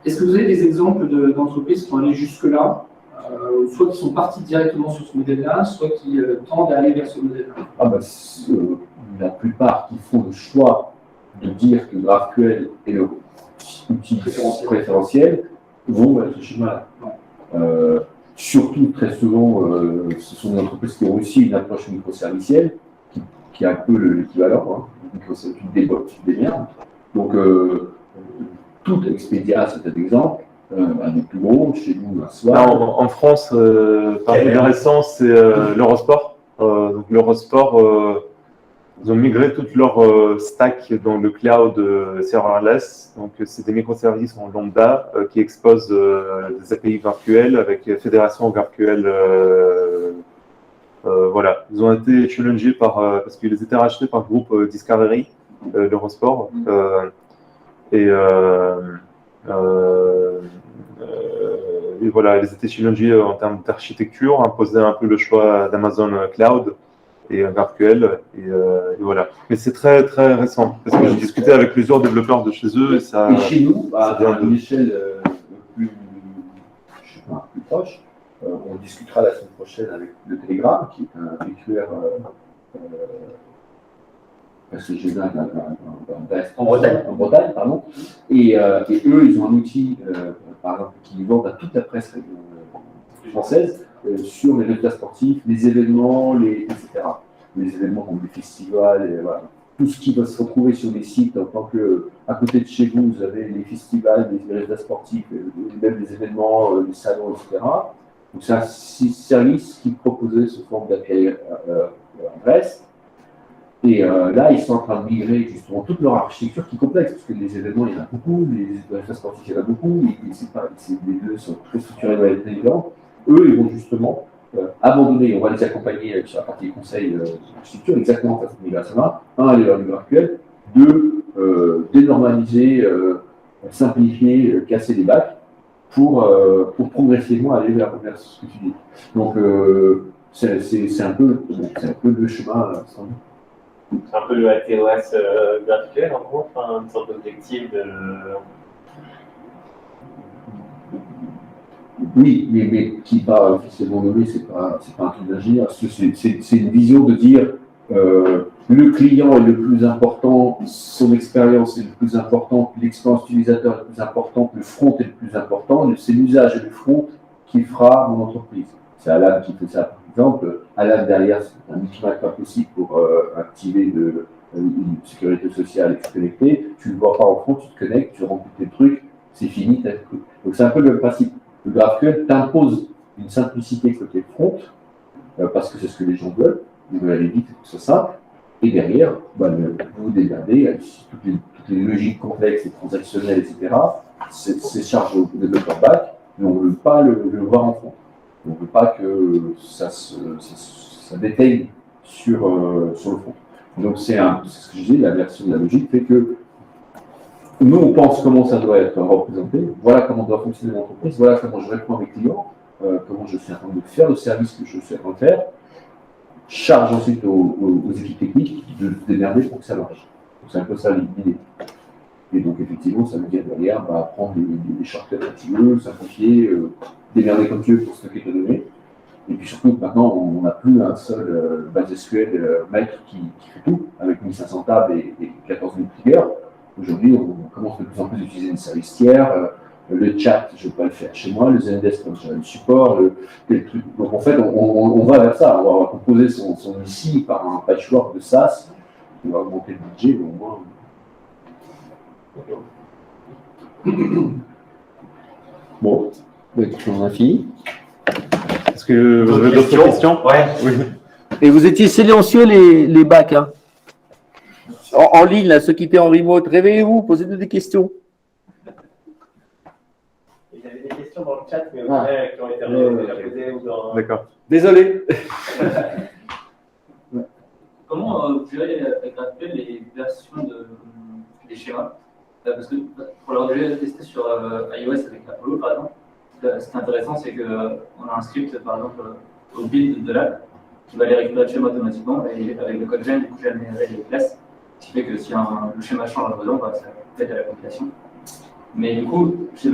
Est-ce que vous avez des exemples d'entreprises qui sont allées jusque-là, soit qui sont parties directement sur ce modèle-là, soit qui tendent à aller vers ce modèle-là? La plupart qui font le choix de dire que GraphQL est le outil préférentiel vont vers ce schéma-là. Surtout, très souvent, ce sont des entreprises qui ont aussi une approche microservicielle, qui est un peu l'équivalent, microservices, tu démerdes. Donc, tout Expedia, c'est un exemple, un des plus gros, chez nous, un soir. Là, en France, parmi les récents, c'est l'Eurosport. Donc, l'Eurosport, ils ont migré toute leur stack dans le cloud serverless. Donc, c'est des microservices en lambda qui exposent des API GraphQL avec fédération GraphQL. Voilà, ils ont été challengés parce qu'ils étaient rachetés par le groupe Discovery, l'Eurosport. Et voilà, ils étaient challengés en termes d'architecture, imposaient un peu le choix d'Amazon Cloud et GraphQL, et voilà. Mais c'est très très récent, parce que j'ai discuté avec plusieurs développeurs de chez eux, et ça. Et chez nous, à une échelle plus proche, on discutera la semaine prochaine avec le Telegram, qui est un véhiculaire en Bretagne, pardon. Et eux, ils ont un outil, par exemple, qui vendent à toute la presse française sur les résultats sportifs, les événements, etc. Les événements comme les festivals, et voilà. Tout ce qui va se retrouver sur les sites, en tant que, à côté de chez vous, vous avez les festivals, les résultats sportifs, même les événements, les salons, etc. Donc c'est un service qui proposait sous forme d'API REST. Et là, ils sont en train de migrer justement toute leur architecture qui est complexe, parce que les événements, il y en a beaucoup, les résultats sportifs, il y en a beaucoup, et les deux sont très structurés dans les différents. Eux, ils vont justement abandonner, on va les accompagner sur la partie conseil d'architecture, exactement face à migration-là. Un, aller vers le GraphQL. Deux, dénormaliser, simplifier, casser les bacs pour progressivement aller vers ce que tu dis. Donc, c'est un peu le chemin. C'est un peu le ATOS GraphQL, en gros, enfin, une sorte d'objectif de. Oui, mais qui va officiellement nommer, c'est pas un truc d'ingénieur. C'est une vision de dire le client est le plus important, son expérience est le plus important, l'expérience utilisateur est le plus important, le front est le plus important, c'est l'usage et le front qui fera mon entreprise. C'est Alan qui fait ça, par exemple. Alan, derrière, c'est un multimap pas possible pour activer une sécurité sociale et se connecter. Tu ne le vois pas en front, tu te connectes, tu remplis tes trucs, c'est fini, t'as le truc. Donc c'est un peu le même principe. Le GraphQL t'impose une simplicité côté front, parce que c'est ce que les gens veulent. Ils veulent aller vite, il faut que ce soit simple. Et derrière, vous démerdez, toutes les logiques complexes et transactionnelles, etc. C'est chargé au développeur back, mais on ne veut pas le voir en front. On ne veut pas que ça déteigne sur le front. Donc c'est ce que je dis, la version de la logique fait que nous, on pense comment ça doit être représenté, voilà comment doit fonctionner l'entreprise, voilà comment je réponds à mes clients, comment je suis en train de faire le service que je suis en train de faire, charge ensuite aux équipes techniques de se démerder pour que ça marche. Donc c'est un peu ça l'idée. Et donc effectivement, ça veut dire derrière, prendre des shortcuts activeux, simplifier, démerder comme tu veux pour stocker tes données. Et puis surtout, maintenant, on n'a plus un seul base SQL maître qui fait tout, avec 1500 tables et 14 000 triggers. Aujourd'hui, on commence de plus en plus à utiliser des services tiers. Le chat, je ne vais pas le faire chez moi. Le Zendesk, le support, les trucs. Donc en fait, on va vers ça. On va composer son ICI par un patchwork de SaaS. On va augmenter le budget, mais au moins. Bon, on a fini. Est-ce que vous avez d'autres questions? Ouais. Oui. Et vous étiez silencieux les bacs, hein. En ligne, là, ceux qui étaient en remote, réveillez-vous, posez-nous des questions. Il y avait des questions dans le chat, mais qui ont été déjà posées ou dans. D'accord. Désolé. Comment vous gérez avec GraphQL les versions des schémas? Parce que pour l'avoir déjà testé sur iOS avec Apollo, par exemple, ce qui est intéressant, c'est qu'on a un script, par exemple, au build de l'app, qui va aller récupérer le schéma automatiquement, et avec le code gen, du coup, j'ai les classes, ce qui fait que si le schéma change à besoin, faites de la compilation. Mais du coup, ça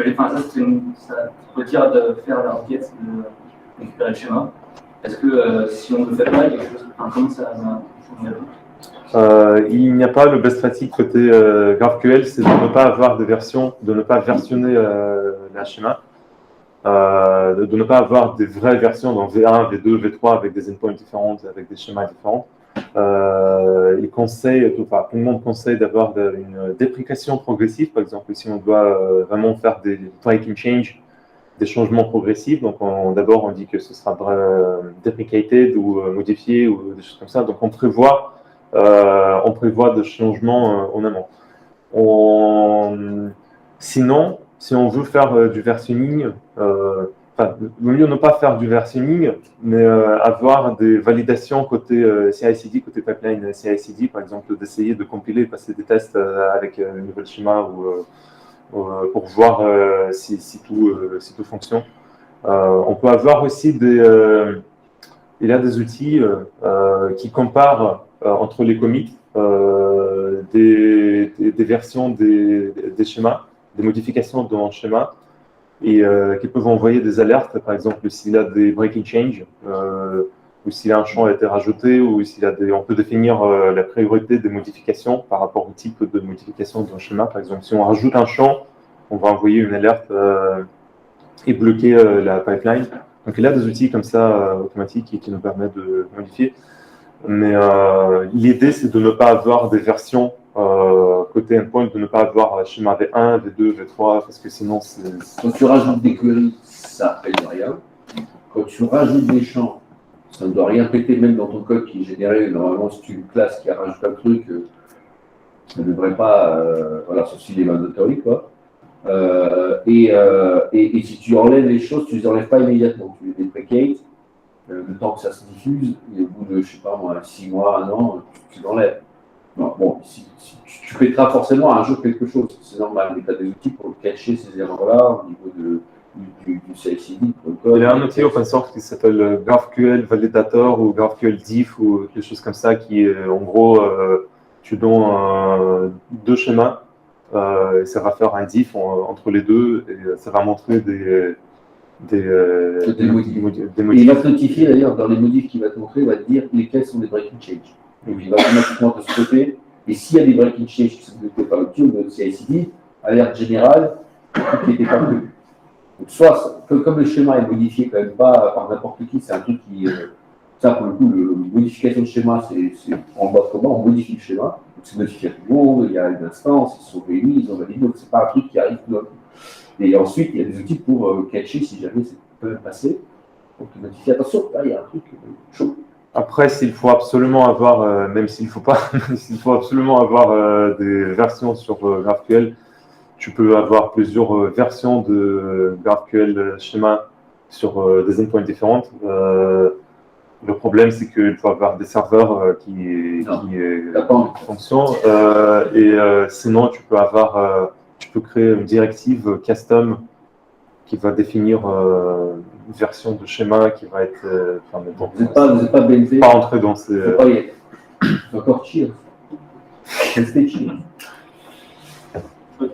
retire de faire la requête de récupérer le schéma. Est-ce que si on ne le fait pas, il y a quelque chose, comment ça il n'y a pas le best pratique côté GraphQL, c'est de ne pas avoir de version, de ne pas versionner la schéma, de ne pas avoir des vraies versions dans V1, V2, V3 avec des endpoints différents, avec des schémas différents. Il conseille, tout le monde conseille d'avoir une déprécation progressive, par exemple, si on doit vraiment faire des breaking change, des changements progressifs. Donc, d'abord, on dit que ce sera deprecated ou modifié ou des choses comme ça. Donc, on prévoit des changements en amont. Sinon, si on veut faire du versioning, le mieux ne pas faire du versioning, mais avoir des validations côté CI/CD, côté pipeline CI/CD, par exemple, d'essayer de compiler et passer des tests avec un nouvel schéma pour voir si tout fonctionne. On peut avoir aussi il y a des outils qui comparent entre les commits des versions des schémas, des modifications dans le schéma, et qui peuvent envoyer des alertes, par exemple s'il y a des breaking change, ou s'il y a un champ a été rajouté, ou on peut définir la priorité des modifications par rapport au type de modification d'un schéma. Par exemple, si on rajoute un champ, on va envoyer une alerte et bloquer la pipeline. Donc il y a des outils comme ça automatiques qui nous permettent de modifier. Mais l'idée, c'est de ne pas avoir des versions côté endpoint, de ne pas avoir schéma V1, V2, V3, parce que sinon, quand tu rajoutes des queries, ça ne pète rien. Quand tu rajoutes des champs, ça ne doit rien péter, même dans ton code qui est généré. Normalement, si tu as une classe qui rajoute un truc, ça ne devrait pas, sauf s'il est mandatory, quoi. Et si tu enlèves les choses, tu ne les enlèves pas immédiatement. Tu les déprecates, le temps que ça se diffuse, et au bout de, je sais pas moi, 6 mois, 1 an, tu l'enlèves. Bon, tu péteras forcément un jour quelque chose, c'est normal, mais tu as des outils pour cacher ces erreurs-là au niveau du CI/CD. Il y a un outil open source qui s'appelle GraphQL Validator ou GraphQL Diff ou quelque chose comme ça qui est en gros, tu donnes 2 schémas et ça va faire un diff entre les deux et ça va montrer des modifs. Et il va te notifier d'ailleurs dans les modifs qu'il va te montrer, il va te dire lesquels sont des breaking change. Donc il va automatiquement te stopper. Et s'il y a des breaking change qui sont développés par l'outil de CI/CD, alerte générale, tout qui n'était pas prévu. Donc soit, comme le schéma est modifié quand même pas par n'importe qui, c'est un truc qui, ça pour le coup, la modification de schéma, c'est en mode comment on modifie le schéma. Donc c'est modifié à tout le monde, il y a une instance, ils sont réunis, ils ont validé, donc c'est pas un truc qui arrive tout d'un coup. Et ensuite, il y a des outils pour catcher si jamais ça peut passer, pour te notifier. Attention, là il y a un truc chaud. Après, s'il faut absolument avoir, même s'il ne faut pas, s'il faut absolument avoir des versions sur GraphQL, tu peux avoir plusieurs versions de GraphQL schéma sur des endpoints différentes. Le problème, c'est qu'il faut avoir des serveurs qui fonctionnent. Sinon, tu peux créer une directive custom qui va définir une version de schéma qui va être. Vous n'êtes pas BNP. Pas entrer dans ces. Encore chier. Restez chier.